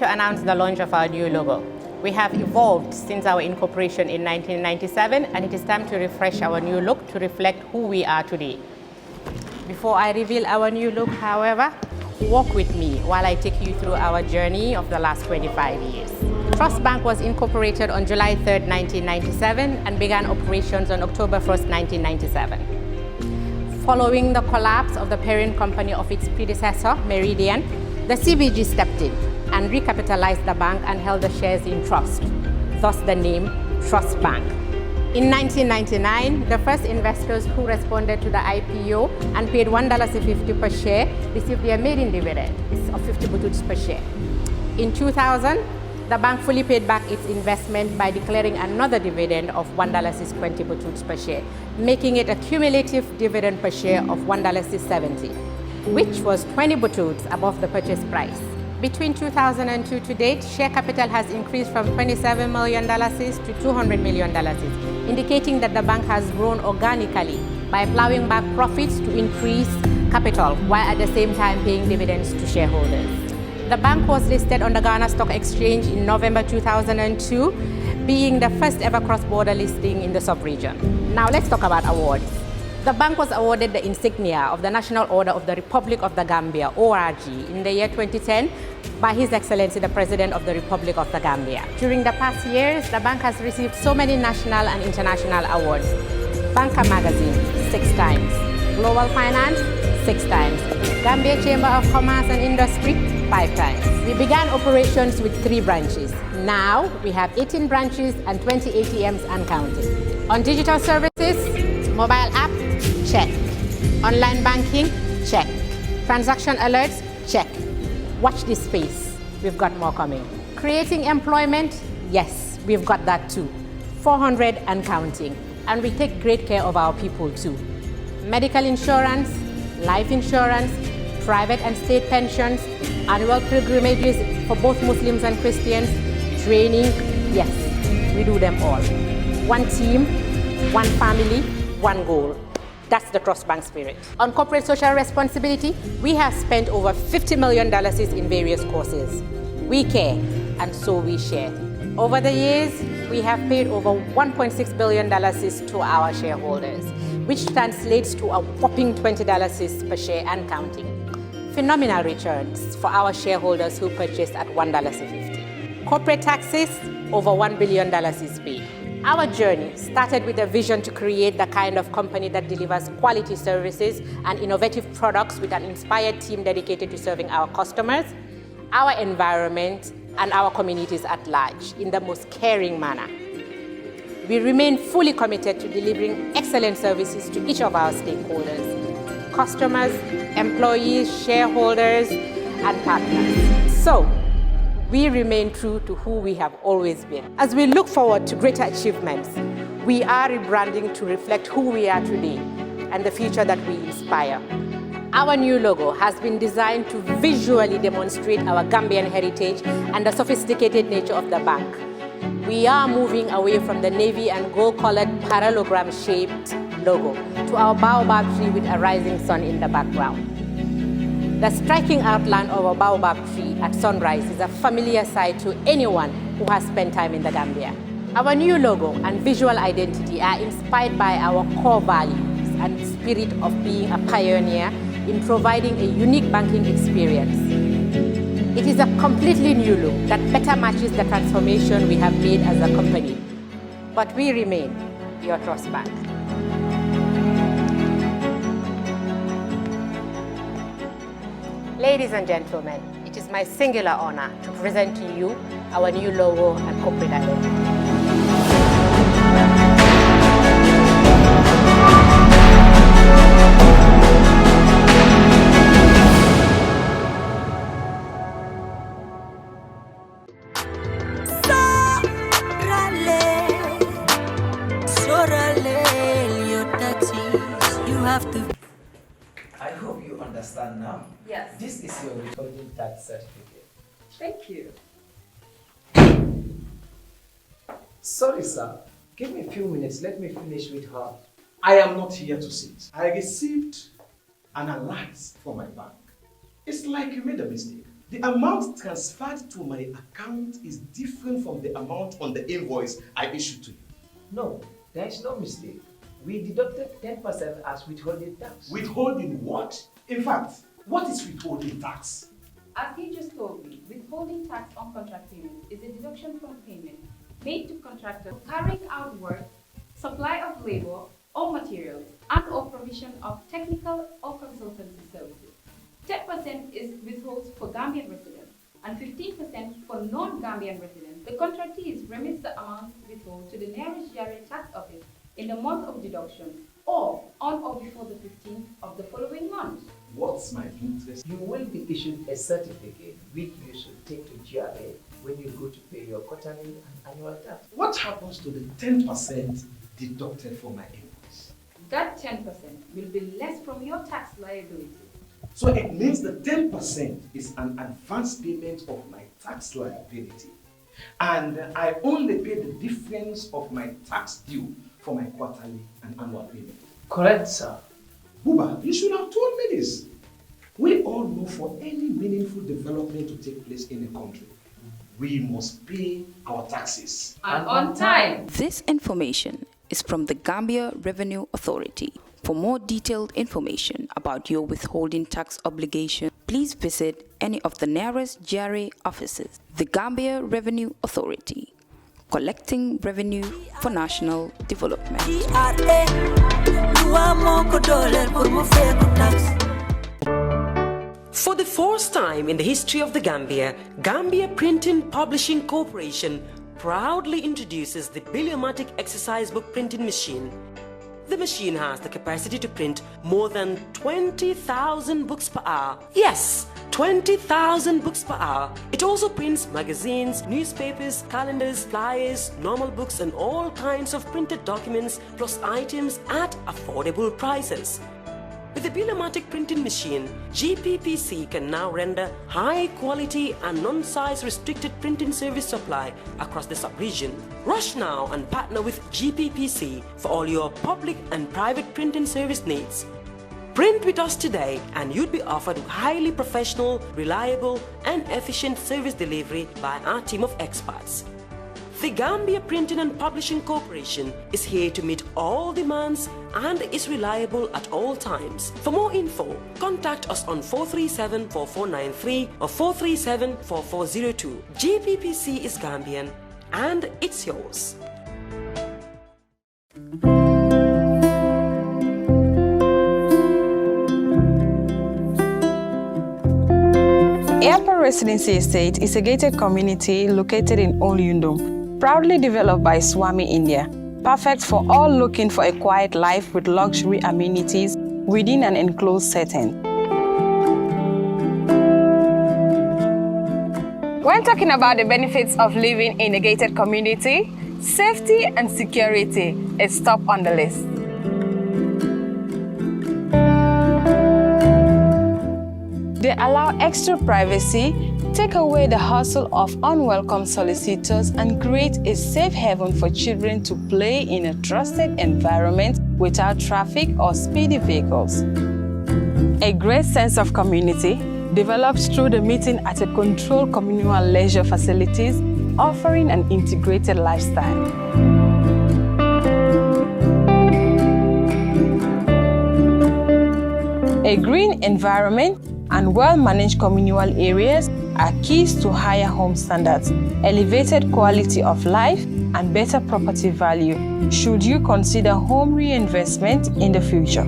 to announce the launch of our new logo. We have evolved since our incorporation in 1997, and it is time to refresh our new look to reflect who we are today. Before I reveal our new look, however, walk with me while I take you through our journey of the last 25 years. Trust Bank was incorporated on July 3rd, 1997 and began operations on October 1st, 1997. Following the collapse of the parent company of its predecessor, Meridian, the CBG stepped in and recapitalized the bank and held the shares in trust, thus the name Trust Bank. In 1999, the first investors who responded to the IPO and paid $1.50 per share received their maiden dividend of 50 bututs per share. In 2000, the bank fully paid back its investment by declaring another dividend of $1.20 bututs per share, making it a cumulative dividend per share of $1.70, which was 20 bututs above the purchase price. Between 2002 to date, share capital has increased from $27 million to $200 million, indicating that the bank has grown organically by plowing back profits to increase capital, while at the same time paying dividends to shareholders. The bank was listed on the Ghana Stock Exchange in November 2002, being the first ever cross-border listing in the sub-region. Now let's talk about awards. The bank was awarded the insignia of the National Order of the Republic of the Gambia, ORG, in the year 2010 by His Excellency the President of the Republic of the Gambia. During the past years, the bank has received so many national and international awards. Banker Magazine, 6 times. Global Finance, 6 times. Gambia Chamber of Commerce and Industry, 5 times. We began operations with 3 branches. Now, we have 18 branches and 20 ATMs and counting. On digital services, mobile app, check. Online banking, check. Transaction alerts, check. Watch this space. We've got more coming. Creating employment, yes, we've got that too. 400 and counting. And we take great care of our people too. Medical insurance, life insurance, private and state pensions, annual pilgrimages for both Muslims and Christians, training, yes, we do them all. One team, one family, one goal. That's the Trust Bank spirit. On corporate social responsibility, we have spent over $50 million in various causes. We care, and so we share. Over the years, we have paid over $1.6 billion to our shareholders, which translates to a whopping $20 per share and counting. Phenomenal returns for our shareholders who purchased at $1.50. Corporate taxes, over $1 billion is paid. Our journey started with a vision to create the kind of company that delivers quality services and innovative products with an inspired team dedicated to serving our customers, our environment, and our communities at large in the most caring manner. We remain fully committed to delivering excellent services to each of our stakeholders, customers, employees, shareholders, and partners. So, we remain true to who we have always been. As we look forward to greater achievements, we are rebranding to reflect who we are today and the future that we inspire. Our new logo has been designed to visually demonstrate our Gambian heritage and the sophisticated nature of the bank. We are moving away from the navy and gold-colored parallelogram-shaped logo to our baobab tree with a rising sun in the background. The striking outline of a baobab tree at sunrise is a familiar sight to anyone who has spent time in the Gambia. Our new logo and visual identity are inspired by our core values and spirit of being a pioneer in providing a unique banking experience. It is a completely new look that better matches the transformation we have made as a company. But we remain your Trust Bank. Ladies and gentlemen, it is my singular honor to present to you our new logo and corporate identity. I hope you understand now. Yes. This is your withholding tax certificate. Thank you. Sorry, sir. Give me a few minutes. Let me finish with her. I am not here to sit. I received an alert from my bank. It's like you made a mistake. The amount transferred to my account is different from the amount on the invoice I issued to you. No, there is no mistake. We deducted 10% as withholding tax. Withholding what? In fact, what is withholding tax? As he just told me, withholding tax on contract payments is a deduction from payment made to contractors carrying out work, supply of labor or materials, and or provision of technical or consultancy services. 10% is withheld for Gambian residents and 15% for non-Gambian residents. The contractees remits the amount withheld to the nearest GRA tax office in the month of deduction or on or before the 15th of the following month. What's my interest? You will be issued a certificate which you should take to GRA when you go to pay your quarterly and annual tax. What happens to the 10% deducted from my invoice? That 10% will be less from your tax liability. So it means the 10% is an advance payment of my tax liability. And I only pay the difference of my tax due for my quarterly and annual payment. Correct, sir. Buba, you should have told me this. We all know for any meaningful development to take place in a country, we must pay our taxes. And on time. This information is from the Gambia Revenue Authority. For more detailed information about your withholding tax obligation, please visit any of the nearest GRA offices. The Gambia Revenue Authority, collecting revenue for national development. For the first time in the history of the Gambia, Gambia Printing Publishing Corporation proudly introduces the Biliomatic exercise book printing machine. The machine has the capacity to print more than 20,000 books per hour. Yes, 20,000 books per hour. It also prints magazines, newspapers, calendars, flyers, normal books and all kinds of printed documents plus items at affordable prices. With the Biliomatic printing machine, GPPC can now render high quality and non-size restricted printing service supply across the sub-region. Rush now and partner with GPPC for all your public and private printing service needs. Print with us today and you'd be offered highly professional, reliable and efficient service delivery by our team of experts. The Gambia Printing and Publishing Corporation is here to meet all demands and is reliable at all times. For more info, contact us on 437-4493 or 437-4402. GPPC is Gambian and it's yours. Airport Residency Estate is a gated community located in Old Yundum, proudly developed by Swami India, perfect for all looking for a quiet life with luxury amenities within an enclosed setting. When talking about the benefits of living in a gated community, safety and security is top on the list. They allow extra privacy, take away the hustle of unwelcome solicitors, and create a safe haven for children to play in a trusted environment without traffic or speedy vehicles. A great sense of community develops through the meeting at a controlled communal leisure facilities, offering an integrated lifestyle. A green environment and well-managed communal areas are keys to higher home standards, elevated quality of life, and better property value should you consider home reinvestment in the future.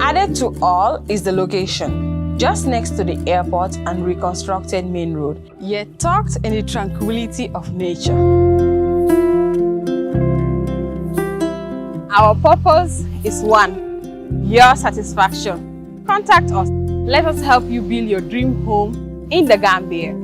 Added to all is the location, just next to the airport and reconstructed main road, yet tucked in the tranquility of nature. Our purpose is one: your satisfaction. Contact us. Let us help you build your dream home in the Gambia.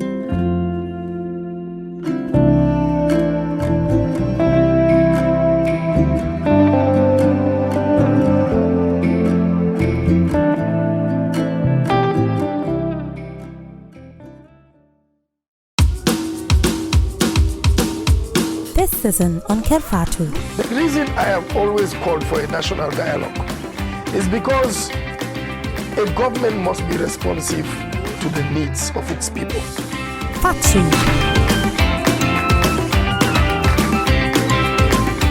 This season on Kerr Fatou. The reason I have always called for a national dialogue is because A government must be responsive to the needs of its people. Fatou.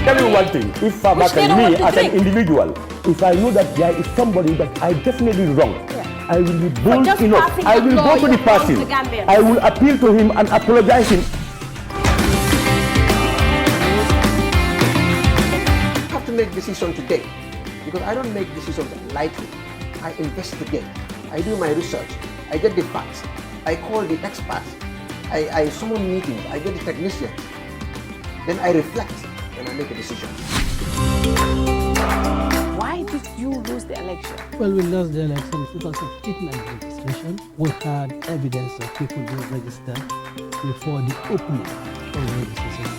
Tell you one thing, if me as an individual, if I know that there is somebody that I definitely wrong, I will be bold enough. I will go to the person. I will appeal to him and apologize him. I have to make decision today because I don't make decisions lightly. I investigate. I do my research. I get the facts. I call the experts. I summon meetings. I get the technicians. Then I reflect and I make a decision. Why did you lose the election? Well, we lost the election because of midnight registration. We had evidence of people being registered before the opening of the registration.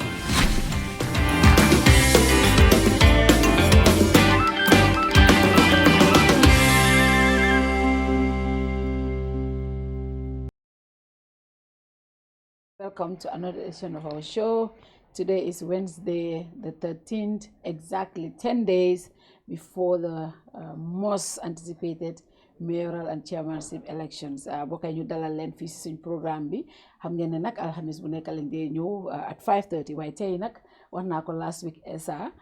Welcome to another edition of our show. Today is Wednesday, the 13th, exactly 10 days before the most anticipated mayoral and chairmanship elections. Bokay ñu dalal leen fii ci suñ programme bi xam ngeen ne nag alxamis bu nekk lañ dee ñëw at 5:30 waaye tey nag wax naa ko last week Esa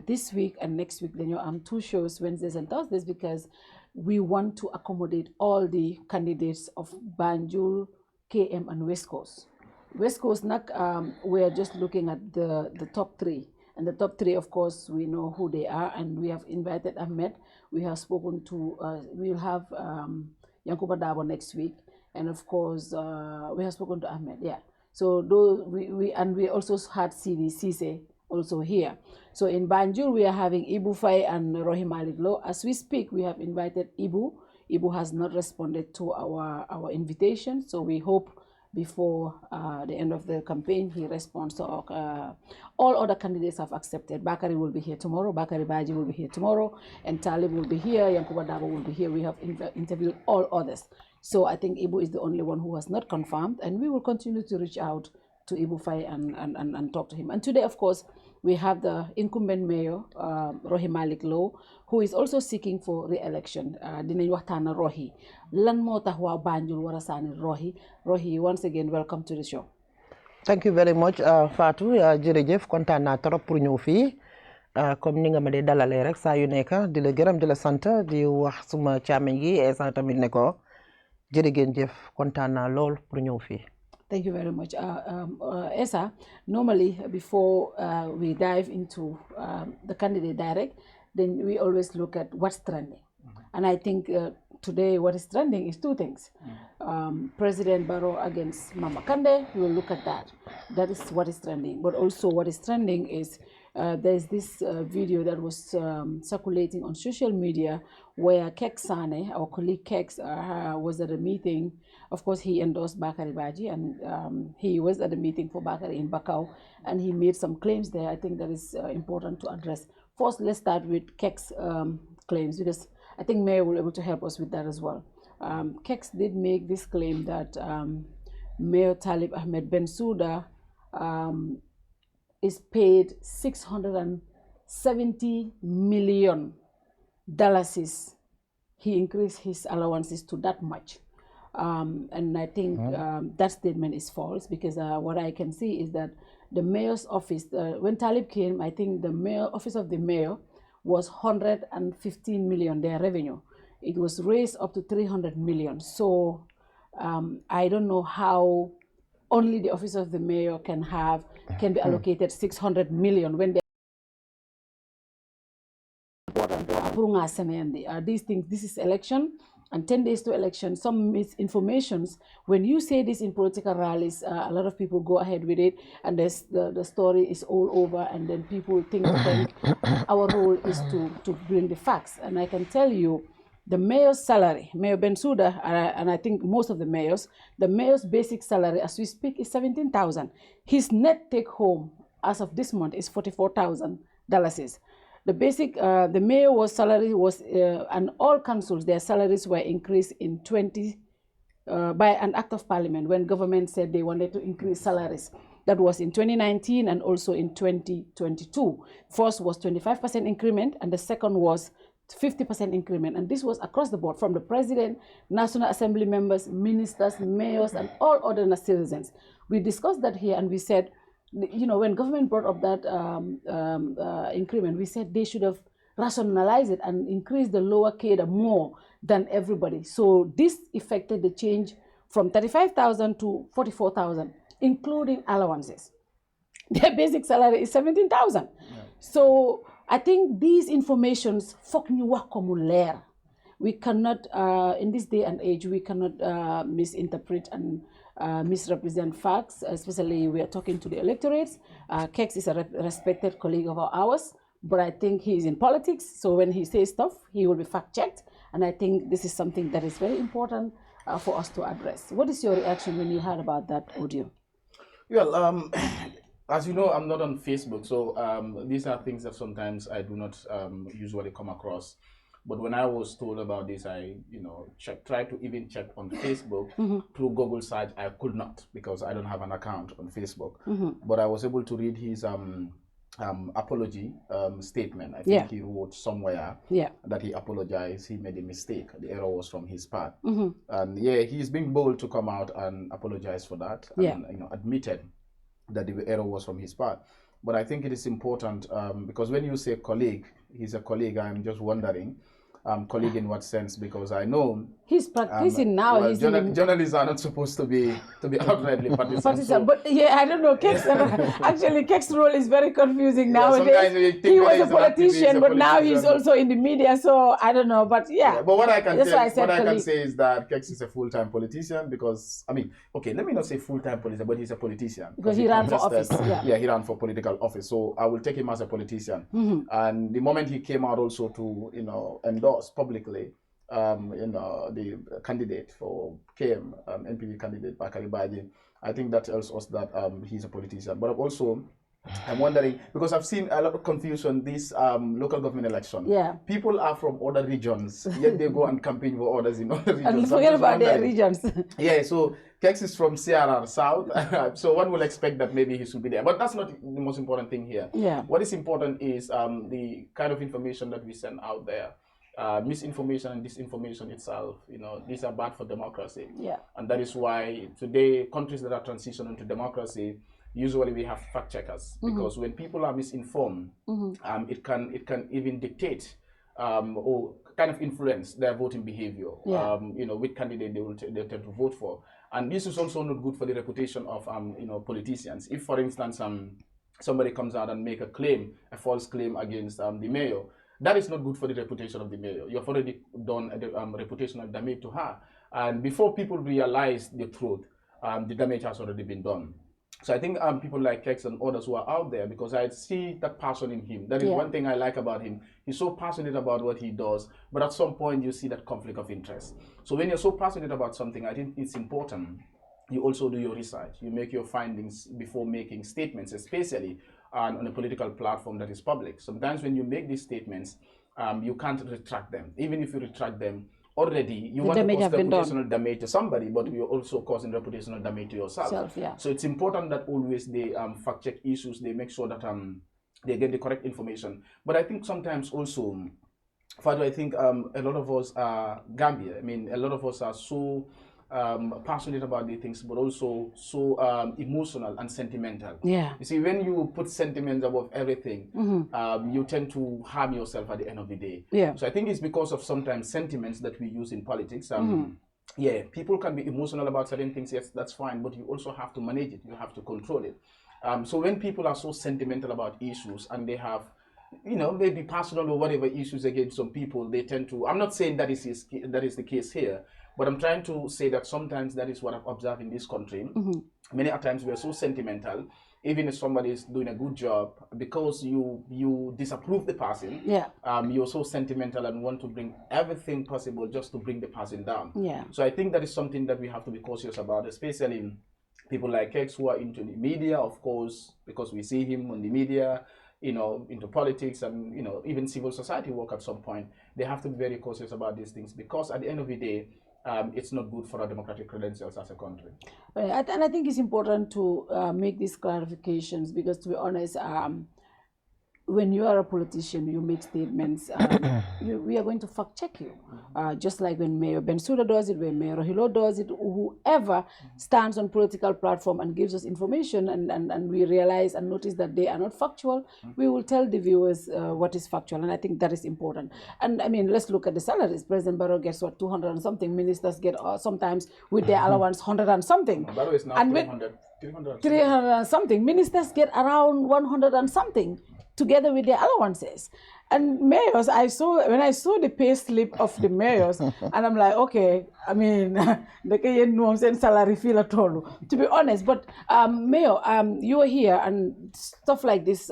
this week and next week dañoo am 2 shows Wednesdays and Thursdays because we want to accommodate all the candidates of Banjul, KM and West Coast. West Coast, we are just looking at the top 3. And the top 3, of course, we know who they are. And we have invited Ahmed. We have spoken to, we'll have Yankuba Dabo next week. And of course, we have spoken to Ahmed, yeah. So those, we also had CD Cisse also here. So in Banjul, we are having Ibu Faye and Rohey Malick. As we speak, we have invited Ibu. Ibu has not responded to our invitation. So we hope before the end of the campaign, he responds to all other candidates have accepted. Bakari will be here tomorrow, Bakari Baji will be here tomorrow, and Talib will be here, Yankuba Dabo will be here. We have interviewed all others. So I think Ibu is the only one who has not confirmed, and we will continue to reach out to Ibu Faye and talk to him. And today, of course, we have the incumbent mayor, Rohey Malick, who is also seeking for re-election. Dinañ waxtaan Rohi. Lan moo tax waa Banjul war a saani Rohi. Rohi, once again, welcome to the show. Thank you very much, Fatou. Jërëjëf kontaan naa trop pour ñëw fii. Comme ni nga ma dee dalalee rek saa yu nekk di la gërëm di la sant di wax suma càmmiñ gi Esa tamit ne ko jërëjëf kontaan naa lool pour ñëw fii. Thank you very much. Esa, normally before we dive into the candidate direct, then we always look at what's trending. And I think today what is trending is 2 things. President Barrow against Mama Kande, we will look at that. That is what is trending. But also what is trending is there's this video that was circulating on social media where Kek Sane, our colleague Kek, was at a meeting. Of course, he endorsed Bakari Baji, and he was at a meeting for Bakari in Bakau, and he made some claims there. I think that is important to address. First, let's start with Kek's claims, because I think Mayor will be able to help us with that as well. Kek did make this claim that Mayor Talib Ahmed Bensouda is paid $670 million. He increased his allowances to that much. And I think that statement is false because what I can see is that the mayor's office, when Talib came, I think the office of the mayor was 115 million, their revenue. It was raised up to 300 million. So I don't know how only the office of the mayor can be allocated 600 million when they these things. This is election and 10 days to election. Some misinformations, when you say this in political rallies, a lot of people go ahead with it, and the story is all over, and then people think that our role is to bring the facts. And I can tell you, the mayor's salary, Mayor Bensouda, and I think most of the mayor's basic salary as we speak is $17,000. His net take home as of this month is $44,000. The basic, the mayor's salary was, and all councils, their salaries were increased in by an act of parliament when government said they wanted to increase salaries. That was in 2019 and also in 2022. First was 25% increment, and the second was 50% increment, and this was across the board from the president, National Assembly members, ministers, mayors, and all other citizens. We discussed that here, and we said, you know, when government brought up that increment, we said they should have rationalized it and increased the lower cadre more than everybody. So this affected the change from 35,000 to 44,000, including allowances. Their basic salary is 17,000. Yeah. So I think these informations, we cannot, in this day and age, we cannot misinterpret and misrepresent facts, especially we are talking to the electorates. Kex is a respected colleague of ours, but I think he is in politics, so when he says stuff, he will be fact-checked, and I think this is something that is very important for us to address. What is your reaction when you heard about that audio? Well, as you know, I'm not on Facebook, so these are things that sometimes I do not usually come across. But when I was told about this, I, you know, tried to even check on Facebook through Google search. I could not because I don't have an account on Facebook. But I was able to read his apology statement. I think he wrote somewhere that he apologized. He made a mistake. The error was from his part. And yeah, he's being bold to come out and apologize for that. And, you know, admitted that the error was from his part. But I think it is important because when you say colleague, he's a colleague. I'm just wondering, colleague in what sense? Because I know he's practicing now. Well, journalists are not supposed to be outrightly partisans. So, but yeah, I don't know. Actually, Kex's role is very confusing nowadays. He was a politician, but now he's also in the media. So I don't know. But yeah. But what I can say is that Kex is a full-time politician because I mean, okay, let me not say full-time politician, but he's a politician because he ran for office. Yeah, he ran for political office. So I will take him as a politician. And the moment he came out also to endorse publicly the candidate for KM, NPP candidate Bakari Baji, I think that tells us that he's a politician. But also I'm wondering, because I've seen a lot of confusion this local government election. People are from other regions, yet they go and campaign for others in other regions. And forget about their regions. Yeah, so Kex is from CRR South, so one will expect that maybe he should be there. But that's not the most important thing here. What is important is the kind of information that we send out there. Misinformation and disinformation itself, these are bad for democracy. And that is why today countries that are transitioning to democracy, usually we have fact checkers, because when people are misinformed, it can even dictate or kind of influence their voting behavior. Which candidate they tend to vote for, and this is also not good for the reputation of politicians. If, for instance, somebody comes out and make a false claim against the mayor, that is not good for the reputation of the mayor. You have already done a reputational damage to her, and before people realize the truth, the damage has already been done. So I think people like Kex and others who are out there, because I see that passion in him. That is one thing I like about him. He's so passionate about what he does, but at some point you see that conflict of interest. So when you're so passionate about something, I think it's important you also do your research. You make your findings before making statements, especially on a political platform that is public. Sometimes when you make these statements, you can't retract them. Even if you retract them, already you want to cause reputational damage to somebody, but you're also causing reputational damage to yourself. So it's important that always they fact check issues, they make sure that they get the correct information. But I think sometimes also, Fatou, I think a lot of us are Gambia. I mean, a lot of us are so passionate about these things, but also so emotional and sentimental. You see, when you put sentiments above everything, you tend to harm yourself at the end of the day. So I think it's because of sometimes sentiments that we use in politics. People can be emotional about certain things, yes, that's fine, but you also have to manage it, you have to control it. So when people are so sentimental about issues and they have maybe personal or whatever issues against some people, they tend to, I'm not saying that is the case here, but I'm trying to say that sometimes that is what I've observed in this country. Many times we are so sentimental, even if somebody is doing a good job, because you disapprove the person, you're so sentimental and want to bring everything possible just to bring the person down. So I think that is something that we have to be cautious about, especially people like Kex who are into the media, of course, because we see him on the media, into politics and, even civil society work at some point. They have to be very cautious about these things, because at the end of the day, it's not good for our democratic credentials as a country. And I think it's important to make these clarifications, because to be honest, when you are a politician, you make statements, we are going to fact check you. Just like when Mayor Bensouda does it, when Mayor Rohilo does it, whoever stands on political platform and gives us information and we realize and notice that they are not factual, we will tell the viewers what is factual. And I think that is important. And I mean, let's look at the salaries. President Barrow gets what, 200 and something. Ministers get sometimes with their allowance 100 and something. Barrow is now and 300 and something. Ministers get around 100 and something, together with their allowances. And mayors, when I saw the pay slip of the mayors, and I'm like, okay, I mean, the salary feel at all, to be honest. But Mayor, you are here and stuff like this,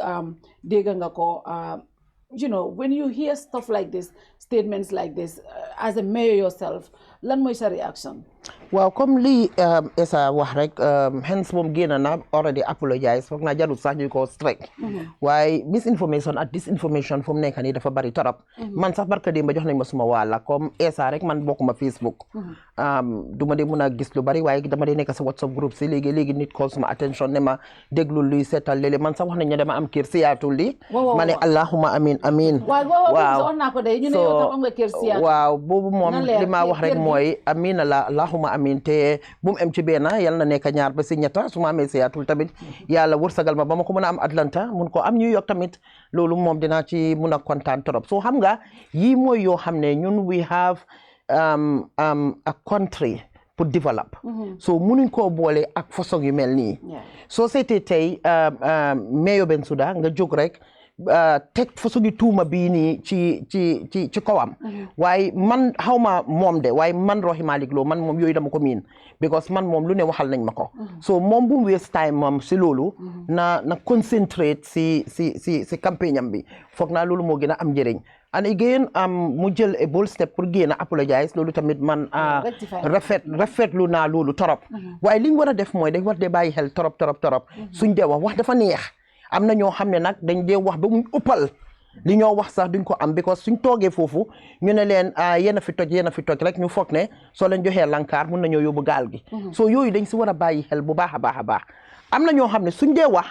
you know, when you hear stuff like this, statements like this, as a mayor yourself, lan moy sa reaction? Well, comme li esa wax rek hence moom génn na already apologize foog naa jarul sax ñu ko strike waaye misinformation ak disinformation fu mu nekk nii dafa bari torop man sax barka démb jox nañ ma suma wàlla comme esa rek man bokkuma Facebook duma dee mun a gis lu bari waaye dama dee nekk sa WhatsApp group si léegi nit call suma attention ne ma déglu luy seetal léeg-léeg man sax wax nañ ne dama am kër Seattle li ma ne allahuma amin waaw boobu moom li ma wax rek mooy amin allahuma amin te bu mu am ci benn yal na nekk ñaar ba si ñetta su ma amee Seattle tamit yàlla wërsagal ma ba ma ko mën a am Atlanta mun ko am New York tamit loolu moom dinaa ci mun a kontaan trop so xam nga yii mooy yoo xam ne ñun we have a country pour develop so munuñ koo boole ak façon yu mel nii soo seetee tey Mayor Bensouda nga jóg rek teg façon tuuma bii nii ci kawam waaye man xaw ma moom de waaye man Rohey Malick Lowe man moom yooyu dama ko miin because man moom lu ne waxal nañ ma ko so moom bu mu waste time moom si loolu na concentrate si campagne am bi foog naa loolu moo gën a am njëriñ and again mu jël a bold step pour génn apologize loolu tamit man rafetlu naa loolu torop waaye li ñu war a def mooy dañ war de bàyyi xel torop suñ dee wax dafa neex am na ñoo xam ne nag dañ dee wax ba mu ëppal li ñoo wax sax duñ ko am because suñ toogee foofu ñu ne leen yéen a fi toj rek ñu foog ne soo leen joxee lankaar mun nañoo yóbbu gaal gi so yooyu dañ si war a bàyyi xel bu baax a baax am na ñoo xam ne suñ dee wax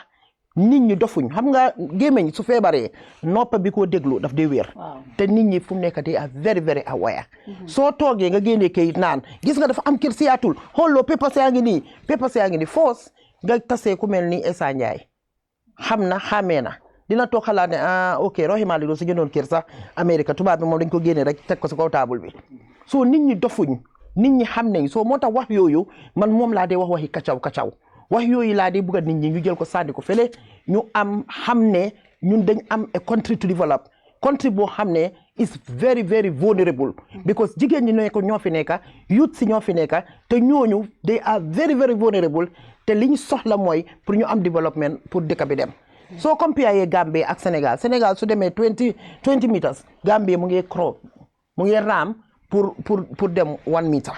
nit ñi dofuñ xam nga gémmiñ su feebaree noppa bi koo déglu daf dee wér te nit ñi fu mu nekk they are very very aware soo toogee nga génnee kayit naan gis nga dafa am kër Seattle xooloo papers yaa ngi nii foos nga tasee ku mel ni Essa Ndiaye xam na xamee na dina toog xalaat ne ok Rohey Malick Lowe su jëndoon kër sax Amérique tubaab bi moom dañ ko génne rek teg ko si kaw taabul bi soo nit ñi dofuñ nit ñi xam nañ soo moo tax wax yooyu man moom laa dee waxi kacaw wax yooyu laa dee bëgg a nit ñi ñu jël ko sànni ko fële ñu am xam ne ñun dañ am a country to develop country boo xam ne is very very vulnerable because jigéen ñi ñoo fi nekk youth si ñoo fi nekk te ñooñu they are very very vulnerable te li ñu soxla mooy pour ñu am développement pour dëkk bi dem soo compare Gambie ak Sénégal su demee 20 meters Gambie mu ngi raam pour dem 1 meter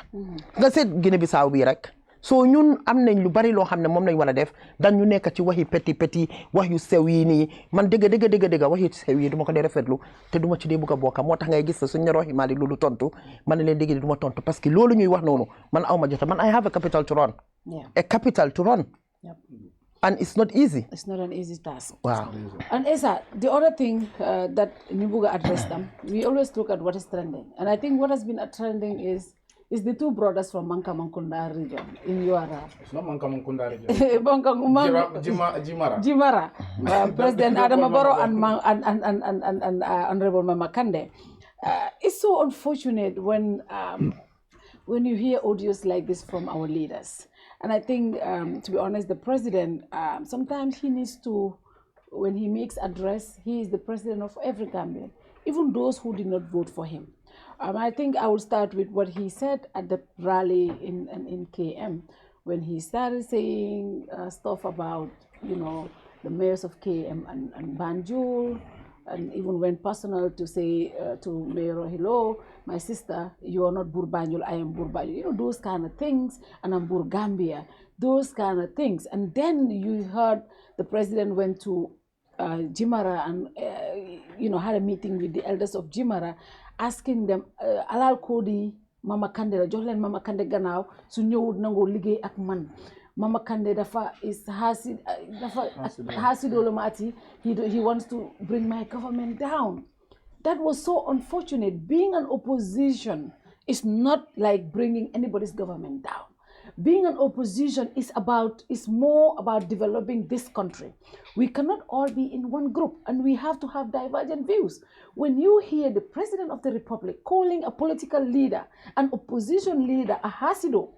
nga seet Guinée Bissau bii rek soo ñun am nañ lu bari loo xam ne moom lañ war a def dañ ñu nekk ci waxi petit wax yu sew yi nii man dëgg wax yu sew yi du ma ko dee rafetlu te du ma ci dee bugg a bokk moo tax ngay gis suñ ne Rohey Malick loolu tontu man ne leen dégg du ma tontu parce que loolu ñuy wax noonu man aw ma jota man I have a capital to run and it's not easy. It's not an easy task. Wow. And Essa, the other thing that Nibuga addressed them, we always look at what is trending. And I think what has been trending is the two brothers from Manka-Mankunda region in URR. It's not Manka-Mankunda region. Jimara. President Adama Barrow and Honorable Mama Kande. It's so unfortunate when you hear audios like this from our leaders. And I think, to be honest, the president, sometimes he needs to, when he makes address, he is the president of every Gambian, even those who did not vote for him. I think I will start with what he said at the rally in KM, when he started saying stuff about, the mayors of KM and Banjul, and even went personal to say to Mayor Rohilo, my sister, you are not Burbanjul, I am Burbanjul. Those kind of things, and I'm Burgambia, those kind of things. And then you heard the president went to Jimara and, had a meeting with the elders of Jimara, asking them, alal kodi Mama Kande la jox leen Mama Kande gannaaw su ñëwut nangoo liggéey ak man Mama Kande dafa is Hasidolomati. He wants to bring my government down. That was so unfortunate. Being an opposition is not like bringing anybody's government down. Being an opposition is more about developing this country. We cannot all be in one group, and we have to have divergent views. When you hear the President of the Republic calling a political leader, an opposition leader, a Hasido,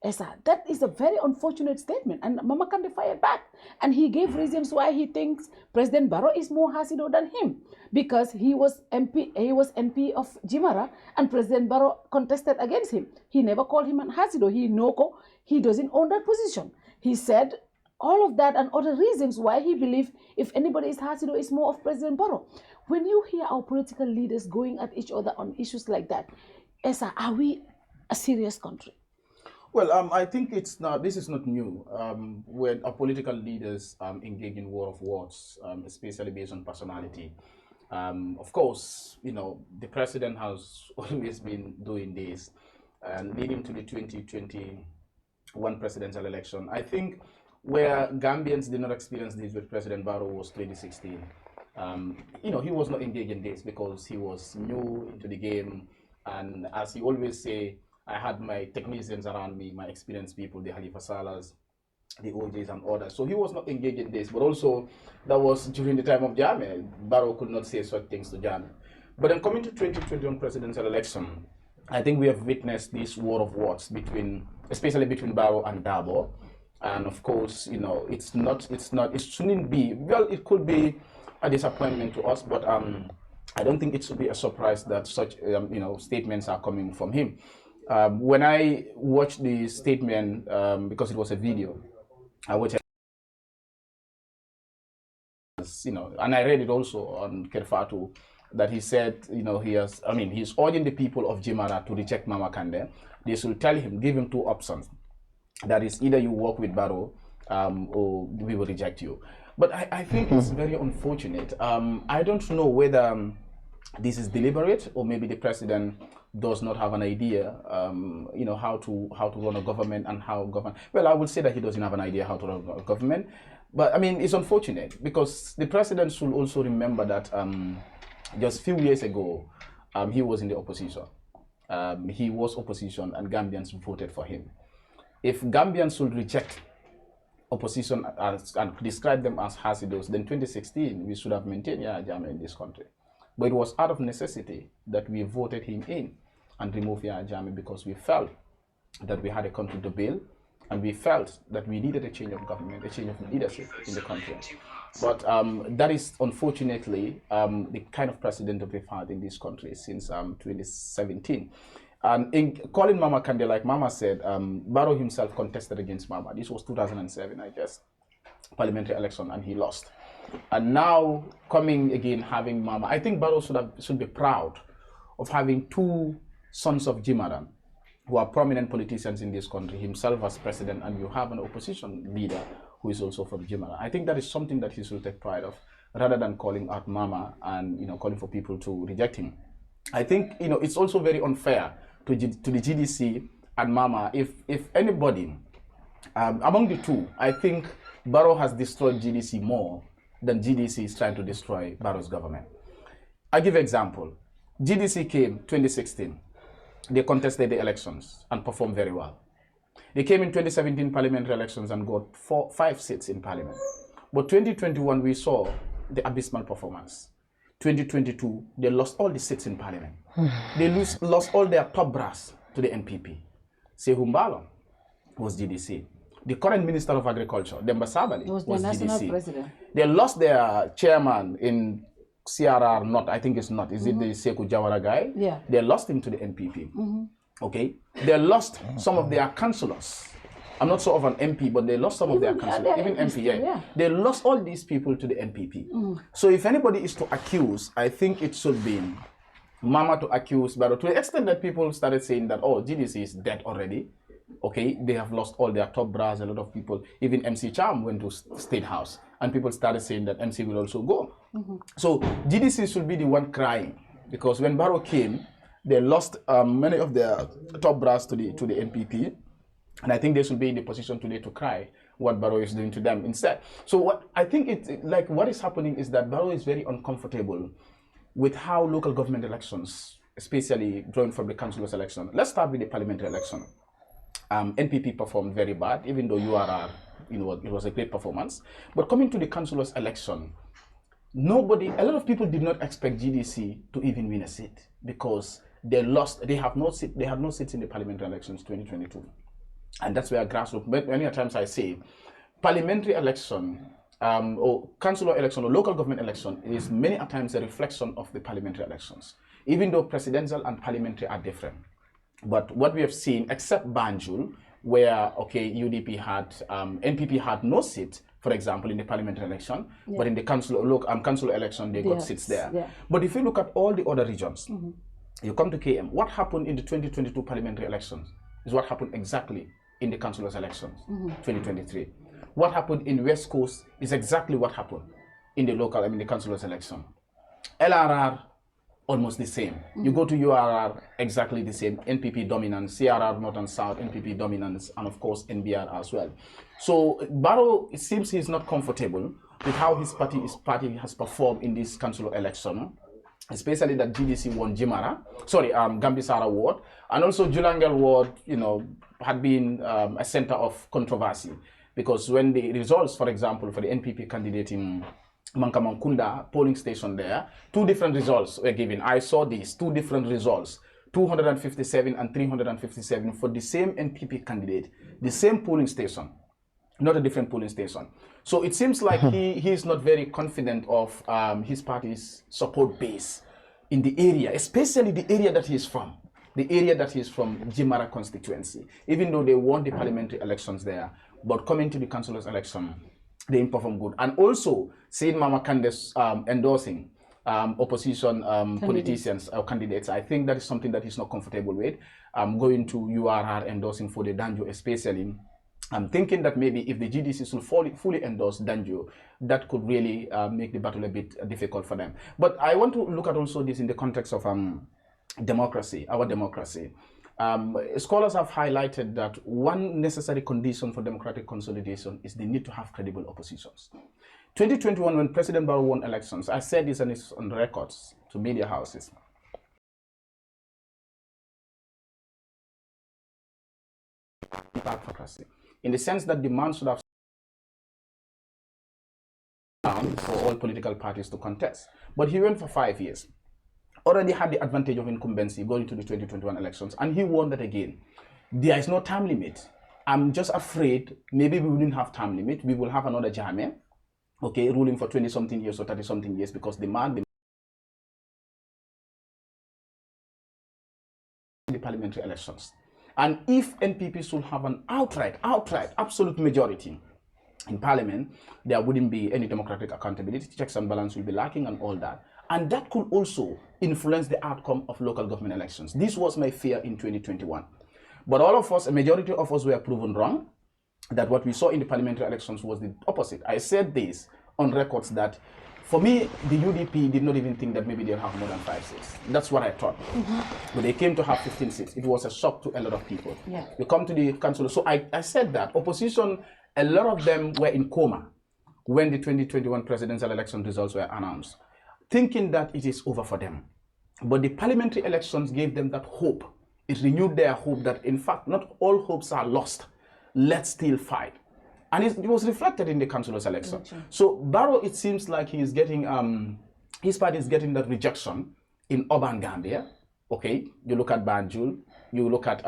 that is a very unfortunate statement, and Mama Kande fired back, and he gave reasons why he thinks President Barrow is more Hasido than him, because he was MP of Jimara, and President Barrow contested against him. He never called him an Hasido. He doesn't own that position. He said all of that and other reasons why he believed if anybody is Hasido, it's more of President Barrow. When you hear our political leaders going at each other on issues like that, are we a serious country? Well, I think this is not new. When our political leaders engage in war of words, especially based on personality. Of course, the president has always been doing this, leading to the 2021 presidential election. I think where Gambians did not experience this with President Barrow was 2016. He was not engaged in this because he was new into the game, and as he always say, I had my technicians around me, my experienced people, the Halifa Salahs, the OJs and others. So he was not engaged in this, but also that was during the time of Jammeh. Barrow could not say such things to Jammeh. But then coming to 2021 presidential election, I think we have witnessed this war of words especially between Barrow and Dabo. And of course, it shouldn't be, well, it could be a disappointment to us, but I don't think it should be a surprise that such, statements are coming from him. When I watched the statement, because it was a video, I watched it, and I read it also on Kerr Fatou, that he said, he's urging the people of Jimara to reject Mama Kande. They should give him two options. That is, either you work with Barrow, or we will reject you. But I think it's very unfortunate. I don't know whether this is deliberate, or maybe the president does not have an idea, how to run a government and how govern. Well, I would say that he doesn't have an idea how to run a government, but I mean, it's unfortunate because the president should also remember that just a few years ago, he was in the opposition. He was opposition, and Gambians voted for him. If Gambians should reject opposition and describe them as Hasidos, then 2016 we should have maintained Yahya Jammeh in this country. But it was out of necessity that we voted him in and removed Yahya Jammeh because we felt that we had a country to build, and we felt that we needed a change of government, a change of leadership in the country. But that is unfortunately the kind of precedent that we've had in this country since 2017. And in calling Mama Kande, like Mama said, Barrow himself contested against Mama. This was 2007, I guess, parliamentary election, and he lost. And now coming again, having Mama, I think Barrow should be proud of having two sons of Jimaran who are prominent politicians in this country, himself as president, and you have an opposition leader who is also from Jimara. I think that is something that he should take pride of, rather than calling out Mama and calling for people to reject him. I think it's also very unfair to the GDC and Mama. If anybody among the two, I think Barrow has destroyed GDC more than GDC is trying to destroy Barrow's government. I give an example. GDC came 2016. They contested the elections and performed very well. They came in 2017 parliamentary elections and got 5 seats in parliament. But 2021, we saw the abysmal performance. 2022, they lost all the seats in parliament. They lost all their top brass to the NPP. Sehumbalo was GDC. The current Minister of Agriculture, Demba Sabali, was the national GDC. President. They lost their chairman in CRR, I think it's not. Is it the Sekou Jawara guy? Yeah. They lost him to the NPP. Okay. They lost some of their councillors. I'm not sort of an MP, but they lost some of their councillors. Even MP, yeah. They lost all these people to the NPP. So if anybody is to accuse, I think it should be Mama to accuse Barrow, to the extent that people started saying that, oh, GDC is dead already. Okay, they have lost all their top brass. A lot of people, even MC Charm went to State House, and people started saying that MC will also go. So GDC should be the one crying, because when Barrow came, they lost many of their top brass to the NPP, And I think they should be in the position today to cry what Barrow is doing to them instead. So what I think what is happening is that Barrow is very uncomfortable with how local government elections, especially drawing from the councillors election. Let's start with the parliamentary election. NPP performed very bad, even though URR, it was a great performance. But coming to the councillors election, a lot of people did not expect GDC to even win a seat because they have no seats in the parliamentary elections 2022. And that's where grassroots, many times I say, parliamentary election, or councillor election or local government election is many a times a reflection of the parliamentary elections, even though presidential and parliamentary are different. But what we have seen, except Banjul, where, UDP had, NPP had no seat, for example, in the parliamentary election, but in the council election, they got seats there. Yeah. But if you look at all the other regions, you come to KM, what happened in the 2022 parliamentary elections is what happened exactly in the councillors elections, 2023. What happened in West Coast is exactly what happened in the councillors election. LRR, almost the same. You go to URR, exactly the same. NPP dominance, CRR North and South, NPP dominance, and of course NBR as well. So Barrow, it seems he's not comfortable with how his party has performed in this councillor election, especially that GDC won Gambisara ward, and also Julangel ward, had been a center of controversy, because when the results, for example, for the NPP candidate in Mankamankunda polling station there, 2 different results were given. I saw these 2 different results, 257 and 357 for the same NPP candidate, the same polling station, not a different polling station. So it seems like he is not very confident of his party's support base in the area, especially the area that he is from. The area that he is from, Jimara constituency, even though they won the parliamentary elections there, but coming to the councillors election, they didn't perform good. And also, seeing Mama Kande's endorsing opposition politicians or candidates, I think that is something that he's not comfortable with. Going to URR endorsing for the Danjo especially, I'm thinking that maybe if the GDC will fully endorse Danjo, that could really make the battle a bit difficult for them. But I want to look at also this in the context of democracy, our democracy. Scholars have highlighted that one necessary condition for democratic consolidation is the need to have credible oppositions. 2021, when President Barrow won elections, I said this and it's on records to media houses. Democracy, in the sense that demand should have for all political parties to contest. But he went for 5 years. Already had the advantage of incumbency going into the 2021 elections, and he won that again. There is no time limit. I'm just afraid maybe we wouldn't have time limit. We will have another Jame, ruling for 20-something years or 30-something years, because the parliamentary elections. And if NPP should have an outright, absolute majority in parliament, there wouldn't be any democratic accountability. Checks and balance will be lacking and all that. And that could also influence the outcome of local government elections. This was my fear in 2021. But all of us, a majority of us, were proven wrong, that what we saw in the parliamentary elections was the opposite. I said this on records that, for me, the UDP did not even think that maybe they'll have more than 5 seats. That's what I thought. But they came to have 15 seats. It was a shock to a lot of people. Yeah. You come to the council. So I said that opposition, a lot of them were in coma when the 2021 presidential election results were announced, thinking that it is over for them. But the parliamentary elections gave them that hope. It renewed their hope that, in fact, not all hopes are lost. Let's still fight. And it was reflected in the councillors election. Gotcha. So Barrow, it seems like he is getting, his party is getting that rejection in urban Gambia. You look at Banjul, you look at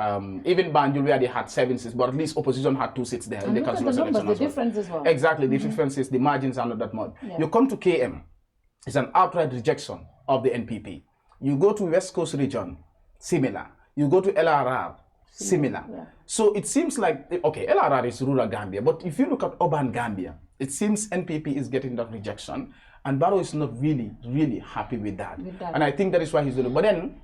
even Banjul, where they had 7 seats, but at least opposition had 2 seats there in the councillors election. The difference as well. Exactly, the differences, the margins are not that much. Yeah. You come to KM, it's an outright rejection of the NPP. You go to West Coast region, similar. You go to LRR, similar. Yeah. So it seems like, LRR is rural Gambia, but if you look at urban Gambia, it seems NPP is getting that rejection, and Barrow is not really happy with that. And I think that is why he's doing it. But then,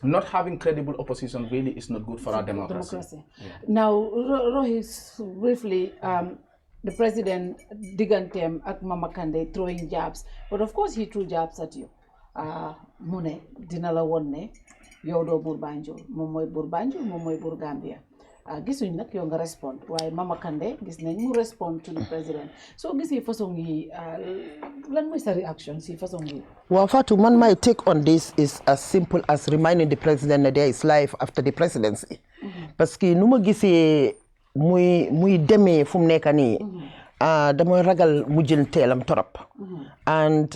not having credible opposition really is not good for our democracy. Yeah. Now, Rohi, briefly, the president digantem ak Mama Kande throwing jabs, but of course he threw jabs at you. Mune dinala wonne yodo bur Banjul, momoy bur Banjul, momoy bur Gambia. gisuñ nag yow nga respond waaye Mama Kande gis nañ mu respond to the president so gisee façon yi lan mooy sa reaction si façon yi. Well, Fatou, my take on this is as simple as reminding the president that there is life after the presidency. Parce que nu ma gisee muy demee fu mu nekk nii dama ragal mujjanteelam torop. And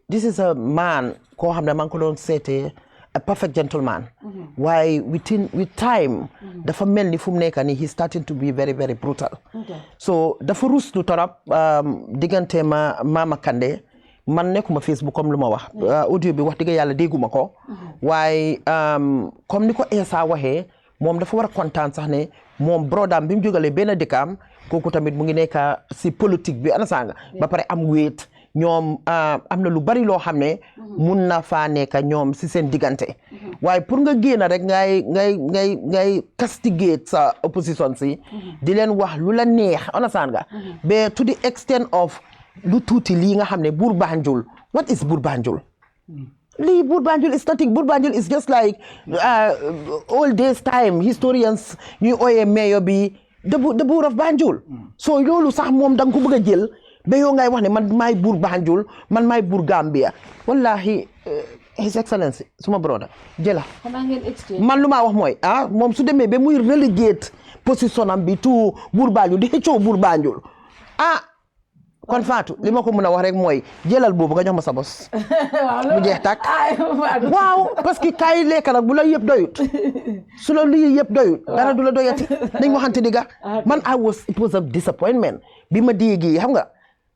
this is a man koo xam ne maa ngi ko doon seetee a perfect gentleman. Why with time dafa mel ni fu mu nekk nii he's starting to be very very brutal. So dafa rus lu torop diggante Mama Kande. Man nekkuma Facebook comme lu ma wax audio bi wax dëgg yàlla dégguma ko waaye comme ni ko Essa waxee moom dafa war a kontaan sax ne moom brodaam bi mu jógalee benn dëkkaam kooku tamit mu ngi nekk si politique bi ana sanga ba pare am wéet ñoom am na lu bari loo xam ne mun na faa nekk ñoom si seen diggante waaye pour nga génn rek ngay castigate sa opposition si di leen wax lu la neex ana sanga ba to the extent of lu tuuti lii nga xam ne Buur Banjul what is Buur Banjul lii Buur Banjul is nothing Buur Banjul is just like old days time historians ñuy ooyee mayor bi the Buur of Banjul so loolu sax moom da nga ko bëgg a jël ba yow ngay wax ne man maay Buur Banjul man maay Buur Gambia wallahi his excellency suma broda jëla man lu maa wax mooy moom su demee ba muy relegate position am bi to Buur Banjul di xëccoo Buur Banjul kon Fatou li ma ko mën a wax rek mooy jëlal boobu nga jox ma sa bos mu jeex tàkk waaw parce que kaay lekk nag bu la yëpp doyut su la lii yëpp doyut dara du la doyati nañ waxante digga man it was a disappointment bi ma déggee xam nga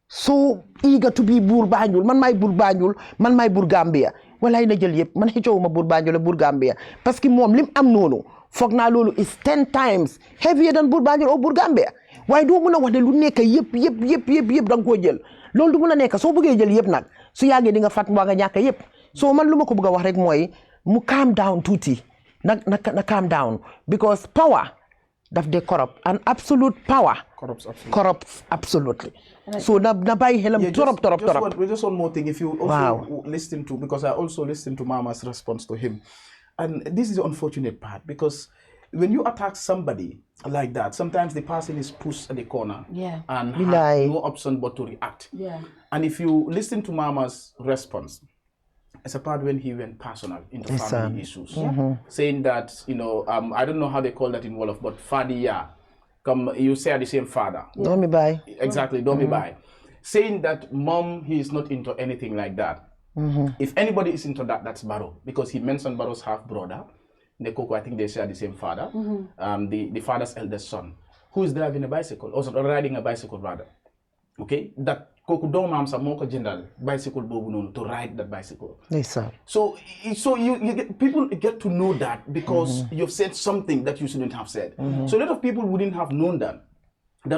so eager to be Buur Banjul man maay Buur Banjul man maay Buur Gambia walaay na jël yëpp man xëccoowuma Buur Banjul la Buur Gambia parce que moom lim am noonu foog naa loolu is 10 times heavier than Buur Banjul ou Buur Gambia waaye doo mën a wax ne lu nekk yëpp da nga koo jël loolu du mën a nekk soo bëggee jël yëpp nag su yàggee di nga fàtt waa nga ñàkk yëpp soo man lu ma ko bëgg a wax rek mooy mu calm down tuuti na calm down because power daf dee corrupt and absolute power corrupts absolutely so na bàyyi xelam torop just one more thing if you also listen to because I also listened to Mama's response to him and this is the unfortunate part because when you attack somebody like that, sometimes the person is pushed at the corner and has no option but to react. And if you listen to Mama's response, it's a part when he went personal into family issues, saying that, I don't know how they call that in Wolof, but Fadiya, come you share the same father. Don't me buy. Exactly, don't me buy. Saying that mom, he is not into anything like that. If anybody is into that, that's Barrow, because he mentioned Barrow's half-brother. Nekoko, I think they share the same father, the father's eldest son, who is driving a bicycle, or riding a bicycle rather. Okay, that Koko Domam Samoko General bicycle bobu to ride that bicycle. Yes, sir. So people get to know that because you've said something that you shouldn't have said. So a lot of people wouldn't have known that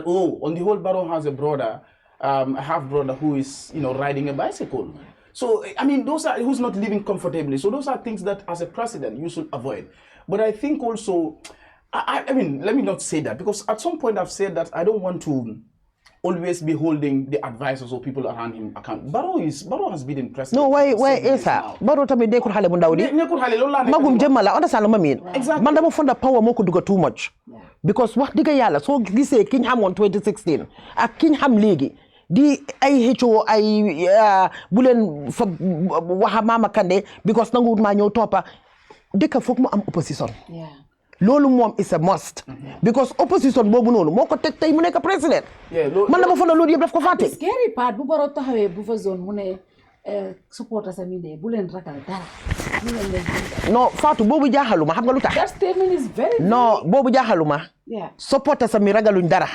on the whole Barrow has a brother, a half brother who is riding a bicycle. So, I mean, those are who's not living comfortably. So those are things that as a president you should avoid. But I think also, I mean, let me not say that because at some point I've said that I don't want to always be holding the advisors or people around him account. Barrow has been in president. No, why is that? Barrow tami dekul hale bundaudi. Nekul hale lola. Magum jemala. Understand what I mean? Exactly. Man damo fonda power mo kuduga too much. Because what diga yala so gise Kingham on 2016. A Kingham League. Di IHO ay bulen fa waxa Mama Kande because nangu ma ñew topa deka fokk mu am opposition lolu mom is a must because opposition bobu nonu moko tek tay mu nek president man dama fona lolu yeb daf ko faté scary part bu Barrow taxawé bu fa zone mu ne supporters ami de bulen rakal dara no Fatou bobu jaxaluma xam nga lutax that statement is very no bobu jaxaluma supporters ami ragaluñ dara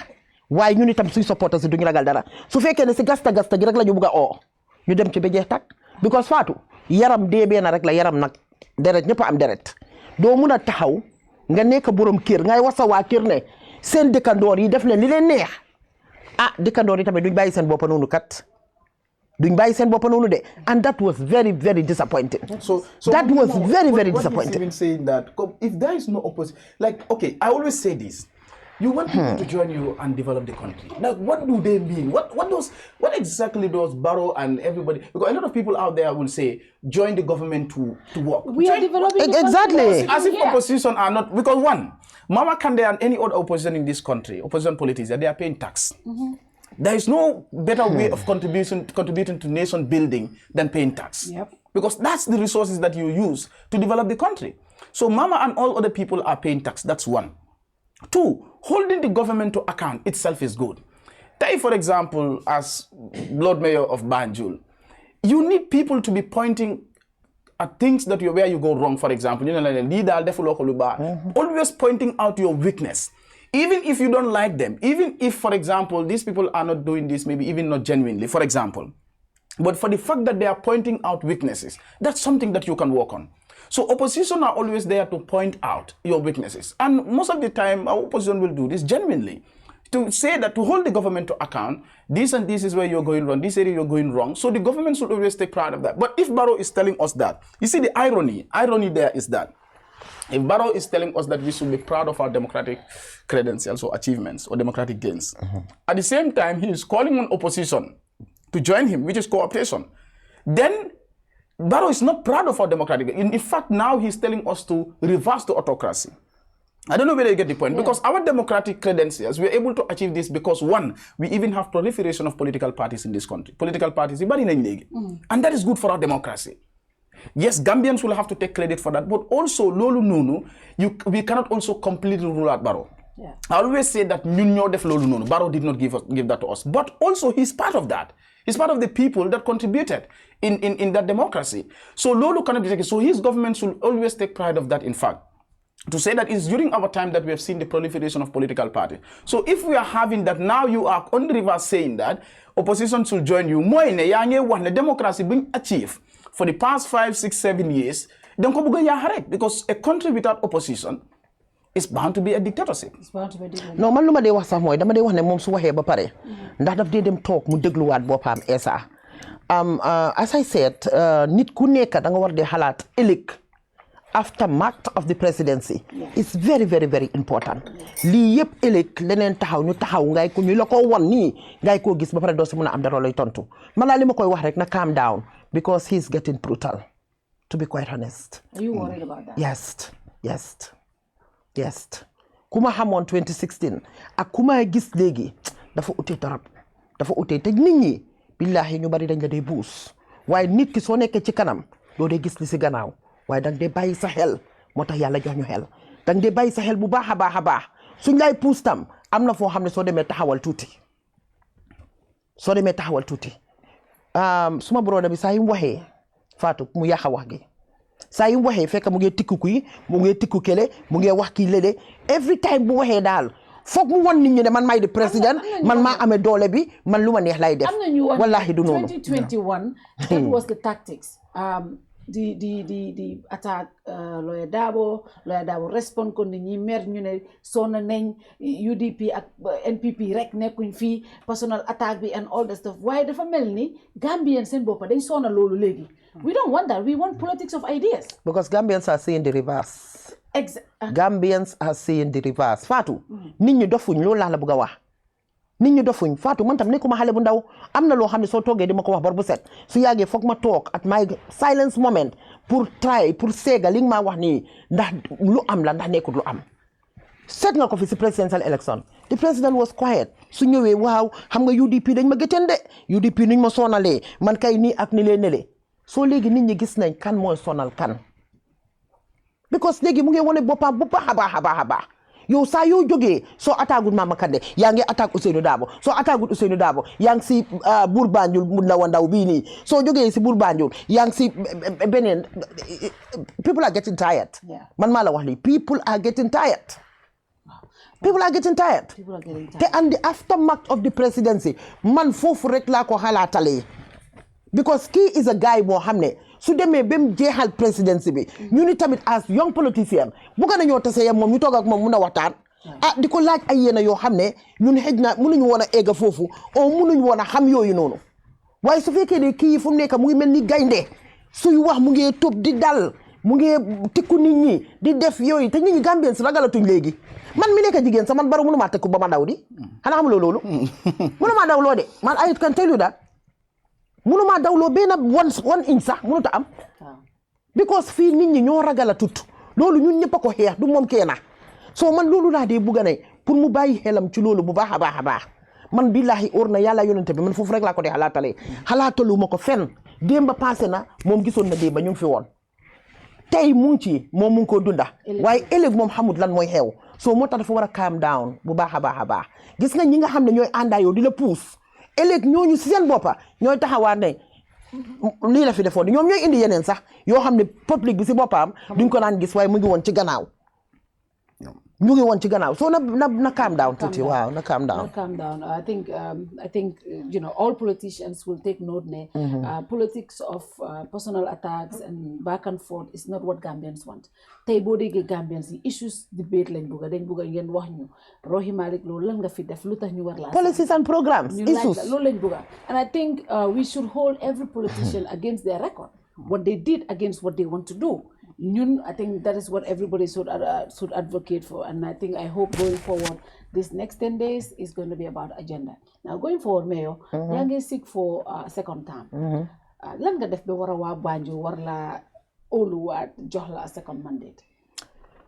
waaye ñun itam suñu supporters si duñu ragal dara su fekkee ne si gasta gi rek la ñu bëgg a ñu dem ci ba jeex tak because Fatou yaram deebee na rek la yaram nag deret ñëpp am deret doo mun a taxaw nga nekk borom kër ngay wasa waa kër ne seen dëkkandoor yi def leen li leen neex dëkkandoor yi tamit duñ bàyyi seen bopp noonu kat duñ bàyyi seen bopp noonu de and that was very very disappointing. So that was very very disappointing. Even saying that if there is no opposition, like okay, I always say this. You want people to join you and develop the country. Now, what do they mean? What exactly does Barrow and everybody? Because a lot of people out there will say, join the government to work. We are developing the exactly as if opposition are not, because one, Mama Kande and any other opposition in this country, opposition politicians, they are paying tax. There is no better way of contributing to nation building than paying tax. Because that's the resources that you use to develop the country. So Mama and all other people are paying tax. That's one. Two, holding the government to account itself is good. Take, for example, as Lord Mayor of Banjul, you need people to be pointing at things that where you go wrong, for example. You know, like always pointing out your weakness. Even if you don't like them, even if, for example, these people are not doing this, maybe even not genuinely, for example. But for the fact that they are pointing out weaknesses, that's something that you can work on. So opposition are always there to point out your weaknesses. And most of the time, our opposition will do this genuinely. To say that, to hold the government to account, this and this is where you're going wrong, this area you're going wrong. So the government should always take pride of that. But if Barrow is telling us that, you see the irony there is that, if Barrow is telling us that we should be proud of our democratic credentials or achievements or democratic gains, at the same time, he is calling on opposition to join him, which is cooperation, then Barrow is not proud of our democratic. In fact, now he's telling us to reverse the autocracy. I don't know whether you get the point. Because our democratic credentials, we're able to achieve this because, one, we even have proliferation of political parties in this country. Political parties, and that is good for our democracy. Yes, Gambians will have to take credit for that, but also, Lolu Nunu, we cannot also completely rule out Barrow. I always say that Barrow did not give that to us. But also, he's part of that. He's part of the people that contributed in that democracy. So Lolo cannot be taken. So his government should always take pride of that, in fact. To say that it's during our time that we have seen the proliferation of political parties. So if we are having that, now you are on the reverse saying that opposition should join you. The democracy being achieved for the past 5, 6, 7 years, because a country without opposition is bound to be a dictatorship. It's bound to be a dictatorship. No, man, lumade wax sax moy dama dey wax ne mom su waxe ba pare ndax daf dey dem tok mu deglu wat bopam esa as I said nit ku nekk da nga war de xalat elik aftermath of the presidency is very, very, very important. Li yep elik leneen taxaw ñu taxaw ngay ko ñu la ko won ni ngay ko gis ba pare do ci mëna am dara lay tontu man la lima koy wax rek na calm down because he's getting brutal, to be quite honest. Are you worried about that? Yes. Kuma xamone 2016 ak kuma gis legi dafa outé torop dafa outé te nit ñi billahi ñu bari dañ la day boost waye nit ki so nekk ci kanam do day gis li ci gannaaw waye dang day bayyi sa xel motax yalla jox ñu xel dang day bayyi sa xel bu baaxa baax suñ lay pousse tam amna fo xamne so démé taxawal tuti suma broda bi say waxé Fatou mu yaxa wax gi say waxé fekk mu ngi tikku kuy mu ngi tikku kele mu ngi wax ki lele every time bu waxé dal fokk mu won nit ñi ne man may di président man ma amé doole bi man luma neex lay def wallahi du nonu 2021 that was the tactics the attack lawyer Dabo respond ko nit ñi mer ñu ne sonna nañ UDP ak NPP rek nekkuñ fi personal attack bi and all that stuff why dafa melni Gambian sen bop dañ sonna lolu legi. We don't want that. We want politics of ideas. Because Gambians are seeing the reverse. Gambians are seeing the reverse. Fatou, nit ñi dofuñ loolu la bëgg wax. Nit ñi dofuñ Fatou man tam nekkuma xale bu ndaw amna lo xamne so toogee dima ko wax bor bu set su yagge fokk ma toog at my silence moment pour séga li nga ma wax ni ndax lu am la ndax nekkul lu am. Set nga ko fi ci presidential election. The president was quiet. Su ñëwee waaw xam nga UDP dañ ma gëtën de UDP nuñ ma sonalee man kay nii ak ni lee nele. So léegi nit ñi gis nañ kan mooy sonal kan because léegi mu ngi wone boppam bu baax a baax yow saa yoo jógee soo attaqué Mama Kande yaa ngi attaque Ousseynou Dabo soo attaqué Ousseynou Dabo yaa ngi si Buur Banjul mu ndaw bii nii soo jógee si Buur Banjul yaa ngi si beneen people are getting tired. Man maa la wax lii people are getting tired. Te and the aftermath of the presidency man foofu rek laa ko xalaatalee. Because he is a guy boo xam ne su demee ba mu jeexal presidency bi ñu ni tamit as young politician bu ko ñoo tasee moom ñu toog ak moom mun a waxtaan di ko laaj ay yéena yoo xam ne ñun xëj na mënuñu woon a egga foofu o mënuñu woon a xam yooyu noonu waaye su fekkee ne kii fu mu nekk mu ngi mel ni gaynde suy wax mu ngi tëb di dal mu ngi tikku nit ñi di def yooyu te nit ñi Gambien si ragalatuñ léegi man mi nekk jigéen sa man Barrow mënumaa tekku ba ma daw di xanaa xamuloo loolu mënumaa daw loo de man I can tell you that mënumaa daw loo benn one inch sax mënut a am because fii nit ñi ñoo ragala tut loolu ñun ñëpp a ko xeex du moom keena soo man loolu laa dee bugga ne pour mu bàyyi xelam ci loolu bu baax a baax a baax man billahi óor na yàlla yonente bi man foofu rek laa ko dee xalaatalu ma ko fenn démba passé na moom gisoon na démba ñu ngi fi woon tey mu ngi ci moom mu ngi ko dunda waaye ëllëg moom xamut lan mooy xew soo moo tax dafa war a calm down bu baax a baax a baax gis nga ñi nga xam ne ñooy àndaayoo di la puus ëllëg ñooñu si seen boppa ñooy taxawaat ne lii la fi defoon ñoom ñooy indi yeneen sax yoo xam ne public bi si boppam duñ ko naan gis waaye mu ngi woon ci gannaaw ñu ngi woon ci gannaaw so na calm down tuuti waaw na calm down. I think you know all politicians will take note ne politics of personal attacks and back and forth is not what Gambians want. Tey boo déggee Gambians yi issues debate lañ bëgg dañ bëgg ngeen wax ñu Rohey Malick loolu lan nga fi def lu tax ñu war laa policies and programs issues loolu lañ bëgg and I think we should hold every politician against their record what they did against what they want to do. I think that is what everybody should advocate for, and I think I hope going forward, this next 10 days is going to be about agenda. Now going forward, Mayor, yaa ngi seek for second term. Lan nga def ba war a waa Banjul war la óoluwaat jox la second mandate.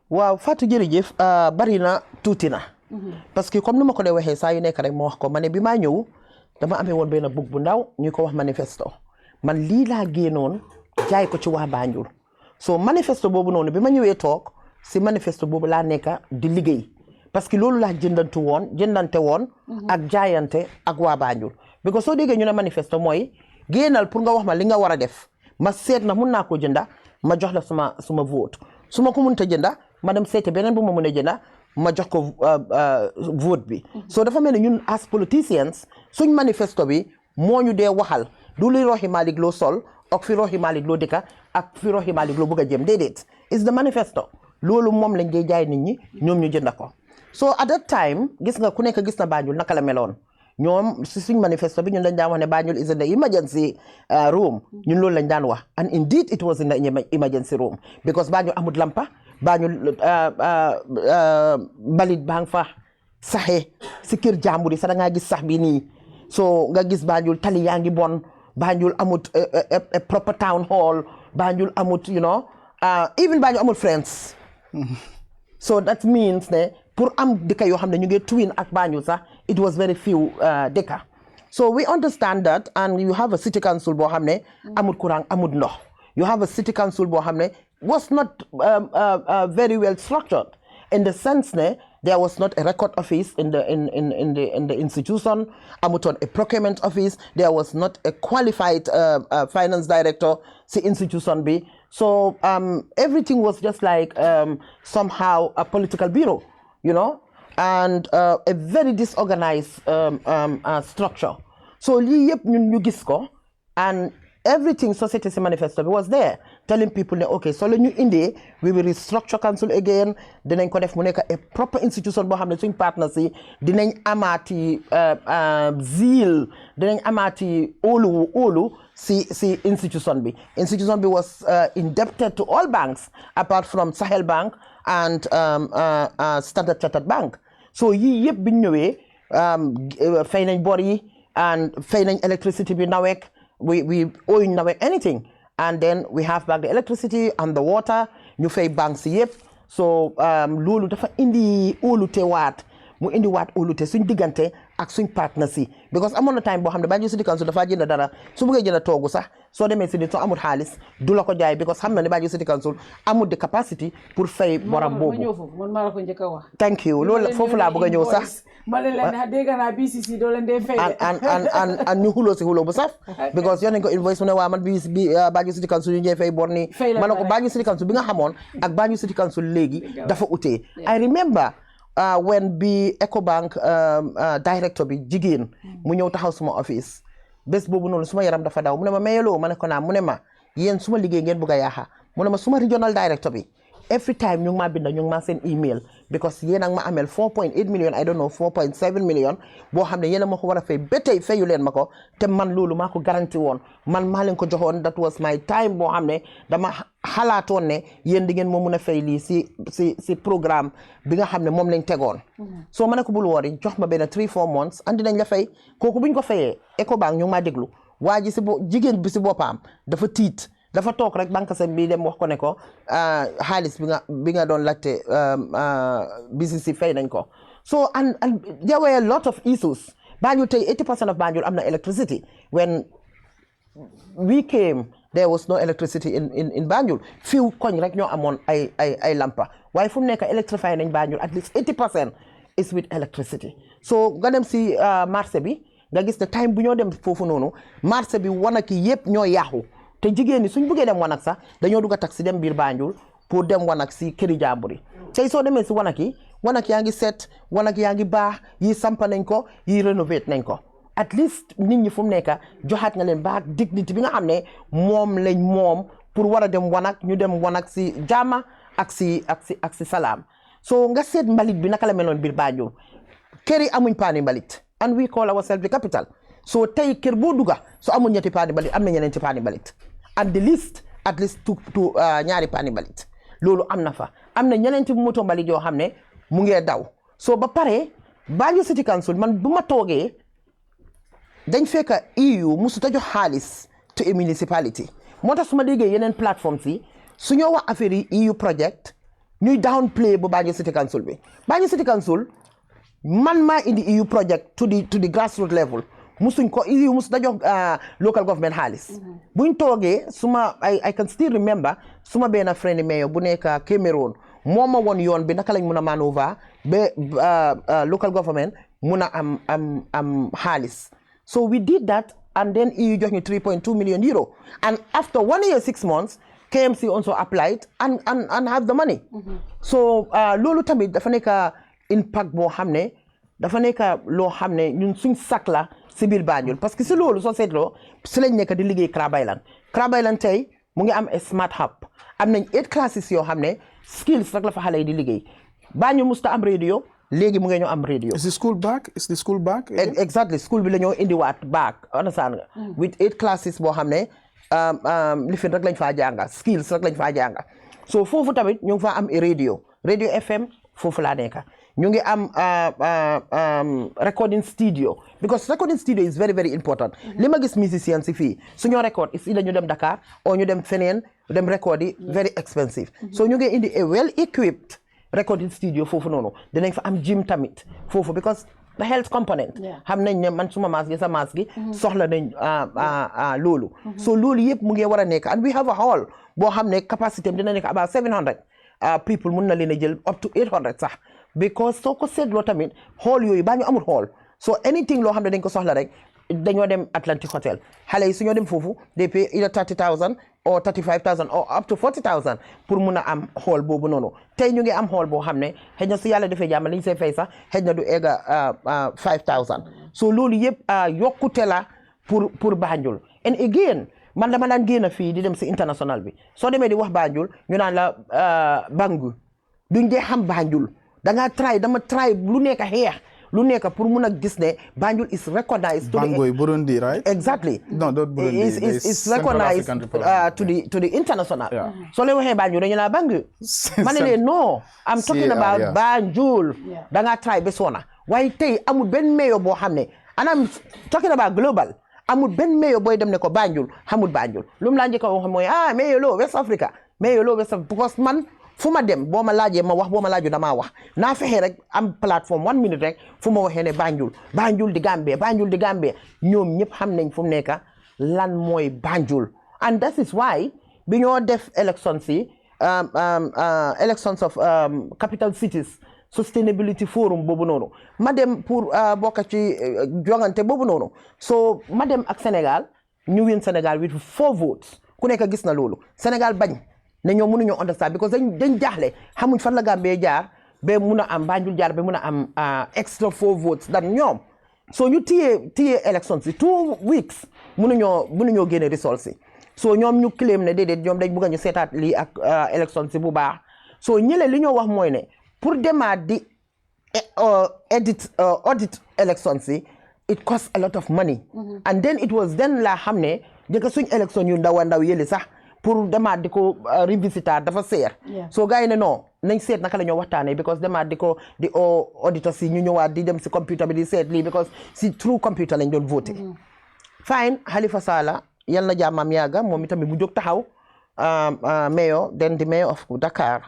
Waaw Fatou jërëjëf bari na tuuti na. Parce que comme ni ma ko dee waxee saa yu nekk rek ma wax ko ma ne bi maa ñëw dama amee woon benn book bu ndaw ñu ko wax manifesto man lii laa génnoon jaay ko ci waa Banjul. So manifesto boobu noonu bi ma ñëwee toog si manifesto boobu laa nekk di liggéey parce que loolu laa jëndante woon ak jaayante ak waa Banjul because soo déggee ñu ne manifesto mooy génnal pour nga wax ma li nga war a def ma seet na mun naa ko jënda ma jox la suma vote su ma ko mënta jënda ma dem seete beneen bu ma mën a jënda ma jox ko vote bi so dafa mel ni ñun as politicians suñ manifesto bi moo ñu dee waxal du li Rohey Malick loo sol ak fi Rohey Malick loo dëkka ak fi Rohey Malick loo bëgg a jëm déedéet is the manifesto loolu moom lañ dee jaay nit ñi ñoom ñu jënd ko so at that time gis nga ku nekk gis na Banjul naka la meloon ñoom si suñ manifesto bi ñun dañ daan wax ne Banjul is in the emergency room ñun loolu lañ daan wax and indeed it was in the emergency room because Banjul amut lampa Banjul balit baa nga fa saxe si kër jàmbur yi sax da ngaa gis sax bi nii so nga gis Banjul tali yaa ngi bon Banjul amut a proper town hall Banjul amut even Banjul amut friends so that means ne pour am dëkk yoo xam ne ñu ngi twin ak Banjul sax it was very few dëkk so we understand that and you have a city council boo xam ne amut courant amut ndox you have a city council boo xam ne was not very well structured in the sense ne there was not a record office in the institution. Amuton a procurement office. There was not a qualified finance director. The institution be so everything was just like somehow a political bureau, and a very disorganized structure. So li yep ñu gis ko and everything society manifesto was there telling people okay so la ñu indee we will restructure council again dinañ ko def mu nekk a proper institution boo xam ne suñ partners yi dinañ amaati zeal dinañ amaati óolu si institution bi was indebted to all banks apart from Sahel Bank and Standard Chartered Bank so yii yëpp biñ ñëwee fay nañ bor yi and fay nañ electricity bi nawek we owe never anything and then we have back the electricity and the water ñu fay banks yëpp so loolu dafa indi óolute waat mu indi waat óolute suñ diggante ak suñ partners yi because amoon na time boo xam ne Banjul City Council dafa jënd dara su bëggee jënd toogu sax soo demee si nit soo amul xaalis du la ko jaay because xam na ne Banjul City Council amul de capacity pour fay boram boobu man maa la ko njëkk a wax thank you loolu foofu laa bëgg a ñëw sax ma leen dégg naa BCC doo leen dee fay and ñu xuloo si xuloo bu saf because yoon nañ ko invoice mu ne waa man Banjul City Council yu ñëw fay bor ni ma ne ko Banjul City Council bi nga xamoon ak Banjul City Council léegi dafa utee I remember when bi Ecobank director bi jigéen mu ñëw taxaw suma office bés boobu noonu suma yaram dafa daw mu ne ma mayeloo ma ne ko naa mu ne ma yéen suma liggéey ngeen bëgg a yaaxa mu ne ma suma regional director bi every time ñu ngi maa binda ñu ngi maa seen email because yéen a ma amel 4.8 million I don't know 4.7 million boo xam ne yéen a ma ko war a fay ba tey fayu leen ma ko te man loolu maa ko garanti woon man maa leen ko joxoon that was my time boo xam ne dama xalaatoon ne yéen di ngeen moo mun a fay lii si programme bi nga xam ne moom lañ tegoon soo ma ne ko bul woori jox ma benn 3-4 months andi nañ la fay kooku buñ ko fayee Ecobank ñu ngi maa déglu waa ji jigéen bi si boppam dafa tiit dafa toog rek banque sam bi dem wax ko ne ko xaalis bi nga doon laajte BCC fay nañ ko so and there were a lot of issues Banjul tey 80% of Banjul am na electricity when we came there was no electricity in Banjul few koñ rek ñoo amoon ay lampa waaye fu mu nekk electrify nañ Banjul at least 80% is with electricity so nga dem si marché bi nga gis ne time bu ñoo dem foofu noonu marché bi wanag yi yëpp ñoo yaaxu te jigéen ñi suñ bëggee dem wanag sax dañoo dugg a taxi dem biir Banjul pour dem wanag si këri jàmbur yi tey soo demee si wanag yaa ngi set wanag yaa ngi baax yi sampa nañ ko yi rénovate nañ ko at least nit ñi fu mu nekk joxaat nga leen baax dignité bi nga xam ne moom lañ moom pour war a dem wanag ñu dem wanag si jàmm ak si salaam so nga seet mbalit bi naka la meloon biir Banjul kër yi amuñ paani mbalit and we call ourselves the capital so tey kër boo dugga so amul ñetti paani mbalit am na ñeneenti paani mbalit and the least at least ñaari paani mbalit loolu am na fa am na ñeneenti moto mbalit yoo xam ne mu ngee daw so ba pare Banjul City Council man bu ma toogee dañ fekk EU musu ta jox xaalis to a municipality moo tax su ma déggee yeneen plateformes yi su ñoo wax affaire yi EU project ñuy downplay bu Banjul City Council bi Banjul City Council man maa indi EU project to the grassroots level musuñ ko EU musu ta jox local government xaalis buñ toogee I can still remember suma benn friend mayor bu nekk Cameroon moo ma woon yoon bi naka lañ mun a maneuver ba local government mun a am xaalis so we did that and then EU jox ñu 3.2 million euro and after 1 year 6 months KMC also applied and have the money so loolu tamit dafa nekk impact boo xam ne dafa nekk loo xam ne ñun suñ sak la si biir Banjul parce que si loolu soo seetloo si lañ nekk di liggéey Crab Island tey mu ngi am smart hub am nañ 8 classes yoo xam ne skills rek la fa xale yi di liggéey Banjul musta am radio léegi mu ngi ñoo am radio. Is the school back? Exactly school bi la ñoo indiwaat back understand nga with 8 classes boo xam ne lifin rek lañ faa jànga skills rek lañ faa jànga so foofu tamit ñu ngi faa am radio FM foofu laa nekk ñu ngi am recording studio because recording studio is very very important li ma gis musician si fii suñoo record is either ñu dem Dakar or ñu dem feneen dem record yi very expensive so ñu ngi indi a well equipped recording studio foofu noonu dinañ fa am gym tamit foofu because the health component xam nañ ne man suma maas gi sa maas gi soxla nañ loolu so loolu yëpp mu ngi war a nekk and we have a hall boo xam ne capacité am dina nekk about 700 people mun na leen a jël up to 800 sax because soo ko seetloo tamit hall yooyu baa ñu amul hall so anything loo xam ne dañ ko soxla rek dañoo dem Atlantic Hotel xale yi su ñoo dem foofu they pay either 30,000 or 35,000 or up to 40,000 pour mun a am hall boobu noonu tey ñu ngi am hall boo xam ne xëy na su yàlla defee jàmm li ñu see fay sax xëy na du egga 5,000 so loolu yëpp yokkute la pour Banjul and again man dama daan génn fii di dem si international bi soo demee di wax Banjul ñu naan la Bangu duñ dee xam Banjul dama try lu nekk xeex lu nekk pour mun a gis ne Banjul is recognized. Bangoy, Burundi, right? Exactly. No, not Burundi. It's recognized to the international. So le waxee Banjul dañu la Bangu. Ma ne leen no, I'm talking about Banjul. Da nga try ba sona. Waaye tey amul benn mayor boo xam ne and I'm talking about global. Amul benn mayor booy dem ne ko Banjul xamul Banjul. Lu mu laa njëkk a wax mooy mayor loo West Africa. Mayor loo West Africa because man fu ma dem boo ma laajee ma wax boo ma laaju damaa wax naa fexe rek am plateforme 1 minute rek fu ma waxee ne Banjul di Gambie ñoom ñëpp xam nañ fu mu nekk lan mooy Banjul and that is why bi ñoo def elections yi elections of capital cities sustainability forum boobu noonu ma dem pour bokk ci jongante boobu noonu so ma dem ak Sénégal ñu win Sénégal with 4 votes ku nekk gis na loolu Sénégal bañ ne ñoom mënuñoo understand because dañ jaaxle xamuñ fan la Gambie jaar ba mun a am Banjul jaar ba mun a am extra 4 votes dan ñoom so ñu téye élection si 2 weeks mënuñoo génne results si so ñoom ñu claim ne déedéet ñoom dañ bëgg ñu seetaat lii ak élection si bu baax so ñële li ñoo wax mooy ne pour demaat di audit elections yi it costs a lot of money. And then it was then la xam ne jëkk suñ élection yu ndaw a ndaw yële sax pour demaat di ko revisiter dafa seer. So gars yi ne non nañ seet naka la ñoo waxtaanee because demaat di ko di auditors yi ñu ñëwaat di dem si computer bi di seet lii because si through computer lañ doon voté. Fine Halifa Sallah yal na jàmmam yàgga moom itamit mu jóg taxaw mayor then the mayor of Dakar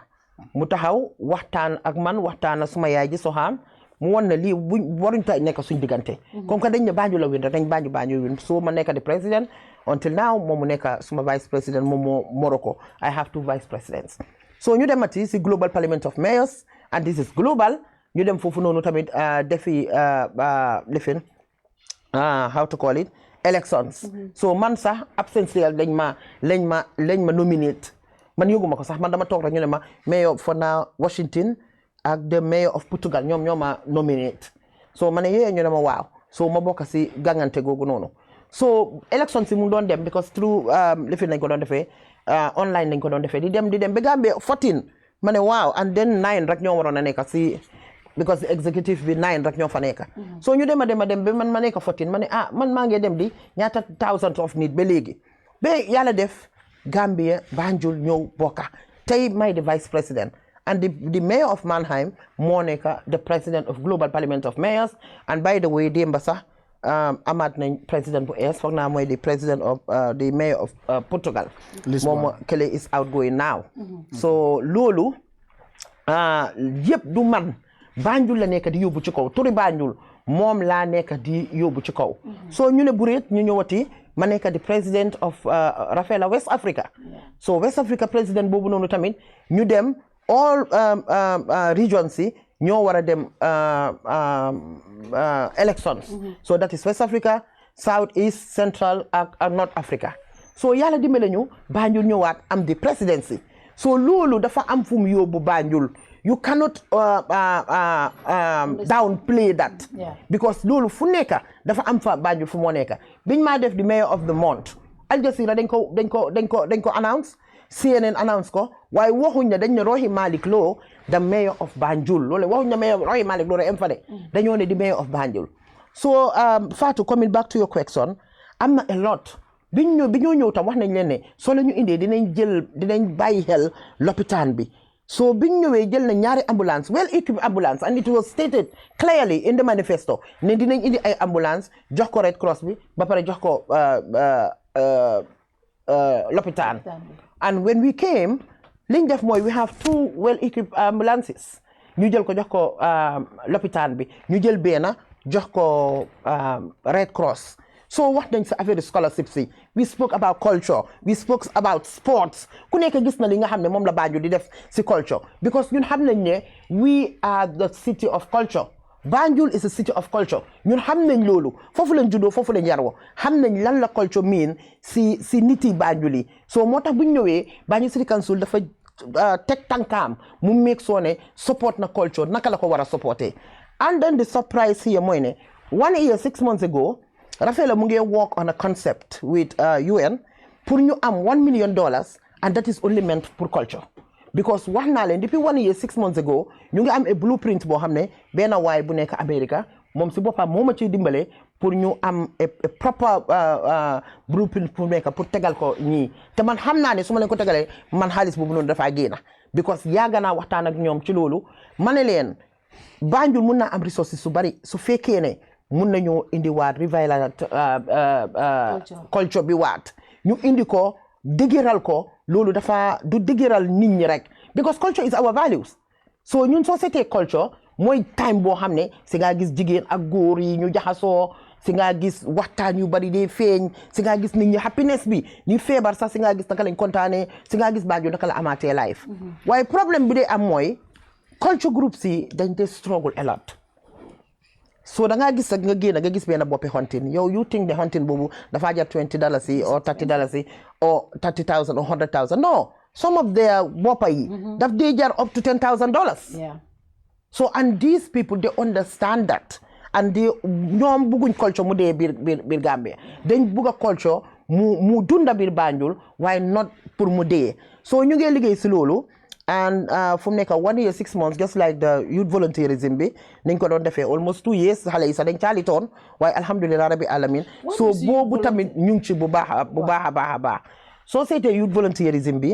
mu taxaw waxtaan ak man waxtaan ak suma yaay ji Soham mu won na lii buñ waruñ ta nekk suñ diggante. Comme que dañ ne Banjul la win rek dañ Banjul win so ma nekk di président until now moom mu nekk suma vice président moom moo Morocco I have 2 vice presidents. So ñu demati si global parliament of mayors and this is global ñu dem foofu noonu tamit defi lifin how to call it elections. So man sax absential lañ ma nominate man yëguma ko sax man dama toog rek ñu ne ma mayor for now Washington ak the mayor of Portugal ñoom ñoo ma nominate so ma ne yee ñu ne ma waaw so ma bokk si gàngante googu noonu. So elections si mu doon dem because through lifin lañ ko doon defee online lañ ko doon defee di dem ba Gambia 14 ma ne waaw and then 9 rek ñoo waroon a nekk si because the executive bi 9 rek ñoo fa nekk. So ñu dem ba man ma nekk 14 ma ne man maa ngi dem di ñaata thousands of nit ba léegi ba yàlla def Gambia Banjul ñëw bokka tey may the vice president and the mayor of Mannheim moo nekk the president of global parliament of mayors and by the way démba sax amaat nañ président bu ees foog naa mooy the president of the mayor of Portugal moom kële is outgoing now. So loolu yëpp du man Banjul la nekk di yóbbu ci kaw turi Banjul moom laa nekk di yóbbu ci kaw. So ñu ne bureet ñu ñëwati ma nekk di president of Rafaela West Africa. So West Africa president boobu noonu tamit ñu dem all regions yi ñoo war a dem elections. So that is West Africa South East Central ak North Africa. So yàlla dimbale ñu Banjul ñëwaat am di presidency. So loolu dafa am fu mu yóbbu Banjul. You cannot downplay that. Because loolu fu nekk dafa am fa Banjul fu moo nekk biñ maa def di mayor of the month Al Jazeera dañ ko announce CNN announce ko waaye waxuñ ne dañ ne Rohey Malick Lowe the mayor of Banjul loolu waxuñ ne mayor Rohey Malick Lowe em fa de dañoo ne di mayor of Banjul. So Fatou coming back to your question am na a lot bi ñoo ñëw tam wax nañ leen ne soo la ñu indee dinañ bàyyi xel lopitaan bi. So biñ ñëwee jël na ñaari ambulance well equipped ambulance and it was stated clearly in the manifesto ne dinañ indi ay ambulance jox ko Red Cross bi ba pare jox ko lopitaan. And when we came liñ def mooy we have 2 well equipped ambulances ñu jël ko jox ko lopitaan bi ñu jël benn jox ko Red Cross. So what nañ sa affaire scholarship si we spoke about culture we spoke about sports ku nekk gis na li nga xam ne moom la Banjul di def si culture because ñun xam nañ ne we are the city of culture. Banjul is a city of culture ñun xam nañ loolu foofu lañ juddoo foofu lañ yaroo xam nañ lan la culture mean si nit yi Banjul yi. So moo tax bu ñu ñëwee Banjul City Council dafa teg tànkaam mu make sure ne support na culture naka la ko war a supporter. And then the surprise here mooy ne 1 year 6 months ago Rafaela mu ngi work on a concept with UN pour ñu am $1 million and that is only meant for culture. Because wax naa leen depuis 1 year 6 months ago ñu ngi am a blueprint boo xam ne benn waay bu nekk America moom si boppam moo ma ciy dimbale pour ñu am a proper blueprint pour nekk pour tegal ko ñii te man xam naa ne su ma leen ko tegalee man xaalis boobu noonu dafaa génn because yàgg naa waxtaan ak ñoom ci loolu ma ne leen Banjul mun naa am ressources su bari su fekkee ne mun nañoo indi waat revival culture bi waat ñu indi ko dëgëral ko loolu dafa du dëgëral nit ñi rek because culture is our values. So ñun soo seetee culture mooy time boo xam ne si nga gis jigéen ak góor yi ñu jaxasoo si nga gis waxtaan yu bari dee feeñ si nga gis nit ñi happiness bi ñu feebar sax si nga gis naka lañ kontaanee si nga gis Banjul naka la amaatee life. waaye problème bi dee am mooy culture groups yi dañ dee struggle a lot. So da ngaa gis nga génn nga gis benn boppi hunting yow you think the hunting boobu dafa jar $20 or $30 or $30,000 or $100,000 no some of their boppa yi daf dee jar up to $10,000. So and these people they understand that and they ñoom bugguñ culture mu dee biir Gambia dañ bugg a culture mu dunda biir Banjul waaye not pour mu dee. So ñu ngi liggéey si loolu and fu mu nekk 1 year 6 months just like the youth volunteerism bi niñ ko doon defee almost 2 years xale yi sax dañ caalitoon waaye alhamdulilah rabbi alamin so boobu tamit ñu ngi ci bu baax a baax soo seetee youth volunteerism bi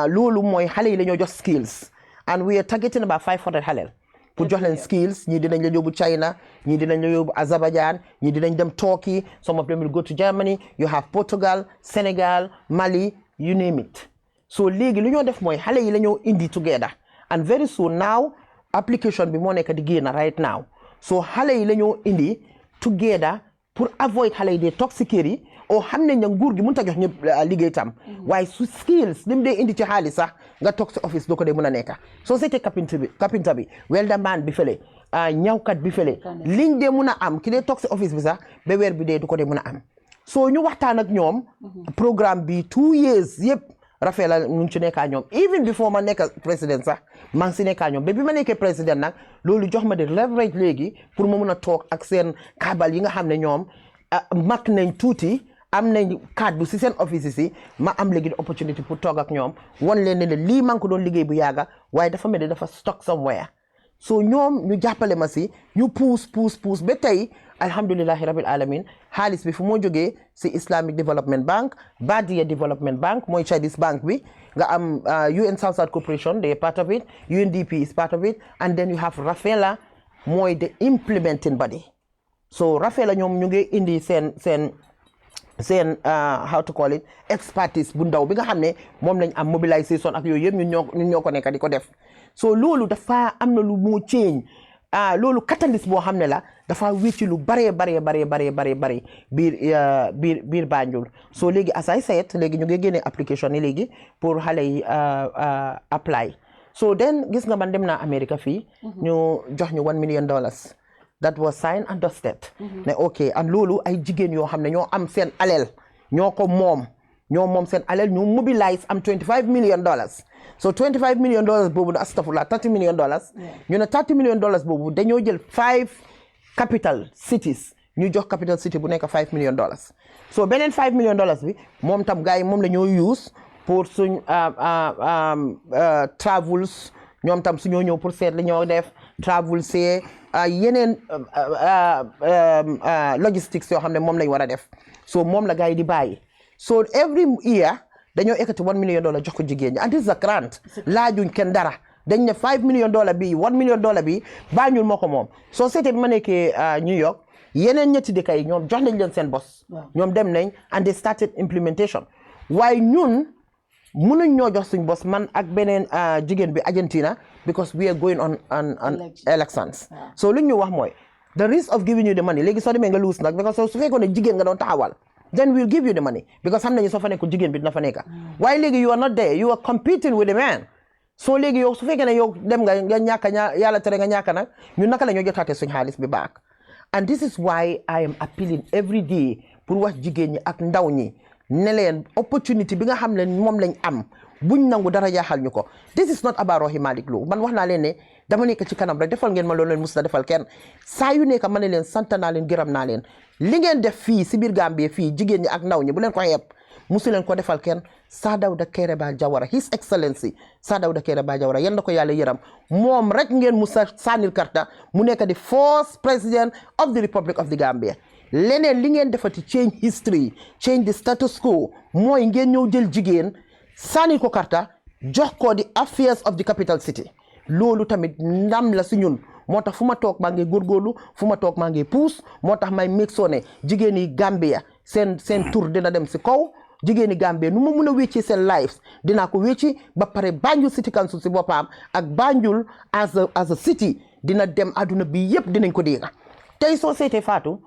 loolu mooy xale yi la ñoo jox skills and we are targeting about 500 xaleel pour jox leen skills ñii dinañ la yóbbu China ñii dinañ la yóbbu Azerbaijan ñii dinañ dem Turkey some of them will go to Germany you have Portugal Senegal Mali you name it so léegi lu ñoo def mooy xale yi la ñoo indi together and very soon now application bi moo nekk di génn right now so xale yi la ñoo indi together pour avoid xale yi dee toog si kër yi o xam nañ ne nguur gi mënut a jox ñëpp liggéey tam waaye su skills lim dee indi ci xaalis sax nga toog si office doo ko dee mën a nekk soo seetee kapinta bi welderman bi fële ñawkat bi fële liñ dee mën a am ki dee toog si office bi sax ba weer bi dee du ko dee mën a am so ñu waxtaan ak ñoom programme bi 2 years yëpp rafet la ñu ci nekkaa ñoom even before ma nekk président sax maa ngi si nekkaa ñoom ba bi ma nekkee président nag loolu jox ma di leverage léegi pour ma mën a toog ak seen kaabal yi nga xam ne ñoom mag nañ tuuti am nañ cadre si seen office si ma am léegi opportunity pour toog ak ñoom wan leen ne lii maa ngi ko doon liggéey bu yàgga waaye dafa mel ni dafa stock somewhere so ñoom ñu jàppale ma si ñu puus ba tey alhamdulillahi rabbil alamin xaalis bi fu moo jógee si Islamic Development Bank Badia Development Bank mooy Chinese bank bi nga am UN South Corporation they are part of it UNDP is part of it and then you have Rafela mooy the implementing body so Rafela ñoom ñu ngi indi seen how to call it expertise bu ndaw bi nga xam ne moom lañ am mobilisation ak yooyu yëpp ñun ñoo ko nekk di ko def so loolu dafa am na lu moo change loolu catalyst boo xam ne la dafa wécci lu bare biir Banjul so léegi as I said léegi ñu ngi génne application yi léegi pour xale yi apply so then gis nga man dem naa America fii ñu jox ñu $1 million that was signed and dusted ne ok and loolu ay jigéen yoo xam ne ñoo am seen aleel ñoo ko moom seen aleel ñu mobilize am $25 million so $25 million boobu na astafurlah $30 million ñu ne $30 million boobu dañoo jël 5 capital cities ñu jox capital city bu nekk $5 million so beneen $5 million bi moom tam gars yi moom la ñoo use pour suñ travels ñoom tam su ñoo ñëw pour seet li ñoo def travel see yeneen logistics yoo xam ne moom lañ war a def so moom la gars yi di bàyyi so every year dañoo ekkati $1 million jox ko jigéen ñi and this is a grant laajuñ kenn dara dañ ne $5 million bi $1 million bi Banjul moo ko moom soo seetee bi ma nekkee New York yeneen ñetti dëkk yi ñoom jox nañ leen seen bos ñoom dem nañ and they started implementation waaye ñun mënuñ ñoo jox suñ bos man ak beneen jigéen bi Argentina because we are going on elections so lu ñu wax mooy the risk of giving you the money léegi soo demee nga lose nag because su fekkoon ne jigéen nga doon taxawal then we'll give you the money because xam nañu soo fa nekkul jigéen bi dina fa nekka waaye léegi you are not there you are competing with the man so léegi yow su fekkee ne yow dem nga ñàkka yàlla tere nga ñàkka nag ñun naka la ñoo jotaate suñ xaalis bi back and this is why I am appealing every day pour wax jigéen ñi ak ndaw ñi ne leen opportunity bi nga xam ne moom lañ am buñ nangu dara jaaxal ñu ko this is not about Rohey Malick Lowe man wax naa leen ne dama nekk ci kanam rek defal ngeen ma loolu leen mus na defal kenn saa yu nekk ma ne leen sant naa leen gërëm naa leen li ngeen def fii si biir Gambie fii jigéen ñi ak ndaw ñi bu leen ko xeeb musu leen ko defal kenn Sir Dawda Kairaba Jawara His Excellency Sir Dawda Kairaba Jawara yal na ko yàlla yëram moom rek ngeen musa sànnil karta mu nekk di first president of the Republic of the Gambia leneen li ngeen defati change history change the status quo mooy ngeen ñëw jël jigéen sànnil ko karta jox ko di affairs of the capital city loolu tamit ndam la si ñun moo tax fu ma toog maa ngi góorgóorlu fu ma toog maa ngi puus moo tax may make sure ne jigéen yi Gambia seen tur dina dem si kaw jigéen yi Gambia nu ma mun a wécci seen lives dinaa ko wécci ba pare Banjul City Council si boppam ak Banjul as a city dina dem àdduna bi yëpp dinañ ko dégga tey soo seetee Fatou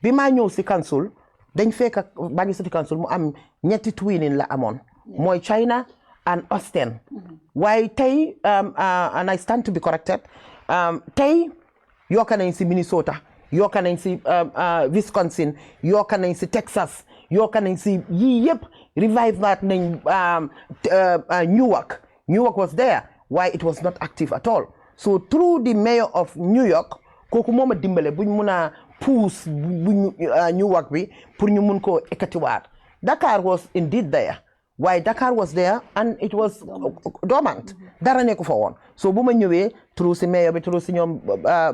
bi maa ñëw si council dañ fekk Banjul City Council mu am ñetti twinning la amoon mooy China and Austin waaye tey and I stand to be corrected tey yokka nañ si Minnesota yokka nañ si Wisconsin yokka nañ si Texas yokka nañ si yii yëpp revive that nañ Newark was there why it was not active at all so through the mayor of New York kooku moom a dimbale buñ mun a puus bu Newark bi pour ñu mun koo ekkatiwaat Dakar was indeed there Why Dakar was there and it was dormant. Dara nekku fa woon. So bu ma ñëwee through si mayor bi through si ñoom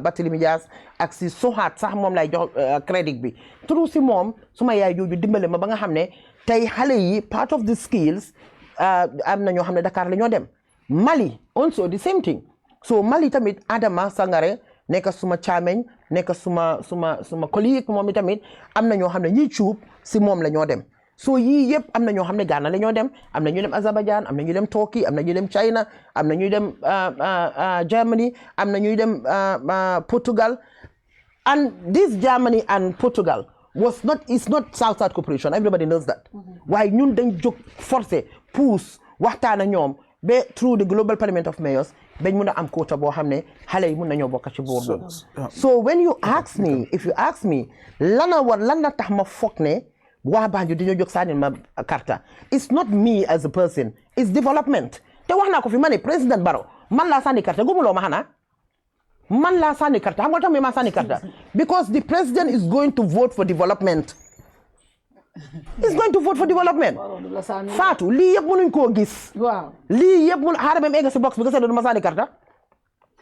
Barthélémy Dias ak si Sohat sax moom lay jox crédit bi. Through si moom suma yaay jooju dimbale ma ba nga xam ne tey xale yi part of the skills am na ñoo xam ne Dakar la ñoo dem. Mali also the same thing. So Mali tamit Adama Sangare nekk suma caameñ nekk suma collègue moom tamit am na ñoo xam ne ñiy cuub si moom la ñoo dem. So yii yëpp am na ñoo xam ne Ghana la ñoo dem am na ñu dem Azerbaijan am na ñu dem Turkey am na ñu dem China am na ñu dem Germany am na ñuy dem Portugal and this Germany and Portugal is not South cooperation, everybody knows that. Waaye ñun dañ jóg forcé pousse waxtaan ak ñoom ba through the Global Parliament of Mayors bañ mun a am quota boo xam ne xale yi mun nañoo bokk ci boor boobu. So when you ask me, if you ask me lan la tax ma foog ne waa Banjul dañoo jóg sànni ma karta, it's not me as a person, it's development. Te wax naa ko fi ma ne président Barrow man laa sànni karta gumuloo ma xanaa man laa sànni karta xam nga tax ma sànni karta because the president is going to vote for development. He's going to vote for development. Fatou lii yëpp mënuñ koo gis. waaw lii yëpp mun xaaral ba mu egg si box bi nga seetlu du ma sànni karta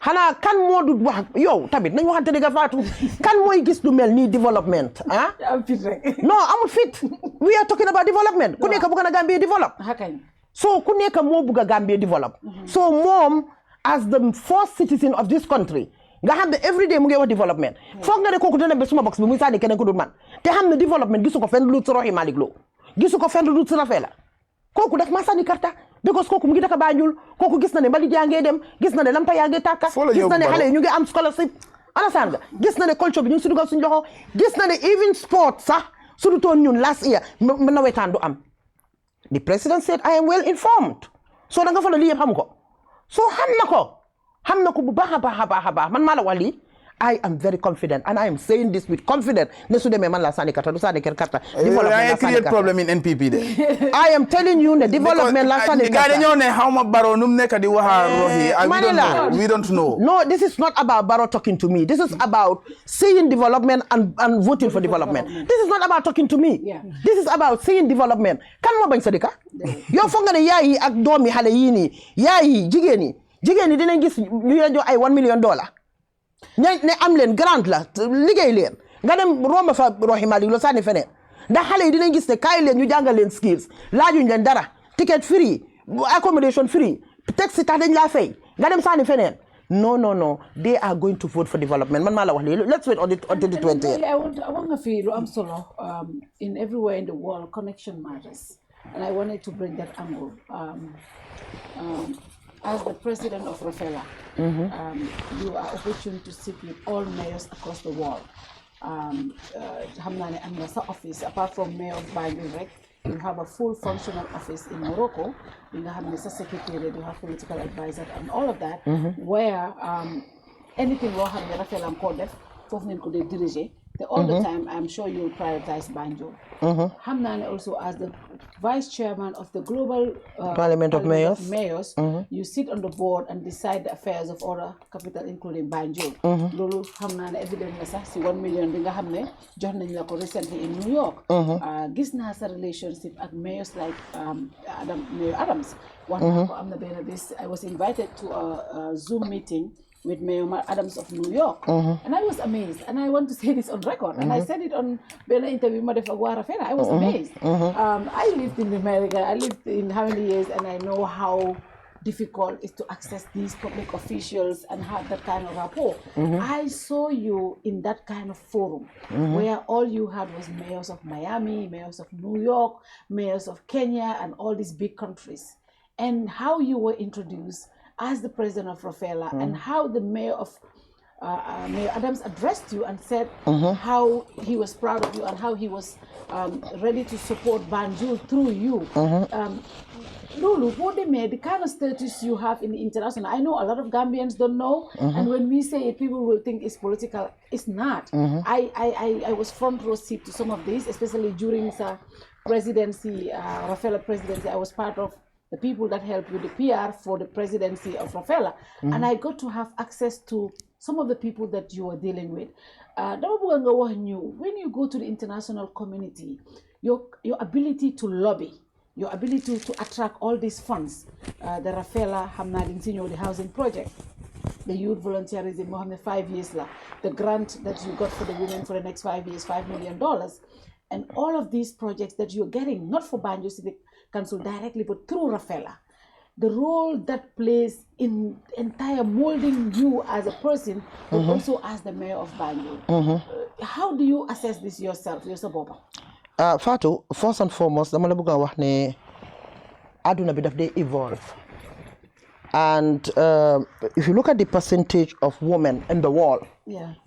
xanaa kan moo du wax yow tamit nañ waxante dëgg Fatou kan mooy gis lu mel nii development ah. non amul fit. we are talking about development. ku nekk bëgg na Gambia develop. so ku nekk moo bëgg a Gambia develop. so moom as the first citizen of this country nga xam ne every day mu ngi wax development. foog nga ne kooku dana ba suma box bi muy sànni keneen ku dul man te xam ne development gisu ko fenn lu ci Rohey Malick Lo gisu ko fenn lu ci Rafela kooku daf ma sànni karta because kooku mu ngi daka Banjul kooku gis na ne mbali jàngee dem gis na ne lampa yaa ngi tàkka gis na ne xale yi ñu ngi am scholarship understand nga gis na ne culture bi ñu ngi si dugal suñu loxo gis na ne even sport sax su du toon ñun last year nawetaan du am. The president said I am well informed so da nga fa la lii yëpp xam ko so xam na ko bu baax a baax man maa la wax lii I am very confident and I am saying this with confidence ne su demee man la sànni karta du sànni karta development la create problem in NPP de I am telling you ne development la sànni karta dañoo ne xaw ma Barrow nu mu nekk di waxa Rohi we don't know no this is not about Barrow talking to me this is about saying development and voting for development this is not about talking to me this is about saying development kan moo bañ sa dëkka yow foog nga ne yaay yi ak doomi xale yii nii yaay yi jigéen ñi dinañ gis ñu leen jox ay $1 million ne am leen grant la liggéey leen nga dem romba fa Rohey Malick Lo sànni feneen ndax xale yi dinañ gis ne kaay leen ñu jàngal leen skills laajuñ leen dara ticket free accommodation free taxi tax dañ laa fay nga dem sànni feneen no they are going to vote for development man maa la wax lii let's wait until the 20th. I want nga fi lu am solo in everywhere in the world connection matters and I wanted to bring that angle as the president of Rafela, you are opportune to sit with all mayors across the world. Hamnane and Nasa office, apart from Mayor of Banjul, you have a full functional office in Morocco. You have Nasa secretary, you have political advisor, and all of that, where anything law have Rafela and Kodef, Fofnin could dirige. All the time, I'm sure you will prioritize Banjul. Hamnane also as the vice chairman of the Global Parliament of Mayors, you sit on the board and decide the affairs of other capital, including Banjul. Lulu Hamnane evidence na si 1 million dinga hamne jox nañ la ko recently in New York. Gis na sa relationship ak mayors like Mayor Adams. One am na benn bis I was invited to a Zoom meeting with Mayor Adams of New York. And I was amazed. And I want to say this on record. And I said it on Bella interview, I was amazed. I lived in America. I lived in how many years, and I know how difficult it is to access these public officials and have that kind of rapport. I saw you in that kind of forum where all you had was mayors of Miami, mayors of New York, mayors of Kenya, and all these big countries. And how you were introduced as the president of Rafela, and how the mayor of Mayor Adams addressed you and said how he was proud of you and how he was ready to support Banjul through you. Lulu, what they made, the kind of status you have in the international, I know a lot of Gambians don't know, and when we say it, people will think it's political. It's not. I was front row seat to some of these, especially during the presidency, Rafela presidency. I was part of the people that helped with the PR for the presidency of Rafela. And I got to have access to some of the people that you are dealing with. When you go to the international community, your ability to lobby, your ability to attract all these funds, the Rafela Hamnadin Senior, the housing project, the youth volunteerism, Mohammed 5 years la, the grant that you got for the women for the next 5 years, $5 million, and all of these projects that you're getting, not for Banjul City Council directly, but through Rafela. The role that plays in entire molding you as a person, but also as the mayor of Banjul. How do you assess this yourself, Boba? Fatou, first and foremost, dama la bëgg a wax ne aduna bi daf dey evolve. And if you look at the percentage of women in the world,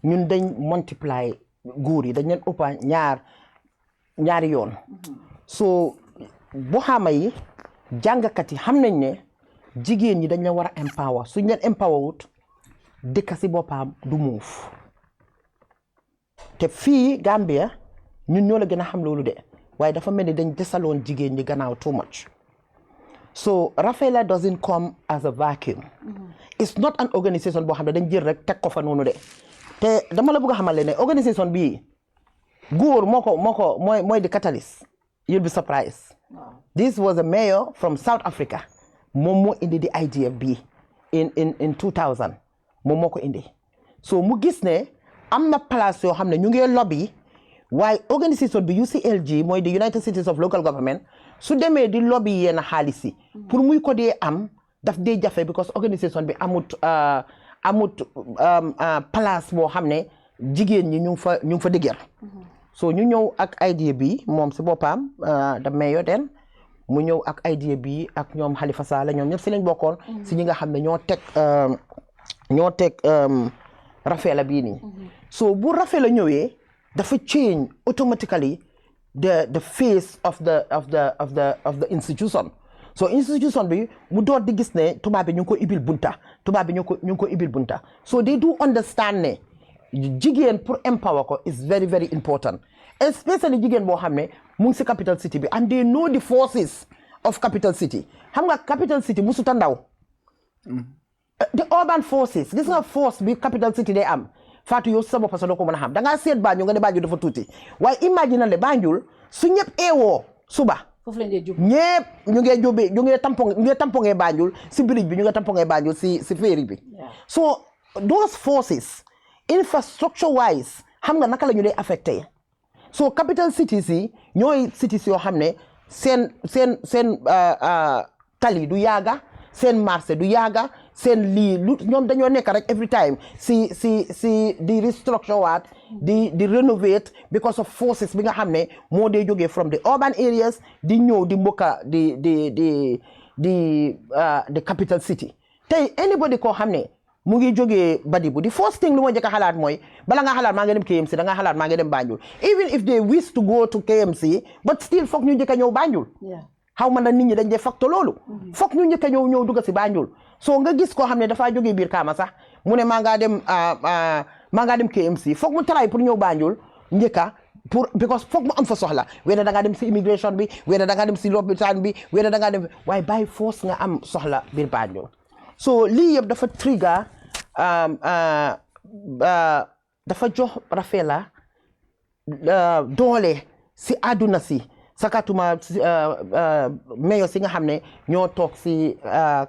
ñun dañ multiply góor yi dañ leen ëppa ñaari yoon. So boo xama yi jàngkat yi xam nañ ne jigéen ñi dañ leen war a empower suñ leen empower wut dëkk si boppam du move. Te fii Gambia ñun ñoo la gën a xam loolu de waaye dafa mel ni dañ desaloon jigéen ñi gannaaw too much. So Rafela doesn't come as a vacuum. It's not an organisation boo xam ne dañ jël rek teg ko fa noonu de te dama la bëgg a xamal ne organisation bii góor mooy the catalyst. You'll be surprised. This was a mayor from South Africa. Moom moo indi the idea bi in 2000 moom moo ko indi. So mu gis ne am na place yoo xam ne ñu ngi lobby waaye organisation bi UCLG mooy the United States of Local Government su demee di lobby yenn xaalis yi pour muy ko dee am daf dee jafe because organisation bi amut place boo xam ne jigéen ñi ñu ngi fa dëgër. So ñu ñëw ak idea bi moom si boppam da mayor den mu ñëw ak idea bi ak ñoom Halifa Sallah ñoom ñëpp si lañ bokkoon si ñi nga xam ne ñoo teg Rafela bii nii. So bu Rafela ñëwee dafa change automatically the face of the institution. So institution bi mu door di gis ne tubaab bi ñu ngi ko ibil bunta. So they do understand ne jigéen pour empower ko is very very important, especially jigéen boo xam ne mu ngi si capital city bi and they know the forces of capital city. Xam nga capital city musuta ndaw. The urban forces gis nga force bi capital city day am Fatou yow sa bopp sa doo ko mën a xam da ngaa seet Banjul nga ne Banjul dafa tuuti waaye imagine le Banjul su ñëpp eewoo suba ñëpp ñu ngi tampongee Banjul si bridge bi ñu ngi tampongee Banjul si ferry bi. So those forces infrastructure wise xam nga naka la ñu dee affecté. So capital cities yi ñooy cities yoo xam ne seen tali du yaaga seen marché du yaaga seen lii lu ñoom dañoo nekk rek every time si di restructure waat di renovate because of forces bi nga xam ne moo dee jógee from the urban areas di ñëw di mbokka di capital city. Tey anybody koo xam ne mu ngi jógee Badibu the first thing lu ma njëkk a xalaat mooy bala nga xalaat maa ngi dem KMC da nga xalaat maa ngi dem Banjul even if they wish to go to KMC but still foog ñu njëkk a ñëw Banjul. Xaw ma na nit ñi dañ dee facto loolu foog ñu njëkk a ñëw dugg si Banjul. So nga gis koo xam ne dafaa jógee biir Kaama sax mu ne maa ngaa dem KMC foog mu try pour ñëw Banjul njëkka pour because foog mu am fa soxla wena da ngaa dem si immigration bi wena da ngaa dem si lopitaan bi wena da ngaa dem waaye by force nga am soxla biir Banjul. So lii yëpp dafa trigger dafa jox Rafela doole si àdduna si sakatuma mayor si nga xam ne ñoo toog si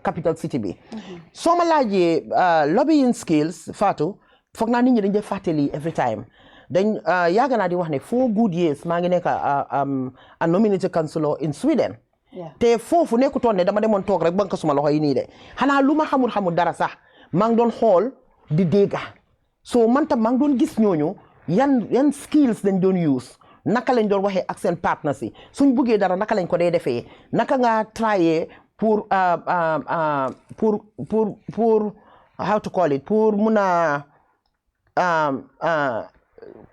capital city bi. Soo ma laajee lobbying skills Fatou foog naa nit ñi dañ dee fàttali every time dañ yàgg naa di wax ne 4 good years maa ngi nekk a nominated councillor in Sweden. te foofu nekkutoon ne dama demoon toog rek banque suma loxo yi nii de xanaa lu ma xamul dara sax maa ngi doon xool di dégga. So man tam maa ngi doon gis ñooñu yan skills dañ doon use naka lañ doon waxee ak seen partners yi suñ buggee dara naka lañ ko dee defee naka nga trayé pour how to call it pour mun a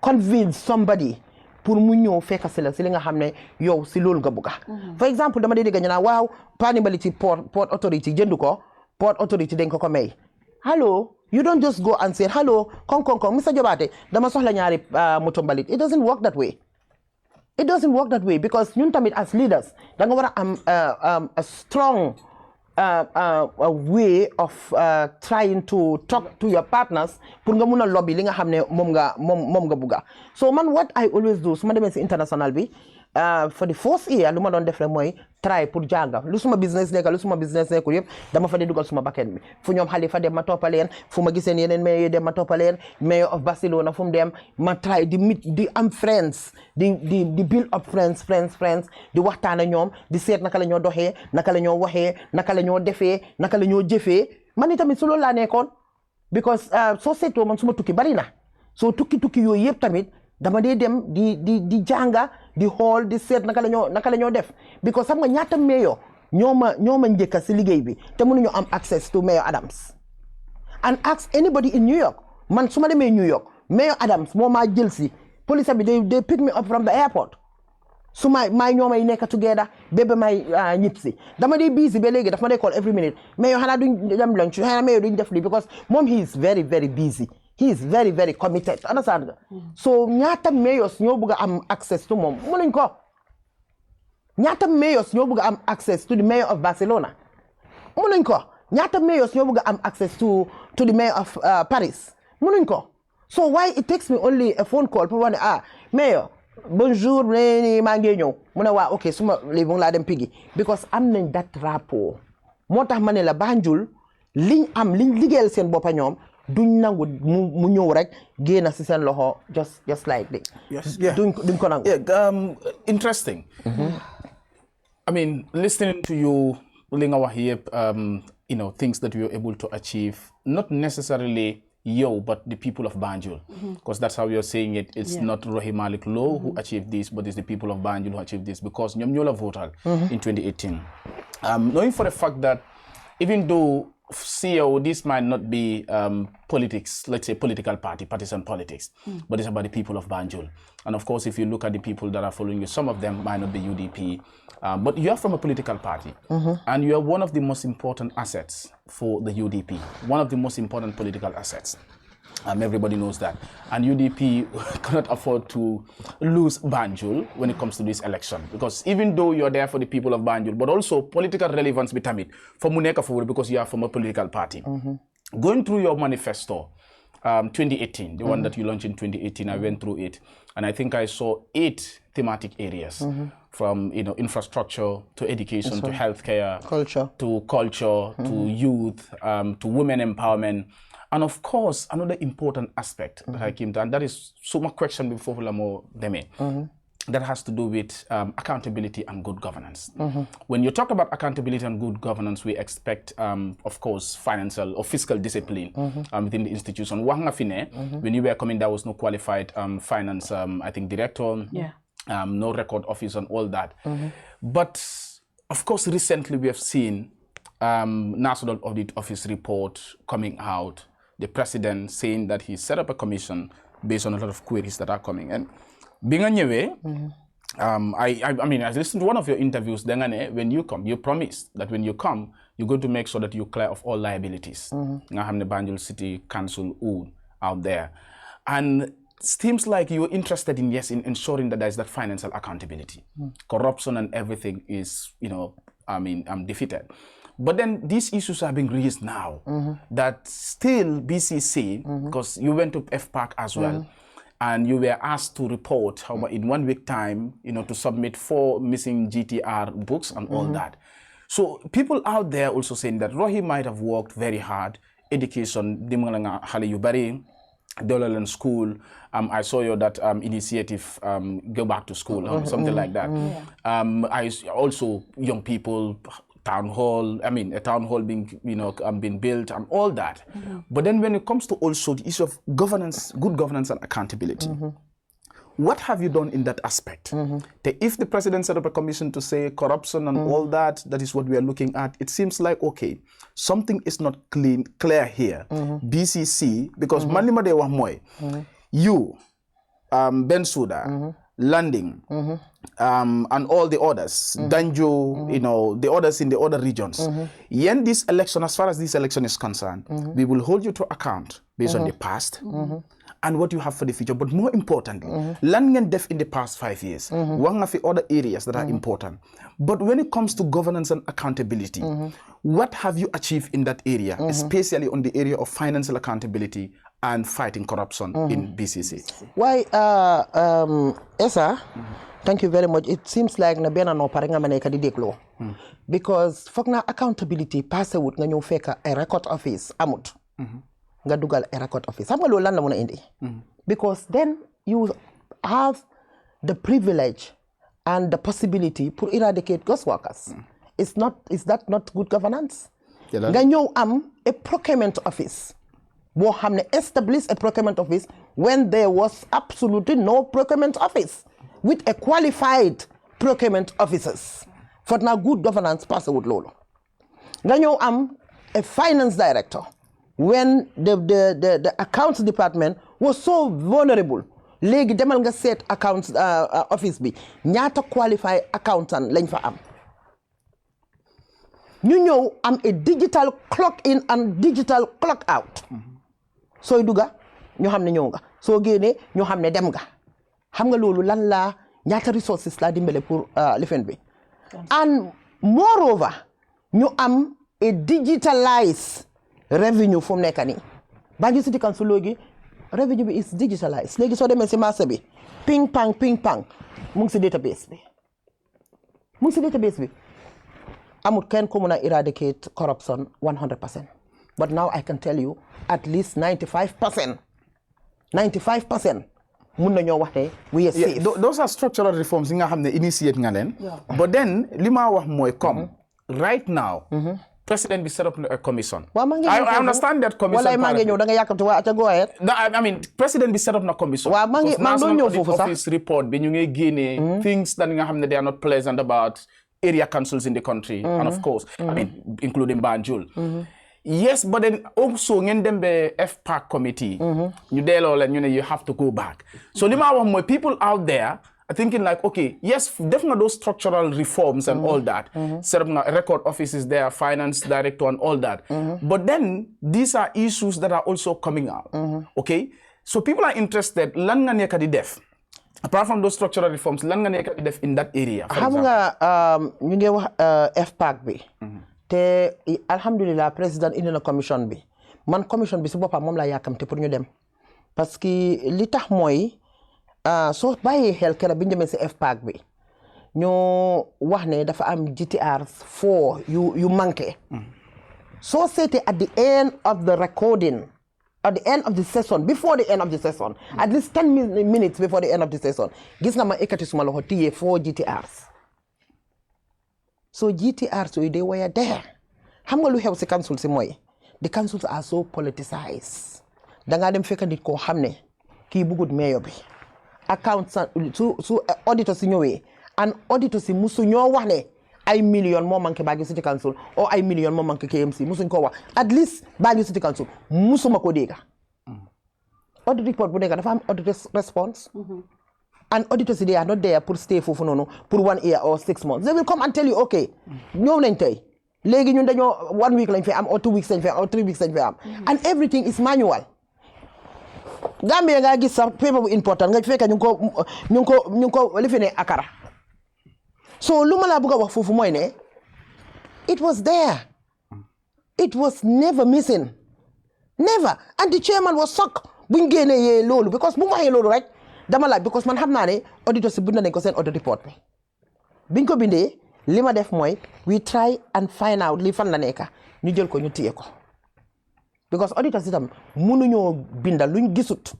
convince somebody pour mu ñëw fekk si la si li nga xam ne yow si loolu nga bugga. For example dama dee dégg ñu naan waaw Panibaliti port authority jënd ko port authority dañ ko may. Hello, you don't just go and say hello kong Mr. Jobate dama soxla ñaari moto mbalit. It doesn't work that way. It doesn't work that way because ñun tamit as leaders da nga war a am a strong way of trying to talk to your partners pour nga mun a lobby li nga xam ne moom nga bugga. So man what I always do su ma demee si international bi for the first year lu ma doon def rek mooy try pour jànga lu suma business nekkul yëpp dama fa di dugal suma bakken bi fu ñoom Halifa dem ma toppaleen fu ma giseen yeneen mayor dem ma toppaleen mayor of Barcelona fu mu dem ma try di meet di am friends di build up friends di waxtaan ak ñoom di seet naka la ñoo doxee naka la ñoo waxee naka la ñoo defee naka la ñoo jëfee man itamit su loolu laa nekkoon because soo seetoo man suma tukki bari na soo tukki yooyu yëpp tamit dama dee dem di jànga di xool di seet naka la ñoo def because xam nga ñaata mayor ñoo ma njëkka si liggéey bi te mënuñu am access to Mayor Adams and ask anybody in New York man su ma demee New York Mayor Adams moo maa jël si police bi they pick me up from the airport su maay ñoomay nekk together bébé may ñib si dama dee busy ba léegi daf ma dee call every minute Mayor xanaa duñ dem lunch xanaa Mayor duñ def lii because moom he is very very busy. He is very, very committed. Understand nga? So ñaata mayors ñoo bëgg a am access to moom mënuñ ko. ñaata mayors ñoo bëgg a am access to the mayor of Barcelona mënuñ ko. ñaata mayors ñoo bëgg a am access to the mayor of Paris mënuñ ko. So why it takes me only a phone call pour wax ne mayor bonjour ni maa ngi ñëw mu ne waa ok suma lii mu ngi laa dem pigi because am nañ that rapport moo tax ma ne la Banjul liñ liggéeyal seen boppa ñoom duñ nangu mu ñëw rek génn si seen loxo just like this. Yes, yeah. duñ ko nangu. Yeah, interesting. I mean, listening to you, li nga wax yëpp, things that we were able to achieve, not necessarily you, but the people of Banjul, because that's how you're saying it. It's not Rohey Malick Law who achieved this, but it's the people of Banjul who achieved this, because ñoom ñoo la votal in 2018. Knowing for the fact that even though CEO, this might not be politics, let's say political party, partisan politics, but it's about the people of Banjul. And of course, if you look at the people that are following you, some of them might not be UDP, but you are from a political party, and you are one of the most important assets for the UDP, one of the most important political assets. Everybody knows that. And UDP cannot afford to lose Banjul when it comes to this election. Because even though you're there for the people of Banjul, but also political relevance bitamit for Muneka forward because you are from a political party. Going through your manifesto, 2018, the one that you launched in 2018, I went through it. And I think I saw 8 thematic areas from infrastructure to education to healthcare, to culture, to youth, to women empowerment. And of course, another important aspect that I came to, and that is so much question before Fulamo Deme, that has to do with accountability and good governance. When you talk about accountability and good governance, we expect, of course, financial or fiscal discipline within the institution. When you were coming, there was no qualified finance, I think, director, no record office and all that. But, of course, recently we have seen National Audit Office report coming out, the president saying that he set up a commission based on a lot of queries that are coming. And being a new I mean, I listened to one of your interviews, when you come, you promised that when you come, you're going to make sure that you clear of all liabilities. The Banjul City Council out there. And it seems like you're interested in ensuring that there's that financial accountability. Corruption and everything is, defeated. But then these issues are being raised now that still BCC, because you went to FPAC as well, and you were asked to report how in 1 week time, to submit 4 missing GTR books and all that. So people out there also saying that Rohi might have worked very hard, education, Dolaland School. I saw your that initiative, go back to school, something like that. I also young people. Town hall, a town hall being, being built and all that. But then when it comes to also the issue of governance, good governance and accountability, what have you done in that aspect? If the president set up a commission to say corruption and all that, that is what we are looking at, it seems like, okay, something is not clear here. BCC, because Manima de Wahmoy, you, Bensouda, Landing, and all the others, Danjo, the others in the other regions. In this election, as far as this election is concerned, we will hold you to account based on the past and what you have for the future. But more importantly, land and deaf in the past 5 years, one of the other areas that are important. But when it comes to governance and accountability, what have you achieved in that area, especially on the area of financial accountability and fighting corruption in BCC. Why, Esa, thank you very much. It seems like na bena no parenga maneka di deklo. Because fogna accountability passe wood nga ñew fekk a record office amut. Nga dugal a record office. Xam nga loolu lan la mëna indi? Because then you have the privilege and the possibility to eradicate ghost workers. Is that not good governance? Nga ñew am a procurement office. Bo xamne establish a procurement office when there was absolutely no procurement office with a qualified procurement officers. For now good governance pass with lolo. Nga ñew am a finance director when the accounts department was so vulnerable. Legi demal nga set accounts office bi ñaata qualified accountant lañ fa am. Ñu ñew am a digital clock in and digital clock out. Sooy duga ñu xam ne ñëw nga soo génnee ñu xam ne dem nga xam nga loolu lan la ñaata resources la dimbale pour lifen bi and moreover ñu am a digitalized revenue fu mu nekk nii Banjul City Council léegi revenue bi is digitalized léegi soo demee si marché bi ping pang mu ngi si database bi amul kenn ku mun a eradicate corruption 100%. But now I can tell you at least 95%. 95% mun nañoo wax ne we are safe. Those are structural reforms yi nga xam ne initiate nga leen. But then li ma wax mooy comme right now. President bi set up a commission. I understand that commission. Wala maa ngi ñëw da nga yàkkamti waa ca go ahead. I mean president bi set up na commission. Waaw maa ngi doon ñëw foofu sax. Office report bi ñu ngi génne things that nga xam ne they are not pleasant about area councils in the country and of course I mean including Banjul. Yes, but then also ngeen dem be FPAC committee. You delloo leen ñu ne you have to go back. So li ma wax mooy people out there are thinking like, okay, yes, definitely those structural reforms and all that. Set up record offices there, finance director and all that. But then these are issues that are also coming out. Okay, so people are interested. Lan nga nekk di def? Apart from those structural reforms, lan nga nekk di def in that area? Xam nga ñu ngi wax FPAC bi. te alhamdulillah président indi na commission bi man commission bi si boppam moom laa yàkkamte pour ñu dem parce que li tax mooy soo bàyyee xel keroog bi ñu demee si FPAC bi ñoo wax ne dafa am GTR 4 yu manqué soo seetee at the end of the recording at the end of the session before the end of the session at least 10 minutes before the end of the session gis nga ma ekkati suma loxo téye 4 GTRs. So GTR so they were there. Xam nga lu xew si council si mooy the councils are so politicized. Dangaa dem fekk nit koo xam ne kii bugut mayor bi. Account su auditor si ñëwee and auditor si musu ñoo wax ne ay million moo manqué Banjul City Council o ay million moo manqué KMC musuñ ko wax at least Banjul City Council musuma ko dégga. Audit report bu nekk dafa am audit response. And auditors they are not there pour stay for 1 year or 6 months. They will come and tell you, okay, ñëw nañ tey léegi ñun dañoo 1 week lañ fi am or 2 weeks lañ fi am or 3 weeks lañ fi am. And everything is manual. Gambia nga gis sax paper bu important nga fekk ñu ngi ko li fi ne akara. So lu ma la bëgg a wax foofu mooy ne it was there. It was never missing. Never. And the chairman was shocked buñ génnee loolu because bu mu waxee loolu rek. Dama laaj because man xam naa ne auditor si bind nañ ko seen audit report bi biñ ko bindee li ma def mooy we try and find out li fan la nekka ñu jël ko ñu téye ko because auditors itam mënuñoo bindal luñ gisut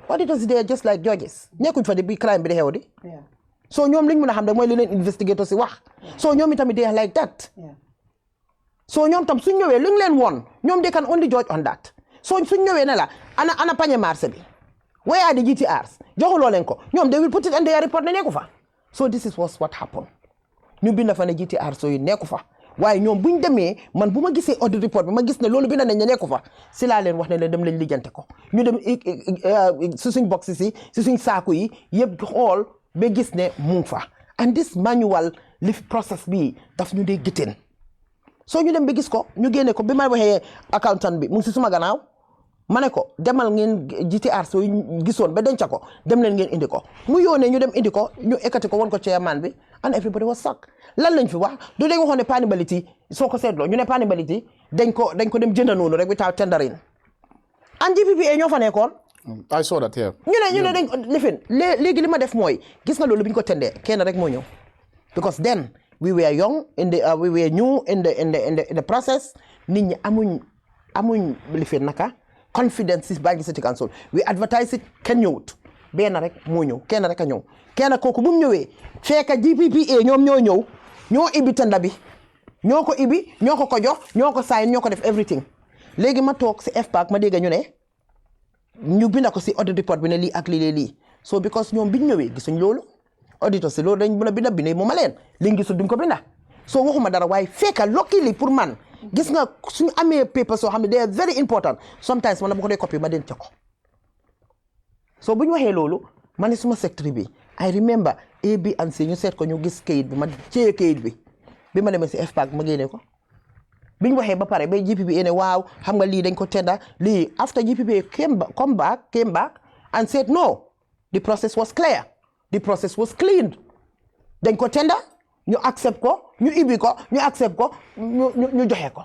auditors they are just like judges nekkuñ fa di bi crime bi di xew di so ñoom liñ mën a xam ne mooy li leen investigator si wax so ñoom itamit they are like that so ñoom tam suñ ñëwee luñ leen woon ñoom they can only judge on that so suñ ñëwee ne la ana pañe marché bi where are the GTRs? They will put it in their report. So this is what happened. Ñu bind fa ne GTR so yu nekku fa waaye ñoom buñ demee man bu ma gisee audit report bi ma gis ne loolu bind nañ ne nekku fa si laa leen wax ne leen dem lañ lijjante ko ñu dem si suñ box si suñ saaku yi yëpp xool ba gis ne mu ngi fa and this manual lift process bi daf ñu dee giteen so ñu dem ba gis ko ñu génne ko bi ma waxee accountant bi mu ngi si suma gannaaw ma ne ko demal ngeen GTR so gisoon ba denca ko dem leen ngeen indi ko mu yónnee ñu dem indi ko ñu ekkati ko won ko chairman bi and everybody was shocked lan lañ fi wax du dañ waxoon ne panibality soo ko seetloo ñu ne panibality dañ ko dem jënd noonu rek without tendering and GPPA ñoo fa nekkoon. I saw that here. ñu ne dañ lifin léegi li ma def mooy gis nga loolu bi ñu ko tendee kenn rek moo ñëw because then we were young we were new in the process nit ñi amuñ lifin naka confidence si Banjul City Council we advertise it kenn ñëwut benn rek moo ñëw kenn rek a ñëw kenn kooku bu mu ñëwee fekk GPPA ñoom ñoo ñëw ñoo ibbi tenda bi ñoo ko ibbi ñoo ko jox ñoo ko sign ñoo ko def everything léegi ma toog si FPAC ma dégg ñu ne ñu binda ko si audit report bi ne lii ak lii so because ñoom biñ ñëwee gisuñ loolu auditor si loolu dañ mën a binda bi ne mu ma leen liñ gisul duñ ko binda so waxuma dara waaye fekka luckily pour man gis nga suñu amee paper soo xam ne they are very important sometimes man na bu ko dee copy ma denc ko so bu ñu waxee loolu ma ne suma secteur bi I remember A B and C ñu seet ko ñu gis kayit bi ma cee kayit bi ma demee si FPAC ma génne ko biñ waxee ba pare ba GPPA ne waaw xam nga lii dañ ko tenda lii after GPPA came back and said no the process was clear the process was clean dañ ko tenda ñu accept ko ñu ibbi ko ñu accept ko ñu joxe ko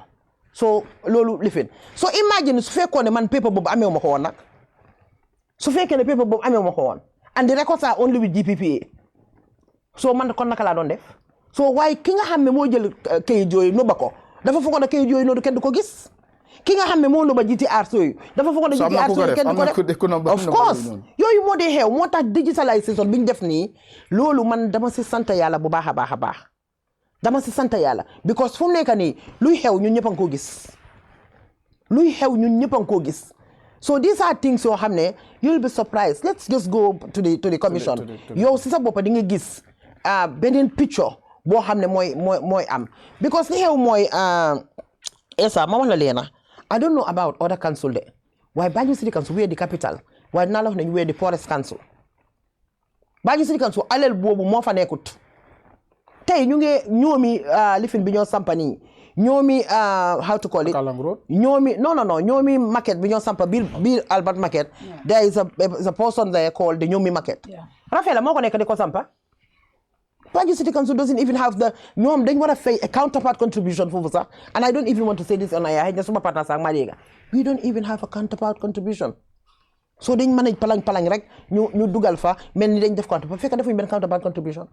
so loolu lifin so imagine su fekkoon ne man paper boobu amee ma ko woon nag su fekkee ne paper boobu amee ma ko woon and the records are only with GPPA so man kon naka laa doon def so waaye ki nga xam ne moo jël kayit yooyu nëbba ko dafa fokkoon ne kayit yooyu noonu kenn du ko gis ki nga xam ne moo nëbba GTR yooyu dafa fokkoon ne GTR yooyu kenn du ko def of course yooyu moo dee xew moo tax digitalisation bi ñu def nii loolu man dama si sant yàlla bu baax a baax dama si sant yàlla because fu mu nekk nii luy xew ñun ñëpp a ngi koo gis luy xew ñun ñëpp a ngi koo gis so these are things yoo xam ne you'll be surprised let's just go to the commission yow si sa bopp di nga gis beneen picture boo xam ne mooy am because li xew mooy esa ma wax la leena I don't know about other council de waaye Banjul City Council we are the capital waaye dinaa la wax ne we are the poorest council Banjul City Council alal boobu moo fa nekkut tey ñu ngi ñoomi lifin bi ñoo sampani ñoomi how to call it ñoomi ñoomi market bi ñoo sampa biir Albert market there is a person there called the ñoomi market Rafaela moo ko nekk di ko sampa Banjul City Council doesn't even have the ñoom dañ war a fay a counterpart contribution foofu sax and I don't even want to say this on air xëy na suma partner sax maa dégga we don't even have a counterpart contribution so dañ mën a palang rek ñu dugal fa mel ni dañ def counterpart fekk defuñu benn counterpart contribution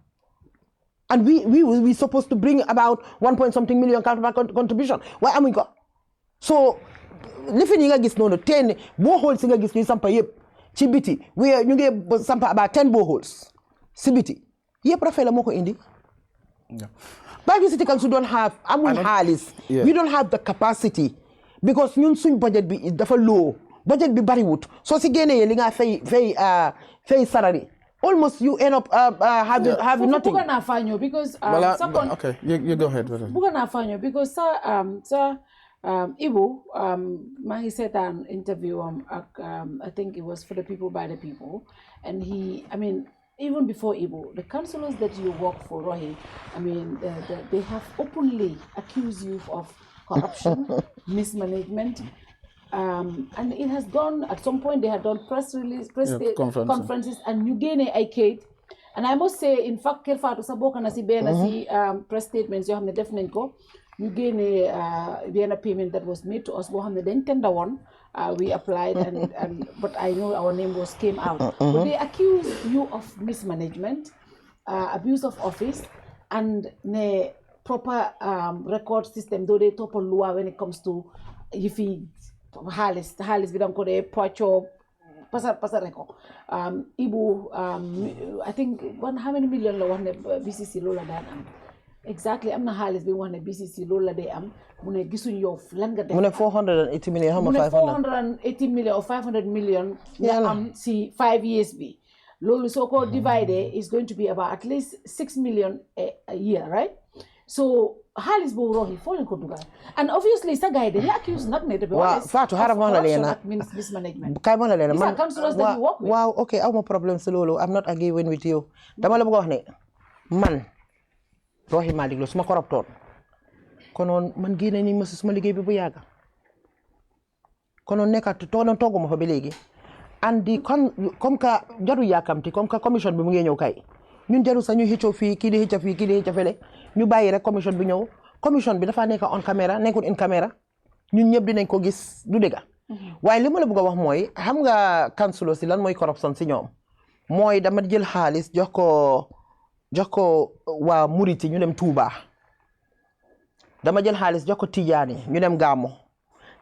and we supposed to bring about 1 point something million counterpart contribution waaye amuñ ko so lifin yi nga gis noonu teen boreholes si nga gis ñuy sampa yëpp ci biti ñu ngi sampa about 10 boreholes si biti yëpp Rafaela moo ko indi Banjul City Council don't have amuñ xaalis we don't have the capacity because ñun suñ budget bi dafa low budget bi bariwut soo si génnee li nga fay salary almost you end up having nothing. Bukan afanyo because okay, you go ahead. Bukan afanyo because sir Ibu he said an interview I think it was for the people by the people, and even before Ibu, the councillors that you work for, Rohi, they have openly accused you of corruption, mismanagement. And it has gone, at some point they had done press conferences and you gain a kate. And I must say, in fact, Kerr Fatou Saboka na si press statements you have the definite go. You gain a payment that was made to us. Then tender one, we applied but I know our name came out. But they accuse you of mismanagement, abuse of office, and ne proper record system. Though they top on law when it comes to if he Halis bidang ko de pocho pasar reko Ibu I think how many million la wax ne BCC lola daan am exactly am na Halis bi wax ne BCC lola day am mu ne gisuñ yow lan nga def mu ne 480 million xam nga 480 million or 500 million nga am si 5 years bi loolu soo ko divide is going to be about at least 6 million a year, right? So Halis bo Rohi falling ko dugal. And obviously sa guy they accuse not ne to be honest. Fatou harap mo na lena. Mismanagement. Kay mo na lena. These are councillors that you work with. Wow, okay, aw mo problem sa lolo. I'm not arguing with you. Dama la bëgg wax ne man Rohey Malick lo suma corruptor. Konon man gene ni ma suma liggéey bi bu yaga. Konon nekkat togo ma fa ba léegi. Andi comme ka jaru yakamti comme ka commission bi mu ngi ñëw kay. Ñun jaru sañu xëccoo fii kii di xëcca fii kii di xëcca fele ñu bàyyi rek commission bi ñëw commission bi dafa nekk on caméra nekkul in caméra ñun ñëpp dinañ ko gis du dëgg waaye li ma la bëgg a wax mooy xam nga councilor si lan mooy corruption si ñoom mooy dama jël xaalis jox ko waa Muriti ñu dem Touba dama jël xaalis jox ko Tijaani ñu dem Gàmmu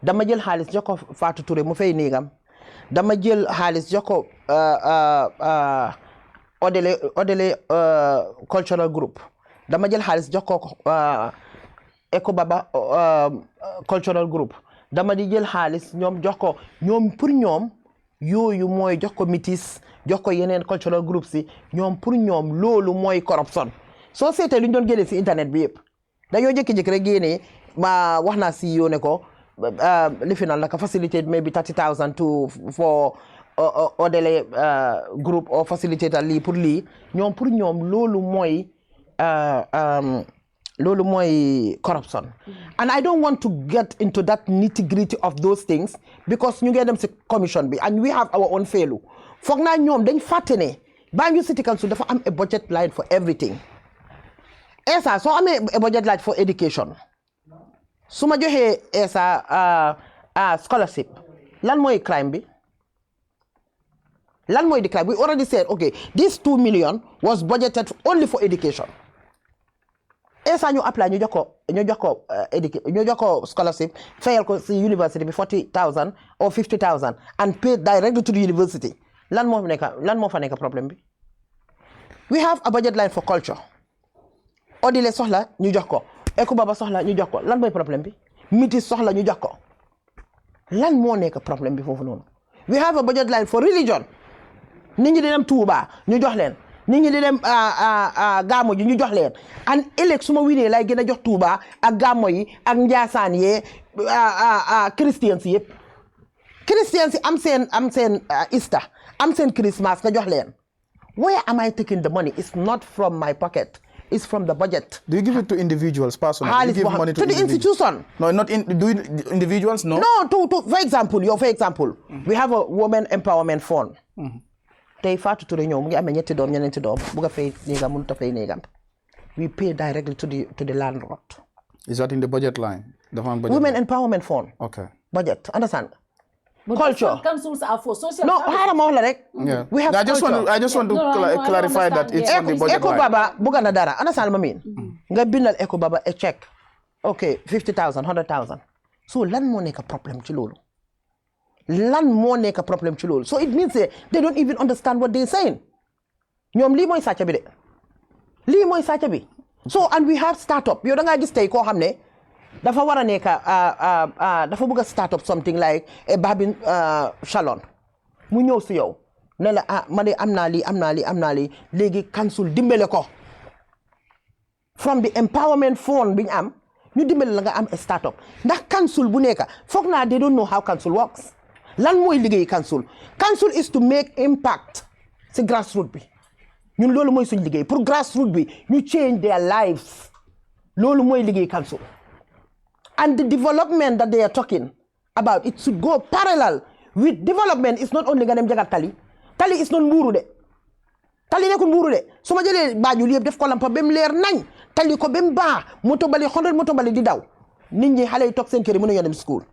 dama jël xaalis jox ko Fatou Touré mu fay néegam dama jël xaalis jox ko Odele cultural group dama jël xaalis jox ko Eco Baba cultural group dama di jël xaalis ñoom jox ko ñoom pour ñoom yooyu mooy jox ko mitis jox ko yeneen cultural group si ñoom pour ñoom loolu mooy corruption soo seetee lu ñu doon génnee si internet bi yëpp dañoo jékki-jékki rek génnee ma wax naa si yoo ne ko li fi naan la ka facilitate maybe 30,000 for Odele group or facilitate lii pour lii ñoom pour ñoom loolu mooy corruption. And I don't want to get into that nitty-gritty of those things because ñu ngi dem si commission bi and we have our own failure. Foog naa ñoom dañ fàtte ne Banjul City Council dafa am a budget line for everything. ESA soo amee a budget line for education su ma joxee ESA scholarship lan mooy crime bi lan mooy the crime? We already said okay this 2 million was budgeted only for education. ESA ñu apply ñu jox ko scholarship fayal ko si university bi 40,000 or 50,000 and pay directly to the university lan moo fa nekk problème bi. We have a budget line for culture. Odile soxla ñu jox ko Eco Baba soxla ñu jox ko lan mooy problème bi. Mitis soxla ñu jox ko lan moo nekk problème bi foofu noonu. We have a budget line for religion. nit ñi di dem Touba ñu jox leen nit ñi di dem Gàmmu ji ñu jox leen an ëllëg su ma winee lay gën a jox Touba ak Gàmmu yi ak Njaasaan yee Christians yëpp Christians yi am seen Easter am seen Christmas nga jox leen. Where am I taking the money? It's not from my pocket. It's from the budget. Do you give it to individuals, personally? Do you give money to the institution? No, not individuals, no? No, for example, we have a women empowerment fund. Tey Fatou Touré ñëw mu ngi amee ñetti doom ñeneenti doom bu nga fay néegam mënut a fay néegam. We pay directly to the landlord. Is that in the budget line? The budget women line? empowerment fund. Okay. Budget, understand? But culture. Councils are for social. No, yeah. We have I just want to clarify that it's on the budget Eco line. Baba buga na dara. Understand what I mean? Nga bindal Eco Baba a check. Okay, 50,000, 100,000. So lan moo nekk problem ci loolu. Lan moo nekk problem ci loolu. So it means they don't even understand what they're saying. ñoom lii mooy sàcc bi de. Lii mooy sàcc bi. So and we have startup. Yow da nga gis tey koo xam ne dafa war a nekk dafa bëgg a start up something like a barbing salon mu ñëw si yow ne la ma de am naa lii léegi council dimbale ko from the empowerment fund bi ñu am ñu dimbale la nga am a start up ndax council bu nekk foog naa they don't know how council works lan mooy liggéey council is to make impact si grassroots bi ñun loolu mooy suñ liggéey pour grassroots bi ñu change their lives loolu mooy liggéey council. And the development that they are talking about, it should go parallel with development. It's not only nga dem jagat tali. Tali is not mburu de. Tali nekkul mburu de. Su ma jëlee Banjul yëpp def ko lampa ba mu leer nañ. Tali ko ba mu baax moto bali 100 moto bali di daw. Nit ñi xale yi toog seen kër yi mënuñoo dem school.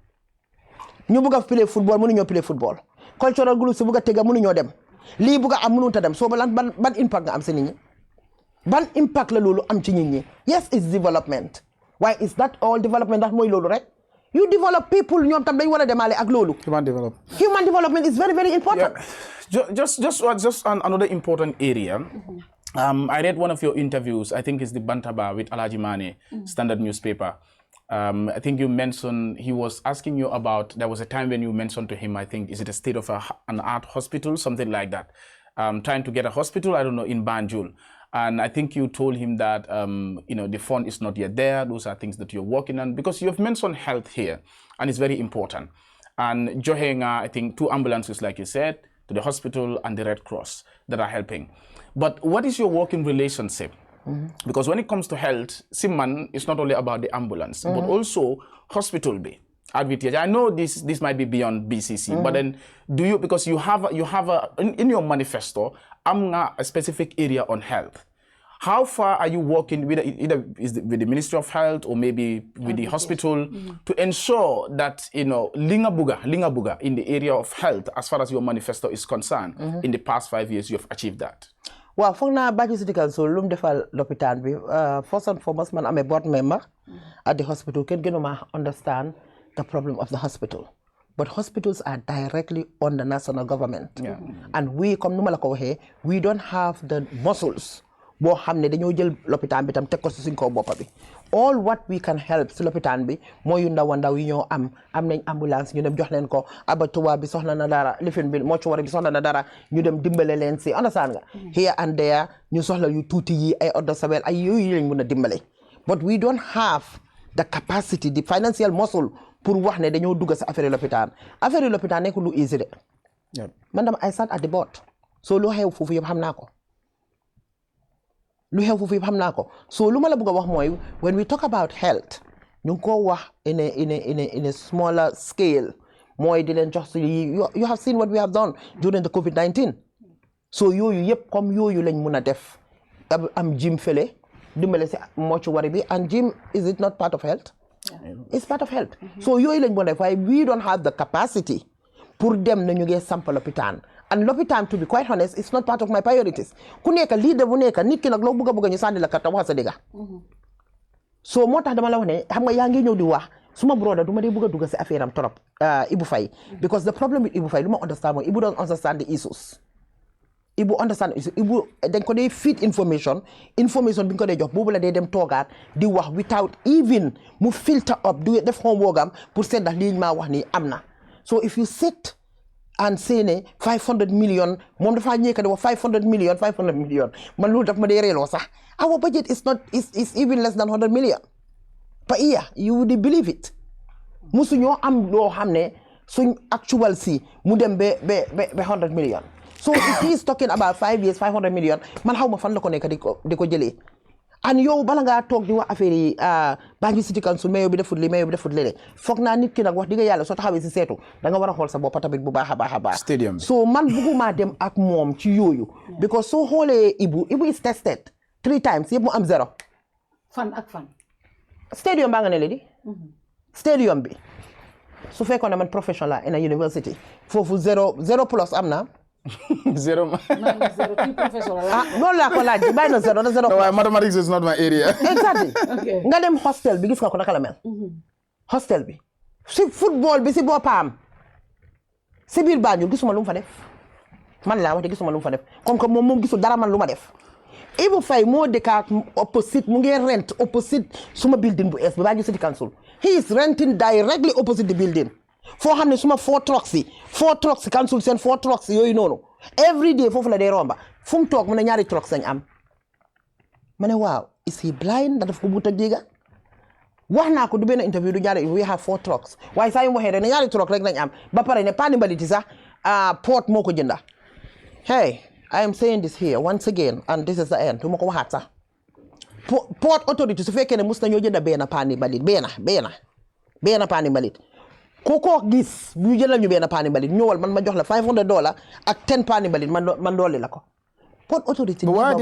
ñu bëgg a play football mënuñoo play football. Cultural group si bëgg a tega mënuñoo dem. Lii bëgg a am mënut a dem soo ba lan ban impact nga am si nit ñi. Ban impact la loolu am ci nit ñi. Yes, it's development. Why is that all development that mooy loolu rek you develop people ñoom tam dañ war a demaale ak loolu. Human development is very, very important. Yeah. Just another important area. I read one of your interviews. I think it's the Bantaba with Alhaji Mane, Standard newspaper. I think you mentioned he was asking you about. There was a time when you mentioned to him. I think is it a state of an art hospital, something like that. Trying to get a hospital. I don't know in Banjul. And I think you told him that, the fund is not yet there. Those are things that you're working on. Because you have mentioned health here, and it's very important. And Johenga, I think 2 ambulances, like you said, to the hospital and the Red Cross that are helping. But what is your working relationship? Because when it comes to health, Simman is not only about the ambulance, but also hospital bay. I know this might be beyond BCC, but then because you have in your manifesto, a specific area on health. How far are you working with either with the Ministry of Health or maybe with the hospital to ensure that, linga buga in the area of health, as far as your manifesto is concerned, in the past 5 years, you have achieved that? Well, for now, Banjul City Council, lum defal l'hôpital bi. First and foremost, man, I'm a board member at the hospital. Can understand the problem of the hospital. But hospitals are directly on the national government. Yeah. And we, come numala ko waxe, we don't have the muscles. Bo xamne dañu jël l'hôpital bi tam tek ko ci suñ ko boppa bi. All what we can help ci l'hôpital bi moy yu ndaw ndaw yi ñoo am nañ ambulance ñu dem jox leen ko abattoir bi soxla na dara lifin bi mortuary bi soxla na dara ñu dem dimbale leen ci understand nga here and there ñu soxla yu tuuti yi ay ordre sawel ay yooyu lañ mëna dimbale. But we don't have the capacity, the financial muscle pour wax ne dañoo dugg sa affaire l'hôpital nekk lu easy de. Man dama I sat at the board. So lu xew fofu yeb xamna ko. So lu ma la bëgg wax mooy when we talk about health ñu ngi ko wax in a smaller scale mooy di leen jox you have seen what we have done during the COVID-19. So yooyu yëpp comme yooyu lañ mun a def am gym fele dimbale si mortuary bi and gym is it not part of health? Yeah. It's part of health. So yooyu lañ mun a def waaye we don't have the capacity pour dem na ñu ngi samp l'hôpital. And l'hôpital, to be quite honest, it's not part of my priorities. Ku nekk leader bu nekk nit ki nag loo bëgg ñu sànni la karta wax sa dëgga. So moo tax dama la wax ne xam nga yaa ngi ñëw di wax suma brother du ma dee bëgg a dugg si affaire am trop Ibu Faye because the problem with Ibu Faye lu ma understand mooy Ibu don't understand the issues. Ibu understand issues Ibu dañ ko dee feed information bi nga ko dee jox boobu la dee dem toogaat di wax without even mu filter up du def homework am pour seet ndax lii maa wax nii am na. So if you sit and say ne 500 million moom dafa ñëkk di wax 500 million man loolu daf ma dee reeloo sax our budget is even less than 100 million per year. You would believe it. Musu ñoo am loo xam ne suñ actual si mu dem be 100 million. So if he is talking about 5 years 500 million man xaw ma fan la ko nekk di ko jëlee. And yow bala ngaa toog di wax affaire yi Banjul City Council mayo bi defut lii foog naa nit ki nag wax digga yàlla soo taxawee si seetu da nga war a xool sa bopp tamit bu baax a baax. Stadium. So man bugguma dem ak moom ci yooyu. Because soo xoolee Ibu is tested 3 times yëpp mu am 0. Fan. Stadium baa nga ne léegi. Stadium bi su fekkoon ne man professional in a university foofu 0 plus am na. Zero. Loolu laa ko laaj bàyyi na 0 na 0. No, mathematics is not my area. Exactly. Nga dem hostel bi gis nga ko naka la mel. Hostel bi si football bi si boppam si biir Banjul gisuma lu mu fa def man laa wax de gisuma lu mu fa def comme que moom gisul dara man lu ma def. Ibu Faye moo dëkkaat opposite mu ngi rent opposite suma building bu ees bi Banjul City Council. He is renting directly opposite the building. Foo xam ne suma 4 trucks council seen 4 trucks yooyu noonu every day foofu la dee romba fu mu toog mu ne ñaari trucks lañ am ma ne waaw is he blind da daf ko but ak diga wax naa ko du benn interview du ñaari we have 4 trucks waaye saa yu mu waxee rek ne ñaari truck rek lañ am ba pare ne paani mbaliti sax port moo ko jënda. Hey, I am saying this here once again and this is the end du ma ko waxaat sax port authority su fekkee ne mus nañoo jënda benn paani mbalit benn paani mbalit koko gis ñu jëlal ñu benn paani mbalit ñëwal man ma jox la $500 ak 10 paani mbalit man doole la ko. Port Authority. But why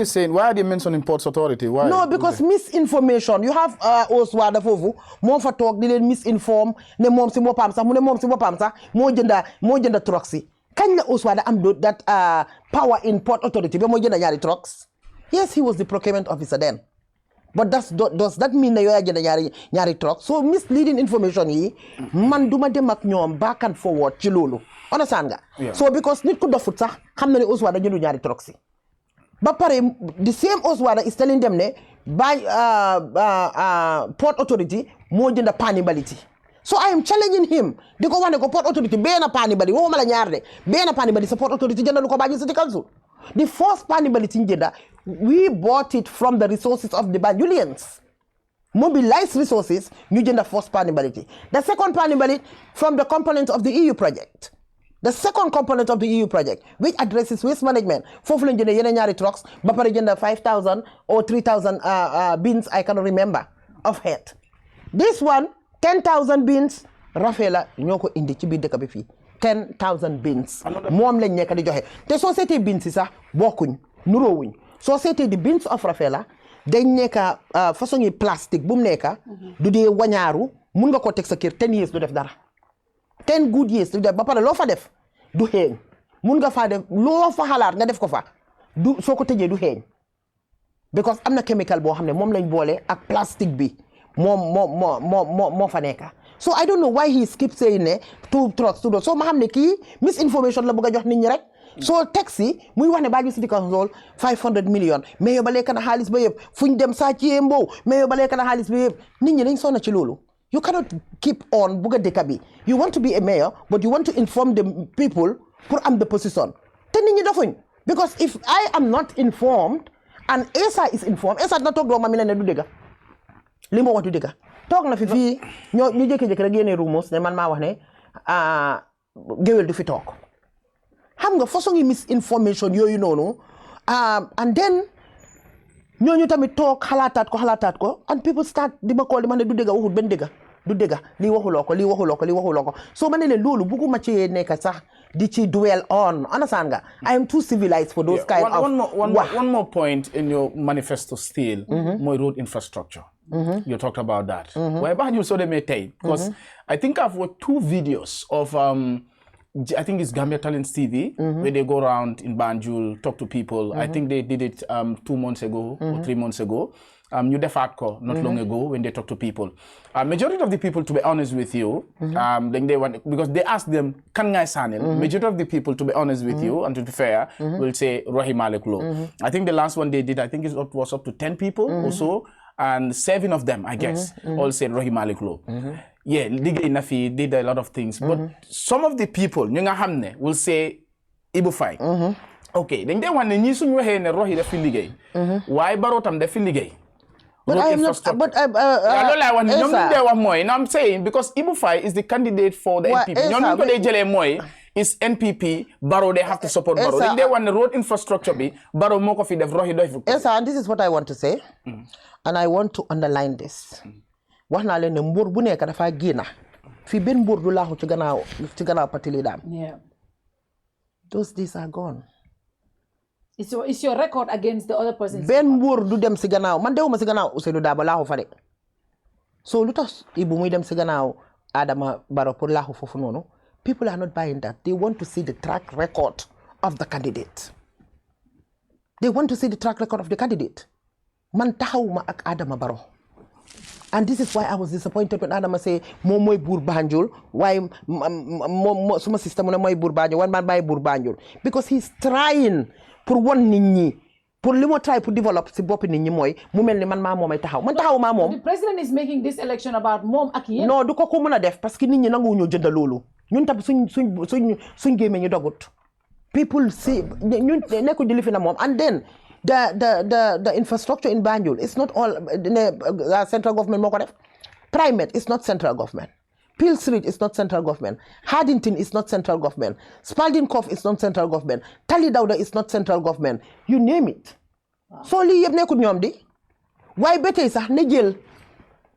are they mentioning Ports Authority? Why? No, because misinformation. You have Oswada Fofu, mo fa tok di len misinform ne mom si bopam sax mu ne mom si bopam sax mo jënda trucks yi. Kañ la Oswada am that power in Port Authority be mo jënda ñaari trucks? Yes, he was the procurement officer then. But does that mean that you are jënda ñaari trucks? So misleading information yi man duma dem ak ñoom back and forward ci lolu. Understand nga? Yeah. So because nit ku dofut sax xam na ne Oswada jëndu ñaari trucks yi. But the same Oswada is telling them by Port Authority more than the panibality. So I am challenging him. They go want to go Port Authority, be na panibality. Wo mala ñaarde, be na panibality support authority jëndal ko Banjul City Council. The first panibality in Jeddah, we bought it from the resources of the Banjulians. Mobilized resources, ñu jënd first panibality. The second panibality from the components of the EU project. The second component of the EU project, which addresses waste management, foofu lañ jëndee yeneen ñaari trucks, ba pare jënd 5,000 or 3,000 bins, I cannot remember, of head. This one, 10,000 bins, Rafaela ñoo ko indi ci biir dëkk bi fii. 10,000 bins. Moom lañ nekk di joxe. Te société bins yi sax bokkuñ, nuroowuñ. soo seetee di bins of Rafela dañ nekka façon yi plastique bu mu nekka du dee wañaaru mun nga koo teg sa kër 10 years du def dara 10 good years du def ba pare loo fa def du xeeñ mun nga faa def loo fa xalaat nga def ko fa du soo ko tëjee du xeeñ because am na chemical boo xam ne moom lañ boole ak plastique bi moo fa nekka so I don't know why he skip saying ne 2 trucks so ma xam ne kii misinformation la bëgg a jox nit ñi rek so taxi muy wax ne Banjul City Council 500 million mais yow ba lekk na xaalis ba yëpp fu ñu dem sàccee mbow mais yow ba lekk na xaalis ba yëpp nit ñi dañ sonna ci loolu you cannot keep on bugg a dëkk bi you want to be a mayor but you want to inform the people pour am the position te nit ñi dofuñ because if I am not informed and Esa is informed Esa dina toog doo ma mi ne du dëgga li ma wax du dëgga toog na fi ñu jékki-jékki rek génne rumors ne man maa wax ne géwél du fi toog xam nga façon yi misinformation yooyu noonu and then ñooñu tamit toog xalaataat ko and people start di ma call di ma ne du dëgga waxul benn dëgga du dëgga lii waxuloo ko so ma ne leen loolu bugguma ci nekk sax di ci dwell on understand nga I am too civilized for those kind of one more point in your manifesto still mooy road infrastructure you talked about that waaye baax ñu soo demee tey because I think I've watched 2 videos of I think it's Gambia Talents TV where they go around in Banjul talk to people I think they did it 2 months ago or 3 months ago ñu defaat ko not long ago when they talk to people majority of the people to be honest with you then they want because they ask them kan ngay sanil majority of the people to be honest with you and to be fair will say Rohey Malick Low I think the last one they did I think it was up to 10 people or so and 7 of them I guess all said Rohey Malick Low yeah liggéey na fi did a lot of things but some of the people ñu nga xam ne will say Ibu Faye okay dañ dee wax ne ñii suñu waxee ne Rohey daf fi liggéey waaye Barrow tam daf fi liggéey but I am not I'm saying because Ibu Faye is the candidate for the NPP ñoom ko dee jëlee mooy is NPP Barrow they have to support Barrow dañ dee wax ne road infrastructure bi Barrow moo ko fi def Rohey def and this is what I want to say and I want to underline this wax naa leen ne mbuur bu nekk dafa génna fii benn mbuur du laaxu ci gannaaw patili daam those days are gone it's your record against the other person benn mbuur du dem si gannaaw man dewuma si gannaaw Ousseynou Daba laaxu fa de so lu tax Ibu muy dem si gannaaw Adama Barrow pour laaxu foofu noonu people are not buying that they want to see the track record of the candidate man taxawuma ak Adama Barrow and this is why I was disappointed when Adama say moom mooy buur Banjul waaye moom suma système ne mooy buur Banjul wan man maay buur Banjul because he's trying pour won nit ñi pour li mo try pour develop si bopp nit ñi mooy mu mel ni man maa moomay taxaw man taxaw maa moom. The president is making this election about moom ak yéen. non du ko mën a def parce que nit ñi nanguwuñu jënd loolu ñun tam suñ gémee ñu dogut people see ñun nekku di li fi na moom and then the infrastructure in Banjul is not all central government moo ko def Primate is not central government Peel Street is not central government Haddington is not central government Spalding Cove is not central government Tali Dawda is not central government you name it so lii yëpp nekkul ñoom di waaye ba tey sax ne jël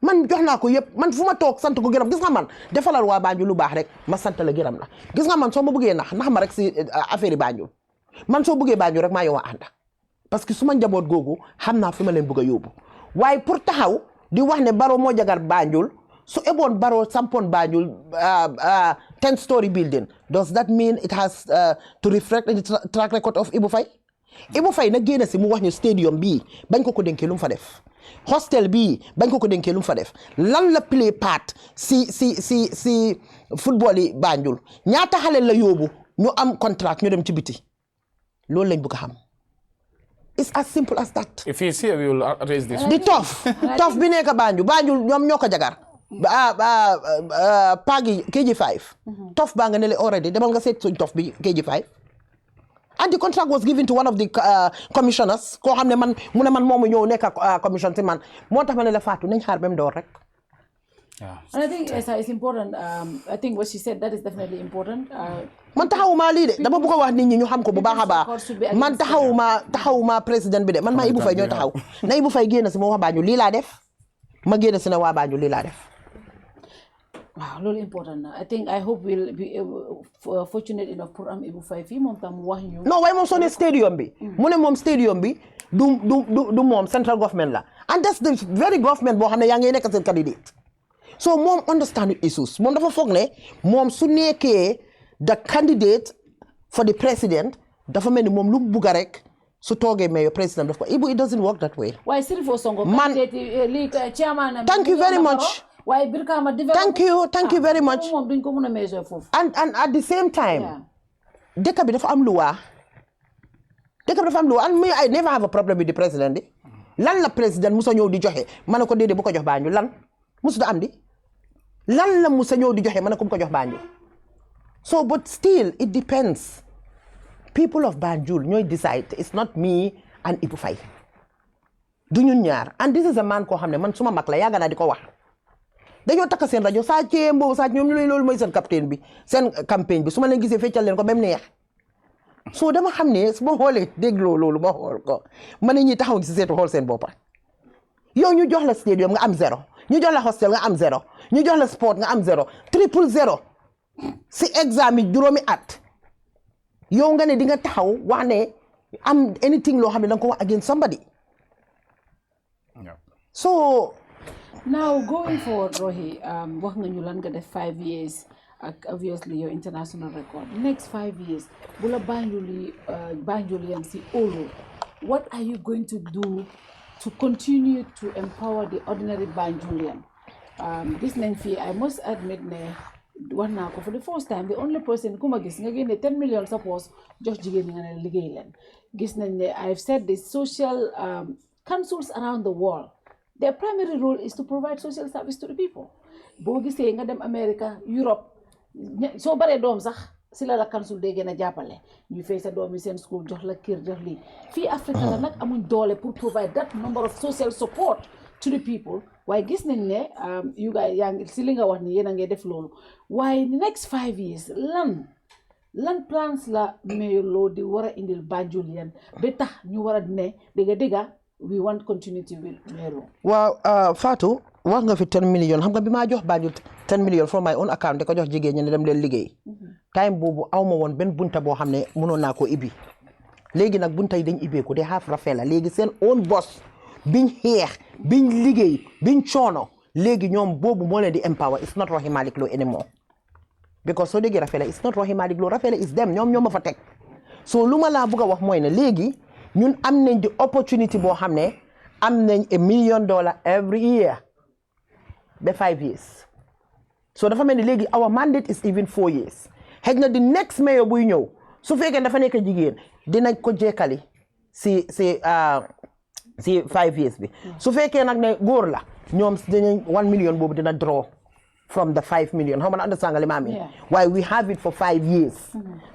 man jox naa ko yëpp man fu ma toog sant ko gërëm gis nga man defalal waa Banjul lu baax rek ma sant la gërëm la gis nga man soo ma bëggee nax ma rek si affaire yi Banjul man soo bëggee Banjul rek maa yow a ànda parce que su ma njaboot googu xam naa fi ma leen bëgg a yóbbu waaye pour taxaw di wax ne Barrow moo jagar Banjul su eboon Barrow sampoon Banjul 10-story building does that mean it has to reflect the track record of Ibu Faye Ibu Faye na génn si mu wax ñu stadium bii bañ ko dénkee lu mu fa def hostel bii bañ ko dénkee lu mu fa def lan la play part si football yi Banjul ñaata xale la yóbbu ñu am contract ñu dem ci biti loolu lañ bëgg a xam. It's as simple as that. If he's here, we will raise this. The tough bi nekk Banjul ñoom ñoo ko jagar pagi KG5 tough baa nga ne le already demal nga seet suñ tough bi KG5 and the contract was given to one of the commissioners koo xam ne man mu ne man moomu ñëw nekk commission si man moo tax ma ne la Fatou nañ xaar ba mu door rek. Yeah. And I think it's important. I think what she said, that is definitely important. Man taxawuma lii de dama bëgg a wax nit ñi ñu xam ko bu baax a baax man taxawuma président bi de man maa Ibu Faye ñooy taxaw na Ibu Faye génn si ma wax Banjul lii laa def ma génn si ne waa Banjul lii laa def. Wow, really important. I think I hope we'll be fortunate enough pour am Ibu Faye fii moom tam wax ñu. non waaye moom soo ne stadium bi mu ne moom stadium bi du moom central government la and that's the very government boo xam ne yaa ngi nekk seen candidate so moom understand issues moom dafa foog ne moom su nekkee the candidate for the president dafa mel ni moom lu mu bugg rek su toogee mayor president daf ko Ibu it doesn't work that way. Why Sirifo Songo candidate chairman? Thank you very much. Why Birkama develop? Thank you very much. Moom duñ ko mën a measure foofu. And at the same time dëkk bi dafa am loi and me I never have a problem with the president lan la président musa ñëw di joxe ma ne ko déedéet bu ko jox Banjul lan musu da am di lan la musa ñëw di joxe ma ne ko bu ko jox Banjul so but still it depends people of Banjul ñooy decide it's not me and Ibu Faye du ñun ñaar and this is a man koo xam ne man suma mag la yàgg naa di ko wax dañoo takk seen rajo saa ceembo saa ñoom ñu loolu mooy seen capitaine bi seen campagne bi su ma leen gisee feccal leen ko ba mu neex so dama xam ne su ma xoolee dégloo loolu ma xool ko ma ne ñi taxaw si seetu xool seen boppa yow ñu jox la stadium nga am 0 ñu jox la hostel nga am 0 ñu jox la sport nga am 0 triple 0 si examen juróomi at yow nga ne di nga taxaw wax ne am anything loo xam ne da nga ko wax against somebody so now going forward Rohi wax nga ñu lan nga def 5 years ak obviously your international record next 5 years bu la Banjulian si olo what are you going to do to continue to empower the ordinary Banjulian gis nañ fii I must admit ne wax naa ko for the first time the only person ku ma gis nga génne 10 million suppose jox jigéen ñi nga ne liggéey leen gis nañ ne I've said the social councils around the world their primary role is to provide social service to the people boo gisee nga dem America Europe soo baree doom sax si la council day gën a jàppale ñu fay sa doom yi seen school jox la kër jox lii fii Africa la nag amuñ doole pour provide that number of social support to the people waaye gis nañ ne you guys yaa ngi si li nga wax ni yéen a ngi def loolu waaye next 5 years lan plans la mayor loo di war a indil Banjulian ba tax ñu war a ne dëgga we want continuity with mayor. waaw Fatou wax nga fi 10 million xam nga bi maa jox Banjul 10 million from my own account da ko jox jigéen ñi ne dem leen liggéey time boobu aw ma woon benn bunta boo xam ne mënoon naa koo ibbi léegi nag bunta yi dañ ibbeeku de half rafet la léegi seen own boss biñ xeex biñ liggéey biñ coono léegi ñoom boobu moo leen di empower it's not Rohey Malick Lowe anymore because soo déggee rafet la it's not Rohey Malick Lowe rafet la is them ñoom ma fa teg so lu ma laa bëgg a wax mooy ne léegi ñun am nañ di opportunity boo xam ne am nañ $1 million every year ba 5 years so dafa mel ni léegi our mandate is even 4 years xëy na di next mayor buy ñëw su fekkee dafa nekk jigéen dinañ ko jekkali si 5 years bi su fekkee nag ne góor la ñoom dinañ 1 million boobu dina draw from the 5 million how man understand nga li ma amee why we have it for 5 years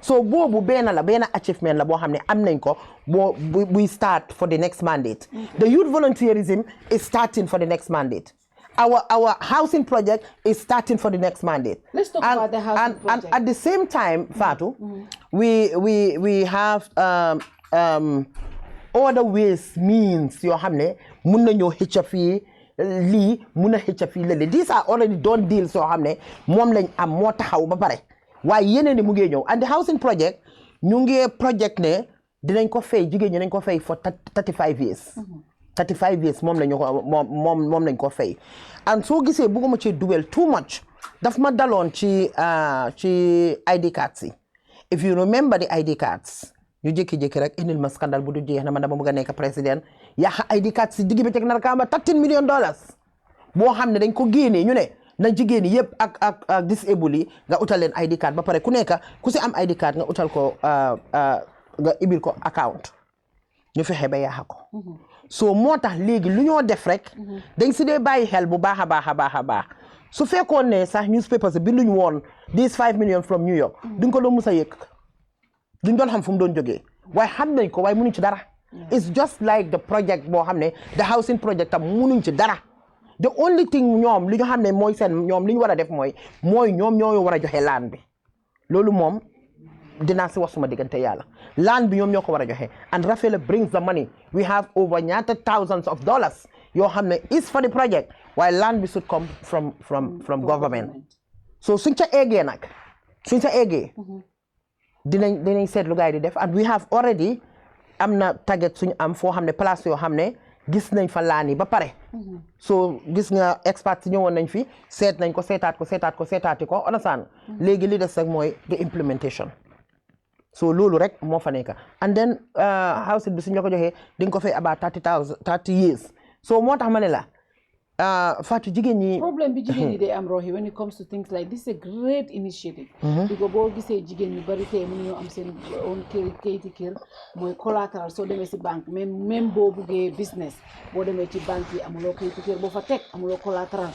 so boobu benn achievement la boo xam ne am nañ ko we start for the next mandate the youth volunteerism is starting for the next mandate our housing project is starting for the next mandate. Let's talk about the housing project. And at the same time, Fatou, we have other ways, means yoo xam ne mun nañoo xëcc fii lii mun a xëcc fii lële these are already done deals yoo xam ne moom lañ am moo taxaw ba pare waaye yeneen ni mu ngi ñëw and the housing project ñu ngi project ne dinañ ko fay jigéen ñi nañ ko fay for 35 years. 35 years moom lañ ko fay and soo gisee bëgguma ci duwel too much daf ma daloon ci ID cards yi if you remember the ID cards ñu jékki-jékki rek indil ma scandale bu du jeex na man dama bëgg a nekk président yaa ID cards si digg bi teg nar kaamba $13 million boo xam ne dañ ko génnee ñu ne na jigéen yi yëpp ak disable yi nga utal leen ID card ba pare ku nekk ku si am ID card nga utal ko nga ibil ko account ñu fexe ba yaaxa ko so moo tax léegi lu ñoo def rek dañ si dee bàyyi xel bu baax a baax su fekkoon ne sax newspapers binduñ woon these 5 million from New York duñ ko doon musa yëg duñ doon xam fu mu doon jógee waaye xam nañ ko waaye mënuñ ci dara it's just like the project boo xam ne the housing project tam mënuñ ci dara the only thing ñoom li ñu xam ne mooy seen ñoom li ñu war a def mooy ñoom ñoo war a joxe laan bi loolu moom dinaa si wax suma diggante yàlla land bi ñoom ñoo ko war a joxe and Rafela brings the money we have over ñaata thousands of dollars yoo xam ne is for the project while land bi should come from government so suñ ca eggee nag dinañ seet lu gaay di def and we have already am na target suñu am foo xam ne place yoo xam ne gis nañ fa laani ba pare so gis nga experts ñëwoon nañ fi seet nañ ko seetaati ko understand léegi li des rek mooy the implementation so loolu rek moo fa nekk and then house bi suñu la ko joxee di nga ko fay about 30 years so moo tax ma ne la Fatou jigéen ñi problème bi jigéen ñi day am Rohi when it comes to things like this is a great initiative because boo gisee jigéen ñu bari tey mënuñoo am seen own kayiti kër mooy collateral soo demee si banque même boo buggee business boo demee ci banque yi amuloo kayiti kër boo fa teg amuloo collateral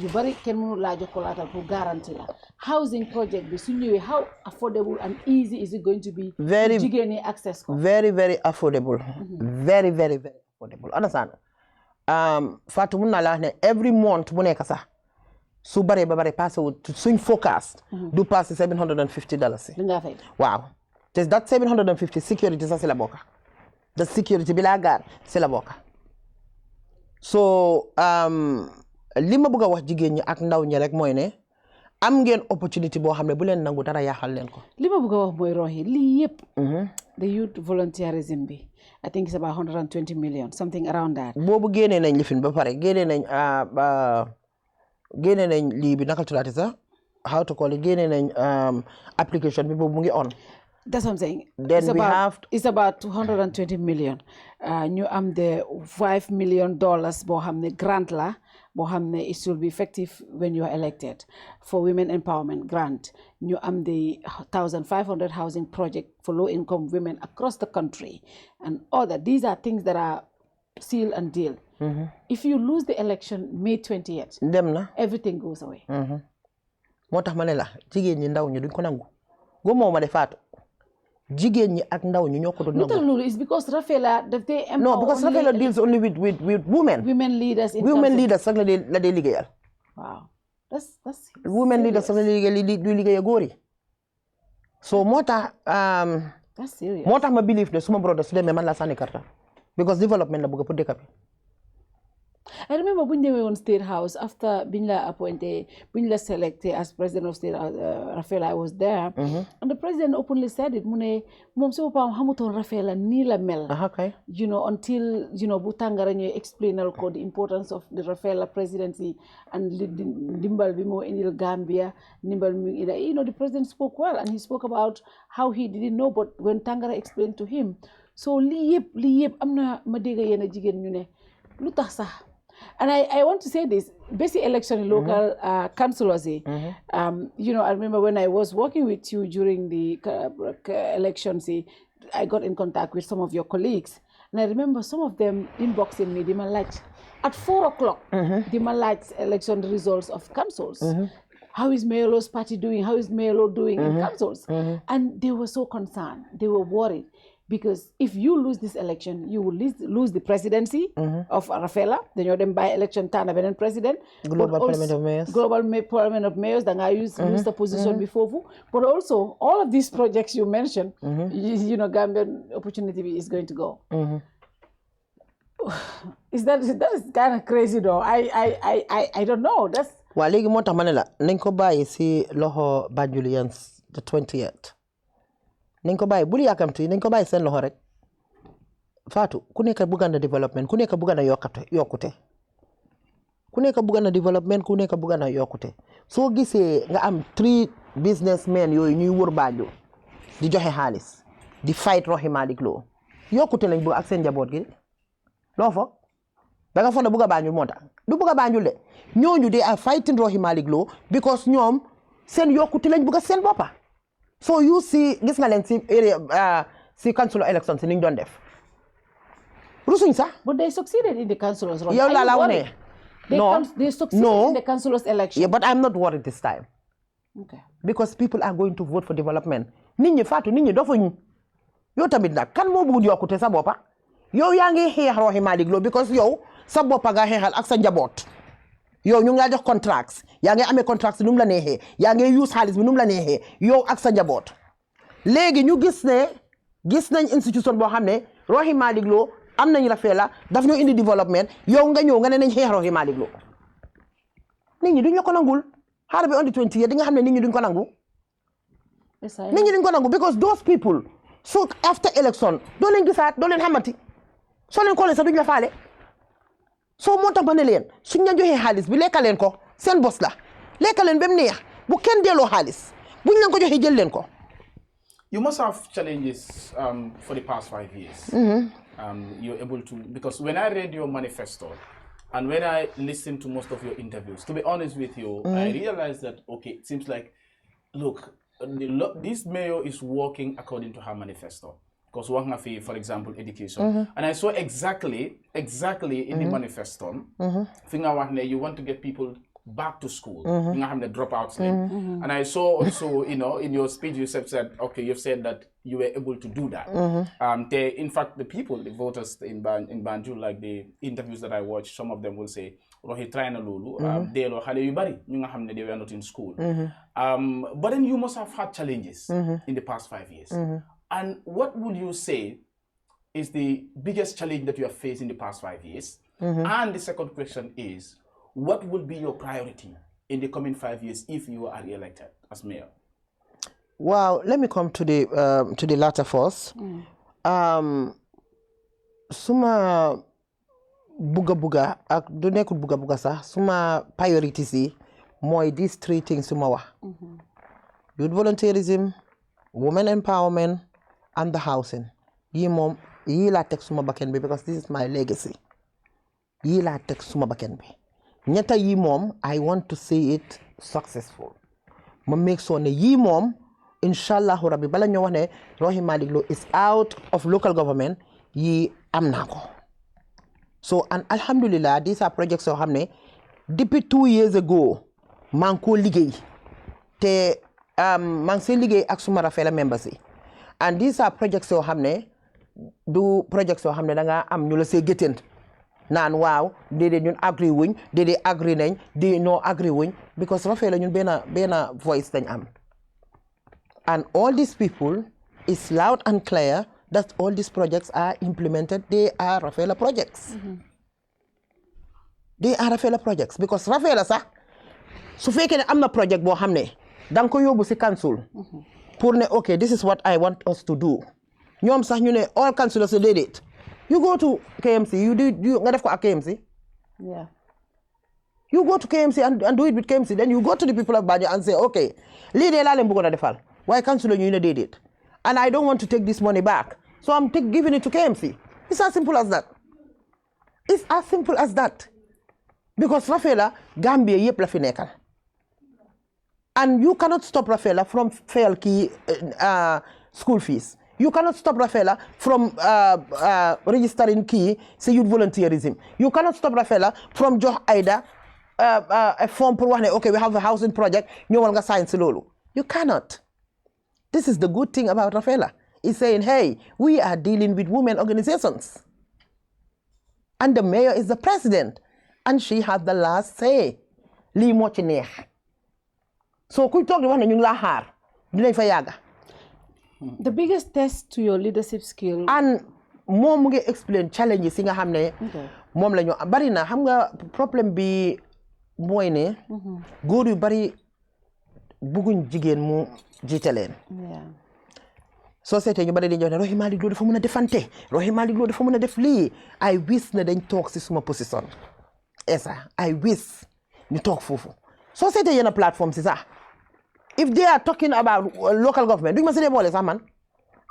yu bari kenn mënu laa jox collateral pour garantie la housing project bi su ñëwee how affordable and easy is it going to be jigéen ñi access ko very affordable very affordable understand Fatou mun naa la wax ne every month bu nekk sax su baree ba bare passé wu suñ forecast du passé $750 li nga fay waaw te that 750 security sax si la bokka the security bi laa gaar si la bokka so li ma bëgg a wax jigéen ñi ak ndaw ñi rek mooy ne am ngeen opportunity boo xam ne bu leen nangu dara yaaxal leen ko li ma bëgg a wax mooy Rohi lii yëpp the youth volunteerism bi I think it's about 120 million, something around that. Bobu génné nañ lifin ba paré génné nañ li bi nakal tulati sa how to call it génné nañ application bi bobu mu ngi on. That's what I'm saying. Then it's about 220 million. Ñu am the $5 million boo xam ne grant la boo xam ne it will be effective when you are elected for women empowerment grant. Ñu am the 1,500 housing project for low income women across the country and other. These are things that are seal and deal. If you lose the election May 20th, everything goes away. Moo tax ma ne la jigéen ñi ndaw ñi duñ ko nangu gomoo ma de Fatou jigéen ñi ak ndaw ñi ñoo ko doon nangu. It's because Rafaela they empower. No, because Rafaela deals only with women. Women leaders. Women leaders rek la dee liggéeyal. Wow, that's women leaders rek la dee liggéeyal góor yi. So moo tax. That's serious. moo tax ma believe ne suma brother su demee man la sànni karta because development la bëgg pour dëkk bi. I remember when they were on State House after Binla appointed, Binla selected as president of State House, Rafaela, I was there, and the president openly said it. Mune, mom so pa hamuton Rafaela ni la mel. You know, until Butangara explain the importance of the Rafaela presidency and Dimbal Bimo in Gambia, the president spoke well and he spoke about how he didn't know, but when Tangara explained to him, so liyep amna madiga yena jigen ñu ne lutax sax. And I want to say this, basic election in local councillors, I remember when I was working with you during the elections, I got in contact with some of your colleagues. And I remember some of them inboxing me, at 4 o'clock, they election results of councils. How is Mayolo's party doing? How is Mayolo doing in councils? And they were so concerned. They were worried. Because if you lose this election, you will lose the presidency of Rafaela. Then you're then by election turn a president. Global Parliament of Mayors. Global Parliament of Mayors. Then I use the position before. But also, all of these projects you mentioned, Gambian opportunity is going to go. That is kind of crazy though. I don't know. That's. Well, legi mota manela. Nenko bayi si loho Banjulians the 20th. nañ ko bàyyi bul yàkkamti nañ ko bàyyi seen loxo rek Fatou ku nekk bëgg na development ku nekk bëgg na yokkute ku nekk bëgg na development ku nekk bëgg na yokkute soo gisee nga am 3 businessmen yooyu ñuy wër Banjul di joxe xaalis di fight Rohey Malick loo yokkute lañ bëgg ak seen njaboot gi loo fa da nga foog ne bëgg a Banjul moo tax du bëgg a Banjul de ñooñu de are fighting Rohey Malick loo because ñoom seen yokkute lañ bëgg seen boppa so you see gis nga leen si area si council elections ni ñu doon def rusuñ sax. But they succeeded in the councilors. yow laa la wane. They succeeded in the councilors election. Yeah, but I'm not worried this time. Okay. Because people are going to vote for development. nit ñi Fatou nit ñi dofuñ yow tamit nag kan moo bëgg yokkute sa boppa yow yaa ngi xeex Rohey Malick Lowe because yow sa boppa nga xeexal ak sa njaboot. yow ñu ngi laa jox contracts yaa ngi amee contracts nu mu la neexee yaa ngi use xaalis bi nu mu la neexee yow ak sa njaboot léegi ñu gis nañ institution boo xam ne Rohey Malick Lowe am nañ Rafaela daf ñoo indi development yow nga ñëw nga ne nañ xeex Rohey Malick Lowe nit ñi duñ la ko nangul xaar bi on the 20 di nga xam ne nit ñi duñ ko nangu nit ñi duñ ko nangu because those people So after election doo leen gisaat doo leen xamati soo leen koolee sax duñ la faale soo moo tax ma ne leen suñ la joxee xaalis bi lekka leen ko seen bos la lekka leen ba mu neex bu kenn delloo xaalis buñ leen ko joxee jël leen ko. You must have challenges for the past 5 years. You're able to, because when I read your manifesto and when I listened to most of your interviews, to be honest with you, I realized that, okay, it seems like, look, this mayor is working according to her manifesto. Because one of the, for example, education. And I saw exactly in the manifesto, you want to get people back to school. You have the dropouts. And I saw also, in your speech, you said, okay, you've said that you were able to do that. In fact, the people, the voters in Banjul, like the interviews that I watched, some of them will say, Rohi try na lulu, they were not in school. But then you must have had challenges in the past 5 years. And what would you say is the biggest challenge that you have faced in the past 5 years? And the second question is, what will be your priority in the coming 5 years if you are re-elected as mayor? Well, let me come to the latter first. Suma buga ak du nekul buga sax suma priorities yi moy these three things suma wax. Youth volunteerism, women empowerment, and the housing. Yi mom yi la tek suma bakken bi because this is my legacy. Yi la tek suma bakken bi. Ñetta yi mom I want to see it successful. Ma make sure ne yi mom inshallah rabbi bala ñu wax ne Rohey Malick Lowe is out of local government yi am na ko. So and alhamdulillah these are projects yoo xam ne depuis 2 years ago maa ngi ko liggéey te maa ngi see liggéey ak suma Rafela members yi and these are projects yoo xam ne du projects yoo xam ne da nga am ñu la see géttéent naan waaw déedéet ñun agree wuñ déedéet agree nañ di no agree wuñ because Rafela ñun benn voice dañ am and all these people is loud and clear that all these projects are implemented. They are Rafela projects. They are Rafela projects because Rafela sax su fekkee ne am na project boo xam ne danga ko yóbbu si council pour ne okay this is what I want us to do ñoom sax ñu ne all councillors so déedéet you go to KMC you nga def ko ak KMC. Yeah. You go to KMC and do it with KMC then you go to the people of Banjul and say okay lii de laa leen bëggoon a defal waaye councillor ñu ne déedéet and I don't want to take this money back so I'm giving it to KMC. It's as simple as that. It's as simple as that because Rafela Gambia yëpp la fi nekkal and you cannot stop Rafela from fail key school fees. You cannot stop Rafela from registering key say youth volunteerism. You cannot stop Rafela from jox Aida a form pour wax ne okay we have a housing project ñëwal nga sign si loolu. You cannot. This is the good thing about Rafela. It's saying hey we are dealing with women organizations and the mayor is the president and she has the last say. Lii moo ci neex. So kuy toog di wax ne ñu ngi laa xaar dinañ fa yàgga. The biggest test to your leadership skill. And moom mu ngi explain challenges yi nga xam ne moom la ñu bari na xam nga problème bi mooy ne góor yu bari bugguñ jigéen mu jiite leen. Société ñu bari di jox ne Rohey Malick Lowe dafa mën a defante Rohey Malick Lowe dafa mën a def lii I wish ne dañ toog si suma position esa I wish ñu toog foofu société yenn plateforme si sax if they are talking about local government duñ ma si dee boole sax man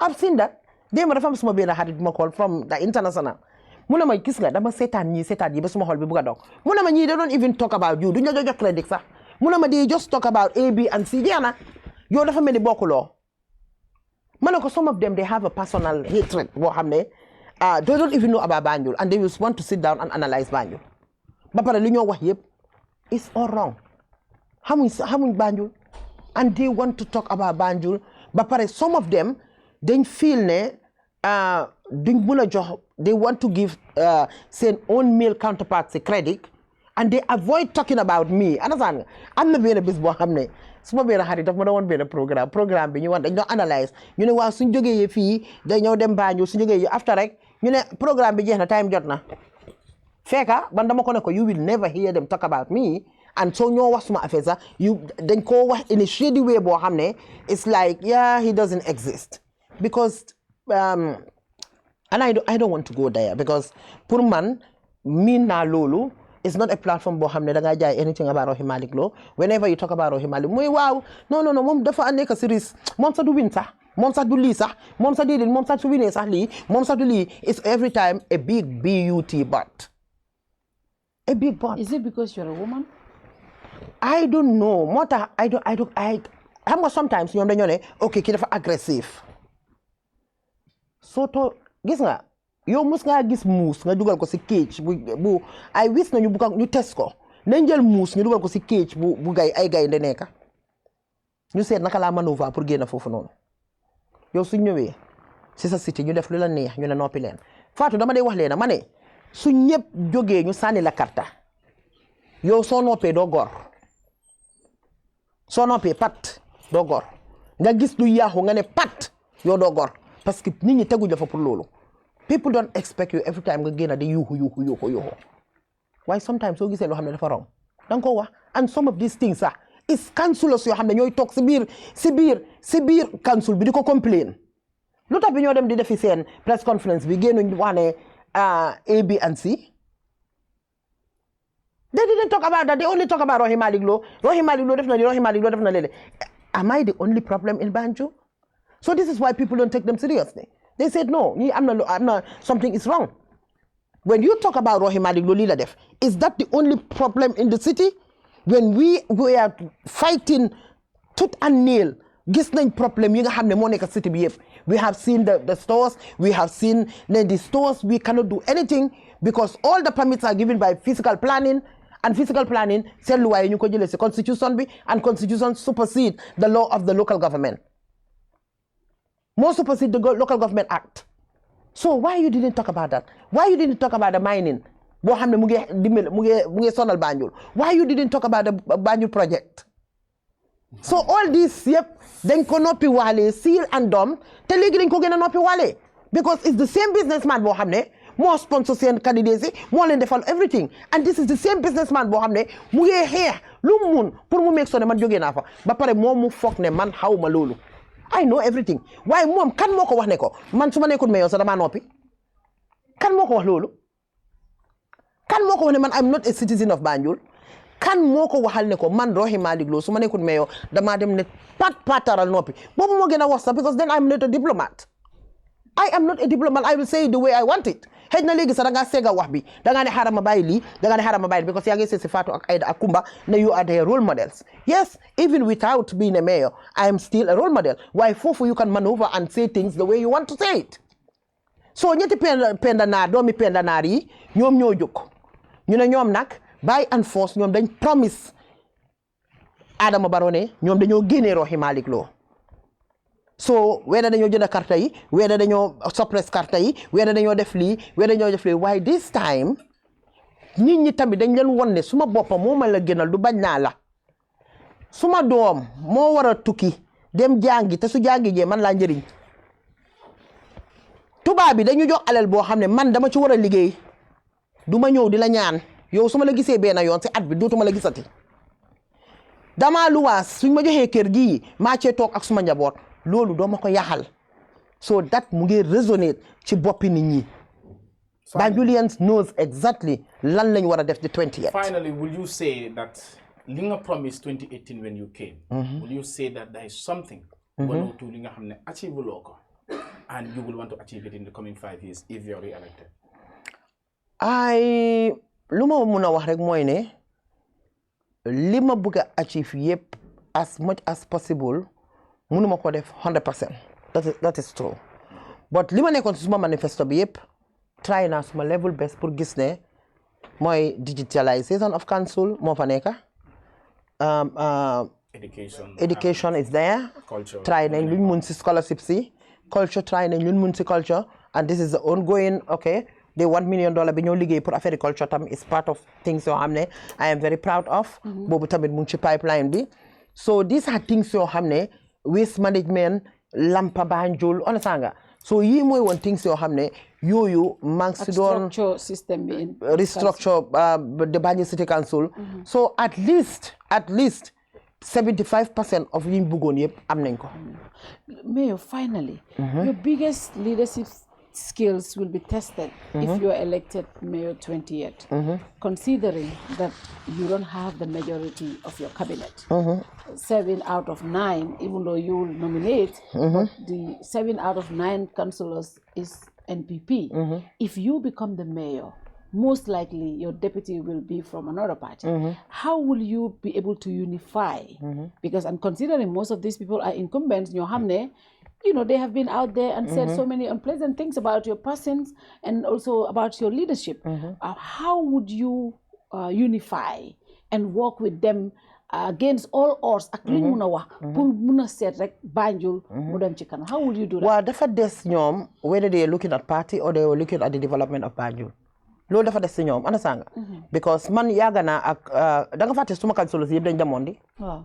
I've seen that démb dafa am suma benn xarit ma call from the international mu ne ma gis nga dama seetaan yi ba suma xol bi bugg a dog mu ne ma ñii they don't even talk about you duñ la jox crédit sax mu ne ma they just talk about A B and C jeex na yow dafa mel ni bokkuloo ma ne ko some of them they have a personal hatred boo xam ne they don't even know about Banjul and they just want to sit down and analyse Banjul ba pare li ñoo wax yëpp it's all wrong xamuñ Banjul and they want to talk about Banjul ba pare some of them dañ feel ne duñ mën a jox they want to give seen own male counterparts credit and they avoid talking about me understand nga am na benn bés boo xam ne suma benn xarit daf ma doon benn programme bi ñu wan dañ doon analyse ñu ne waaw suñ jógee fii dañoo dem Banjul suñ jógee after rek ñu ne programme bi jeex na time jot na fekka ban dama ko ne ko you will never hear them talk about me and so ñoo wax suma affaire sax dañ koo wax in a shady way boo xam ne it's like yeah he doesn't exist because and I don't want to go there because pour man min na lolu it's not a platform bo xamne da nga jaay anything about Rohey Malick Lowe. Whenever you talk about Rohey Malick muy waaw non mom dafa nek series mom sa du win sax mom sa du li sax mom sa didin mom sa su winé sax li mom sa du li it's every time a big BUT but a big but. Is it because you're a woman? I don't know. Mota I xam nga sometimes ñom dañu ne okay ki dafa aggressive. So to gis nga yow mus nga gis muus nga dugal ko ci cage bu ay wis nañu bu ñu test ko nañ jël muus ñu dugal ko ci cage bu ay gay nde nekka ñu seet naka la maneuver pour génn foofu noonu yow su ñëwee ci sa cité ñu def lu la neex ñu ne noppi leen Fatou dama day wax leen ma ne su ñëpp jógee ñu sànni la karta yow soo noppee doo gor soo noppee pat doo gor nga gis lu yaaxu nga ne pat yow doo gor parce que nit ñi teguñ la fa pour loolu. People don't expect you every time nga génn di yuuxu waaye sometimes soo gisee loo xam ne dafa wrong danga ko wax and some of these things is councillors yoo xam ne ñooy toog si biir council bi di ko complain lu tax bi ñoo dem di defi seen press conference bi génnuñ wax ne A, B and C they didn't talk about that they only talk about Rohey Malick Lowe def na li Rohey Malick Lowe def na lele am I the only problem in Banjul? So this is why people don't take them seriously. They said, no, I'm not, something is wrong. When you talk about Rohey Malick Lowe la def, is that the only problem in the city? When we are fighting tooth and nail, gis nañ problem yi nga xam ne moo nekk city bi yëpp. We have seen the stores, we have seen the stores, we cannot do anything because all the permits are given by physical planning, and physical planning, seen luwaay ñu ko jëlee ci constitution bi, and constitution supersede the law of the local government. More supersede the local government act. So why you didn't talk about that? Why you didn't talk about the mining? Boo xam ne mu ngi sonal Banjul. Why you didn't talk about the Banjul project? So all this yep dañ ko noppi waale seal and dom te léegi dañ ko gën a noppi waale because it's the same businessman boo xam ne moo sponsor seen candidates yi moo leen defal everything and this is the same businessman boo xam ne mu ngi xeex lu mu mun pour mu make sure ne man jógee naa fa ba pare moom mu foog ne man xaw ma loolu. I know everything waaye moom kan moo ko wax ne ko man su ma nekkul mayor sax damaa noppi kan moo ko wax loolu kan moo ko wax ne man I'm not a citizen of Banjul kan moo ko waxal ne ko man Rohey Malick Lowe su ma nekkul mayor damaa dem ne pataral noppi boobu moo gën a wax sax because then I'm not a diplomat. I am not a diplomat. I will say it the way I want it. Xëy na léegi sax da ngaa sega wax bi da ngaa ne xaaral ma bàyyi lii da ngaa ne xaaral ma bàyyi because yaa ngi seet si Fatou ak Aida ak Kumba ne you are their role models. Yes, even without being a mayor, I am still a role model. Why foofu you can maneuver and say things the way you want to say it. So ñetti penda naar doomi penda naar yi ñoom ñoo jóg ñu ne ñoom nag by and force ñoom dañ promise Adama Barrow ne ñoom dañoo génnee Rohey Malick Lowe. So whether dañoo jënd carte yi whether dañoo suppress carte yi whether dañoo def lii whether dañoo def lii waaye this time nit ñi tamit dañ leen won ne suma boppam moo ma la gënal du bañ naa la suma doom moo war a tukki dem jàngi te su jàngi jee man laa njëriñ tubaab bi dañu jox alal boo xam ne man dama ci war a liggéey du ma ñëw di la ñaan yow su ma la gisee benn yoon si at bi dootuma la gisati dama luwaas suñ ma joxee kër gii maa cee toog ak suma njaboot loolu doo ma ko yaxal so that mu ngi résonner ci boppi nit ñi. Banjulians knows exactly lan lañ war a def the 20th. Finally, will you say that li nga promise 2018 when you came, will you say that there is something one or two li nga xam ne achieve loo ko and you will want to achieve it in the coming 5 years if you are re-elected? Lu ma mun a wax rek mooy ne li ma bëgg a achieve yëpp as much as possible mënuma ko def 100%. That is true. But li ma nekkoon si suma manifesto bi yëpp try naa suma level best pour gis ne mooy digitalization of council moo fa nekk. Education is there. Culture. Try nañ luñ mun si scholarship si. Culture try nañ luñ mun si culture. And this is the ongoing, okay, the $1 million bi ñoo liggéey pour affaire culture tam is part of things yoo xam ne I am very proud of. Boobu tamit mu ngi ci pipeline bi. So these are things yoo xam ne waste management, Lampa Banjul, understand nga? So yii mooy woon things yoo xam ne yooyu maa ngi si doon structure system bi restructure the Banjul City Council. So at least 75% of yiñ bëggoon yëpp am nañ ko. Mayor, finally, your biggest leadership skills will be tested if you are elected Mayor 28th, considering that you don't have the majority of your cabinet. 7 out of 9, even though you will nominate, but the 7 out of 9 councillors is NPP. If you become the mayor, most likely your deputy will be from another party. How will you be able to unify? Because I'm considering most of these people are incumbents, you know, they have been out there and said so many unpleasant things about your persons and also about your leadership. How would you unify and work with them against all odds? How would you do that? Well, dafa des ñoom whether they are looking at party or they are looking at the development of Banjul. Loolu dafa des ci ñoom understand nga because man yàgg naa ak da nga fàtte suma councillors yëpp dañ demoon di.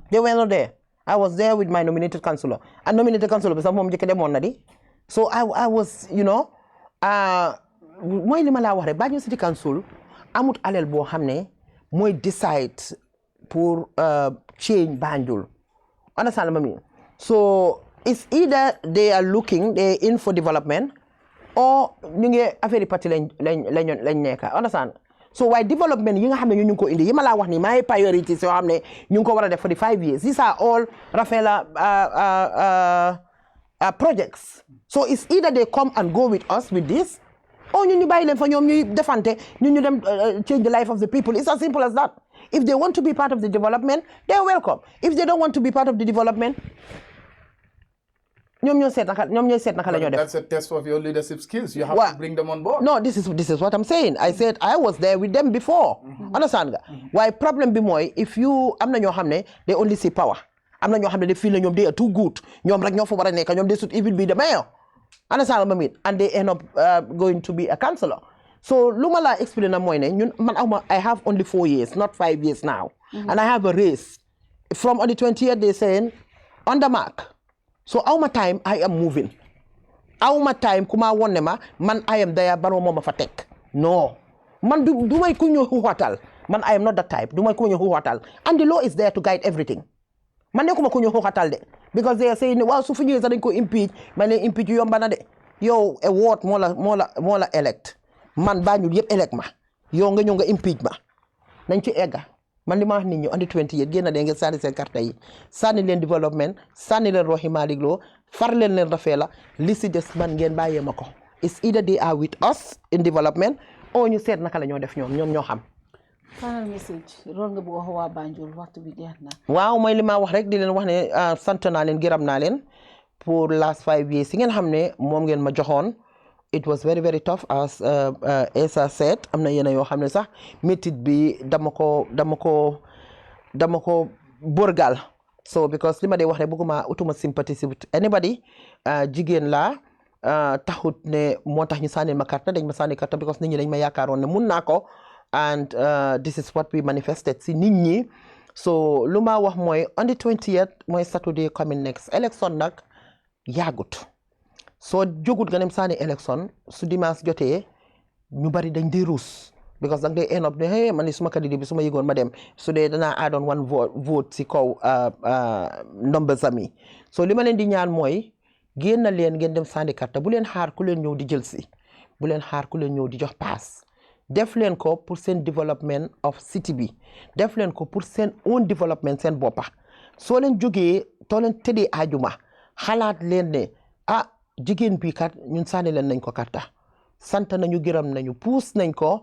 They were not there. I was there with my nominated councillor. And nominated councillor bi sax moom njëkk demoon na di. So I was, you know, mooy li ma laa wax rek Banjul City Council amut alal boo xam ne mooy decide pour change Banjul. Understand ma mi? So it's either they are looking, they're in for development, or ñu ngi affaire parti lañ nekk. Understand? So why development yi nga xam ne ñu ko indi yi ma laa wax ni my priorities yoo xam ne ñu ko war a def for the 5 years. These are all Rafaela projects. So it's either they come and go with us with this, or ñu bàyyi leen fa ñoom ñuy defante ñu dem change the life of the people. It's as simple as that. If they want to be part of the development, they are welcome. If they don't want to be part of the development, that's a test of your leadership skills. You have to bring them on board. No, this is what I'm saying. I said I was there with them before. Understand? Why problem be more if you am na ñoo xam ne they only see power. Am na ñoo xam ne they feel ne ñoom they are too good. Ñoom rek ñoo fa war a nekk ñoom they should even be the mayor. Understand what I mean? And they end up going to be a councillor. So lu ma la explain na mooy ne ñun man I have only 4 years, not 5 years now. And I have a race. From on the 20th they saying on the mark. So all my time I am moving. All my time kuma wonne ma man I am there Barrow moma fa tek. No. Man do may ku ñëw xuxatal. Man I am not that type. Do may ku ñëw xuxatal. And the law is there to guide everything. Man nekuma ku ñëw xuxatal de. Because they are saying waaw su fi ñëwee sax dañ ko impeach, man leen impeach yomba na de. Yow a ward moo la elect. Man Banjul yëpp elect ma. Yow nga ñëw nga impeach ma. Nañ ci egga. Man li ma wax nit ñi andi 20 years génn de ngeen sànni seen carte yi sànni leen development sànni leen Rohey Malick Lo far leen Rafaela li si des man ngeen bàyyee ma ko. It's either they are with us in development or ñu seet naka la ñoo def ñoom ñoo xam. Final message loolu nga bëgg a wax waa Banjul waxtu bi jeex na. waaw mooy li ma wax rek di leen wax ne sant naa leen gërëm naa leen pour last 5 years yi ngeen xam ne moom ngeen ma joxoon. It was very, very tough, as Esa said. I'm not yoo xam ne sax métit bi dama ko burgal. So because li ma dee wax rek bëgguma utuma sympathy with anybody jigéen la taxut ne moo tax ñu sànni ma carte dañ ma sànni carte because nit ñi dañ ma yaakaaroon ne mun naa ko and this is what we manifested si nit ñi. So lu ma wax mooy on the 20th mooy Saturday coming next election nag yàggut. So jogut nga dem sànni election su dimanche jotee ñu bari dañ di ruus because dang day end up ne hey man suma candidat bi suma yëgoon ma dem su dee danaa add on one vote si kaw numbers ami. So li ma leen di ñaan mooy génn leen ngeen dem sànni carte bu leen xaar ku leen ñëw di jël si bu leen xaar ku leen ñëw di jox pass def leen ko pour seen development of city bi def leen ko pour seen own development seen boppa soo leen jógee too leen tëddee ajuma xalaat leen ne jigéen bi kat ñun sànni leen nañ ko karta sant nañu gërëm nañu puus nañ ko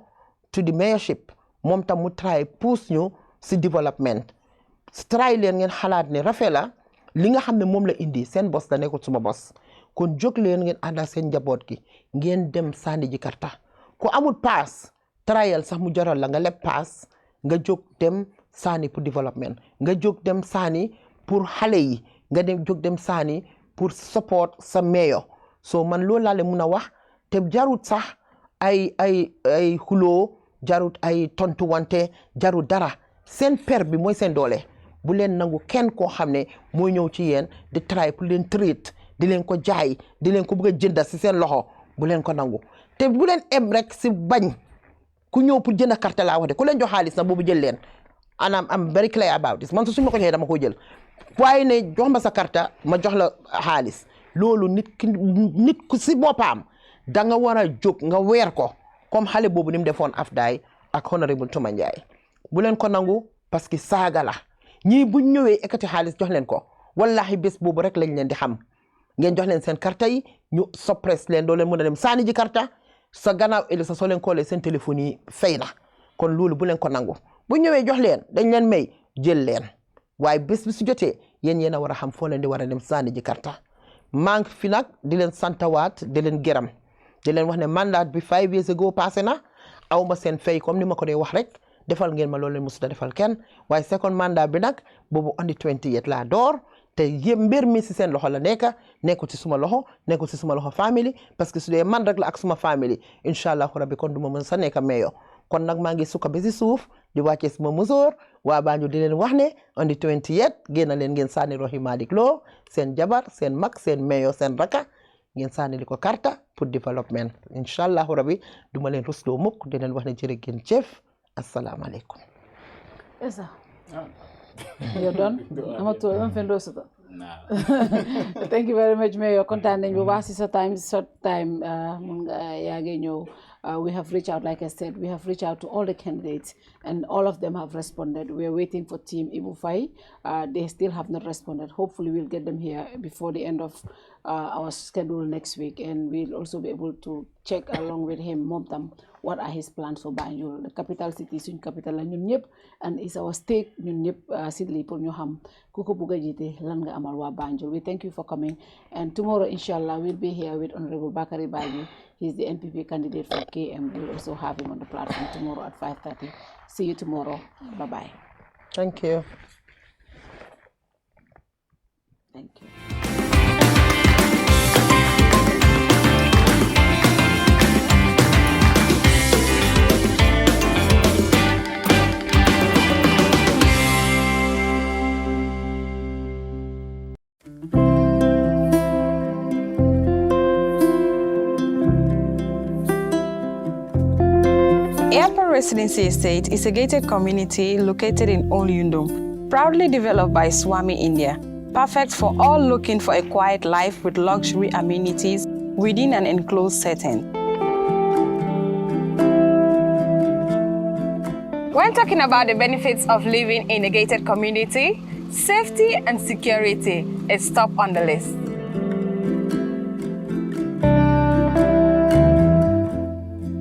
to the mayorship moom tam mu try puus ñu si development try leen ngeen xalaat ne Rafaela li nga xam ne moom la indi seen bos da nekkul suma bos kon jóg leen ngeen ànda seen njaboot gi ngeen dem sànni ji karta ku amul paas trial sax mu jaral la nga leb paas nga jóg dem sànni pour development nga jóg dem sànni pour xale yi nga jóg dem sànni pour support sa mayor. So man loolu laa leen mun a wax te jarut sax ay xuloo jarut ay tontu wante jarut dara seen per bi mooy seen doole bu leen nangu kenn koo xam ne mooy ñëw ci yéen di try pour leen treat di leen ko jaay di leen ko bëgg a jënda si seen loxo bu leen ko nangu te bu leen em rek si bañ ku ñëw pour jënd carte laa wax de ku leen jox xaalis na boobu jël leen and I'm very clear about this man su ma ko joxee dama ko jël waaye ne jox ma sa carte ma jox la xaalis loolu nit ku si boppam da nga war a jóg nga weer ko comme xale boobu ni mu defoon Afdaay ak honorable Touma Njie bu leen ko nangu parce que saaga la ñii buñ ñëwee ekkati xaalis jox leen ko wallahi bés boobu rek lañ leen di xam ngeen jox leen seen carte yi ñu suppress leen doo leen mën a dem saani ji carte sa gannaaw ëllëg sa soo leen koolee seen téléphone yi fay na kon loolu bu leen ko nangu bu ñëwee jox leen dañ leen may jël leen waaye bés bi su jotee yéen a war a xam foo leen di war a dem saani ji carte maa ngi fi nag di leen santawaat di leen gërëm di leen wax ne mandat bi 5 years ago passé na aw ma seen fay comme ni ma ko dee wax rek defal ngeen ma loolu leen musuta defal kenn waaye second mandat bi nag boobu on the 20th laa door te yëpp mbir mi si seen loxo la nekku ci suma loxo nekku ci suma loxo family parce que su dee man rek la ak suma family incha allah rabbi kon du ma mën sa nekk meyo kon nag maa ngi sukka ba si suuf di wàccee suma musóor waa Banjul di leen wax ne on the 20th génn leen ngeen sànni Rohey Malick Lowe seen jabar seen mag seen meyo seen raka ngeen sànni li ko karta pour développement incha allah rabbi du ma leen rusloo mukk di leen wax ne jërë ngeen jëf asalaamaaleykum. Esa. You're done? Thank you very much, Mayor. Contacting you. Short time. We have reached out, like I said, we have reached out to all the candidates and all of them have responded. We are waiting for Team Ibufai. They still have not responded. Hopefully we'll get them here before the end of our schedule next week, and we'll also be able to check along with him, Momtam, what are his plans for Banjul. The capital city is in capital and it's our stake Sidley pour ñu xam ku ko bëgg a jiite lan nga amal waa Banjul. We thank you for coming, and tomorrow inshallah we'll be here with Honorable Bakari Badji. He's the NPP candidate for KM. We'll also have him on the platform tomorrow at 5:30. See you tomorrow. Bye-bye. Thank you. Thank you. Airport Residency Estate is a gated community located in Old Yundum, proudly developed by Swami India, perfect for all looking for a quiet life with luxury amenities within an enclosed setting. When talking about the benefits of living in a gated community, safety and security is top on the list.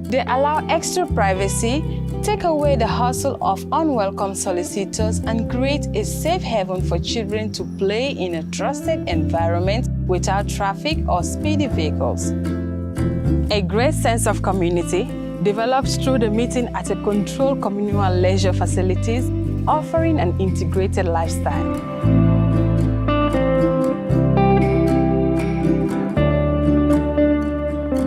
They allow extra privacy, take away the hustle of unwelcome solicitors, and create a safe haven for children to play in a trusted environment without traffic or speedy vehicles. A great sense of community develops through the meeting at a controlled communal leisure facilities, offering an integrated lifestyle.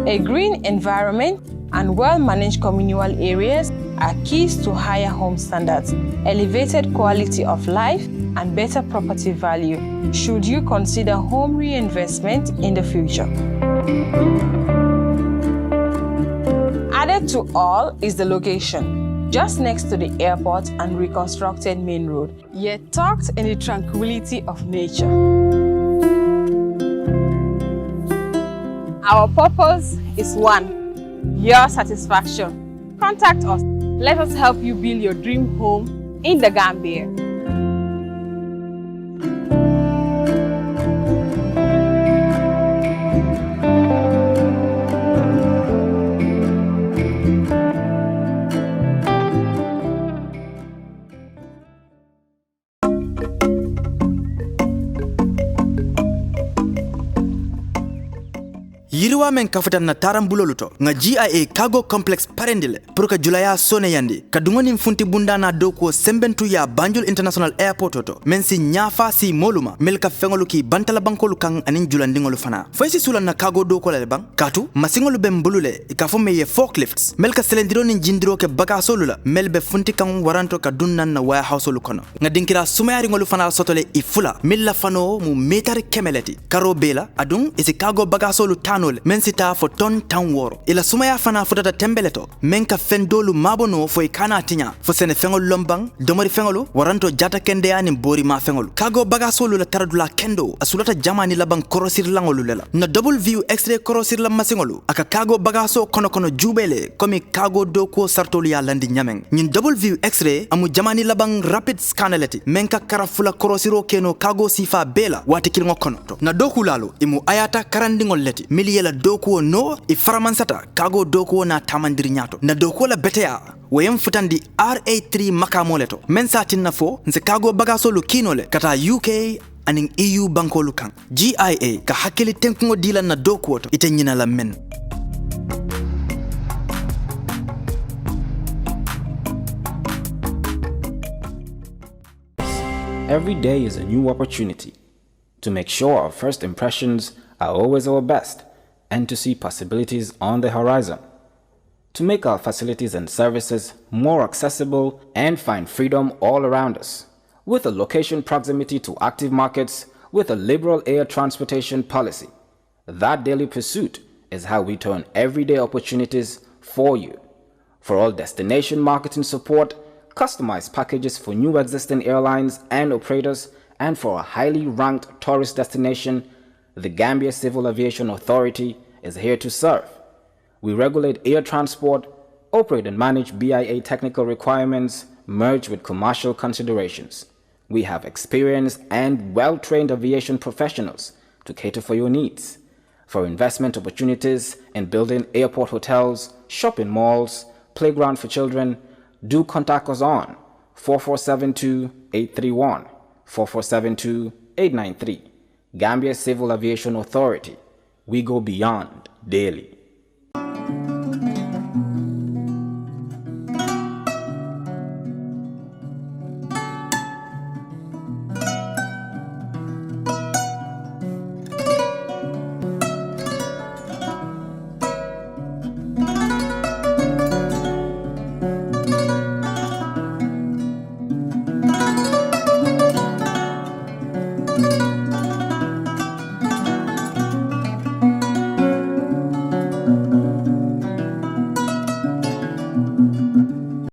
A green environment and well-managed communal areas are keys to higher home standards, elevated quality of life, and better property value should you consider home reinvestment in the future. Added to all is the location, just next to the airport and reconstructed main road, yet tucked in the tranquility of nature. Our purpose is one, your satisfaction. Contact us. Let us help you build your dream home in the Gambia. yiriwa men kafutan na tarambulolu to nga GIA cargo complex parendile pour que julaya sone yandi kadungoni mfunti bundana doko sembentu ya Banjul International Airport to men si nyafa si moluma melka fengolu ki bantala bankolu kan anin julandingolu fana foysi sulan na cargo doko le bang katu masingolu be mbulule ikafo meye forklifts melka selendiro ni jindiro ke bagasolu la melbe funti kan waranto ka dunnan na warehouse lu kono nga dinkira sumayari ngolu fana sotole ifula milla fano mu metari kemeleti karo bela adun isi cargo bagasolu tano mabanole men sita fo ton tan woro ila sumaya fana futata tembeleto men ka fendolu mabono fo ikana tinya fo sene fengol lombang domori fengolu waranto jata kende ani bori ma fengolu kago bagasolu la taradula kendo asulata jamani laban korosir langolu lela na double view x-ray korosir la masingolu aka kago bagaso kono jubele komi kago doko sartolu ya landi nyameng nyin double view x-ray amu jamani laban rapid scanaleti men ka karafula korosiro keno kago sifa bela wati kilngo kono to na doku lalo imu ayata karandingol leti miliyela doku no iframansata kago doku na tamandiri nyato na doku la betea wayem futandi RA3 makamoleto men satin na fo nse kago bagasolu kinole kata UK aning EU bankolu kan GIA ka hakili tenkungo dila na doku to ite nyina la men. Every day is a new opportunity to make sure our first impressions are always our best and to see possibilities on the horizon. To make our facilities and services more accessible and find freedom all around us. With a location proximity to active markets, with a liberal air transportation policy. That daily pursuit is how we turn everyday opportunities for you. For all destination marketing support, customized packages for new existing airlines and operators, and for a highly ranked tourist destination, the Gambia Civil Aviation Authority is here to serve. We regulate air transport, operate and manage BIA technical requirements, merged with commercial considerations. We have experienced and well-trained aviation professionals to cater for your needs. For investment opportunities in building airport hotels, shopping malls, playground for children, do contact us on 4472-831, 4472-893. Gambia Civil Aviation Authority. We go beyond daily.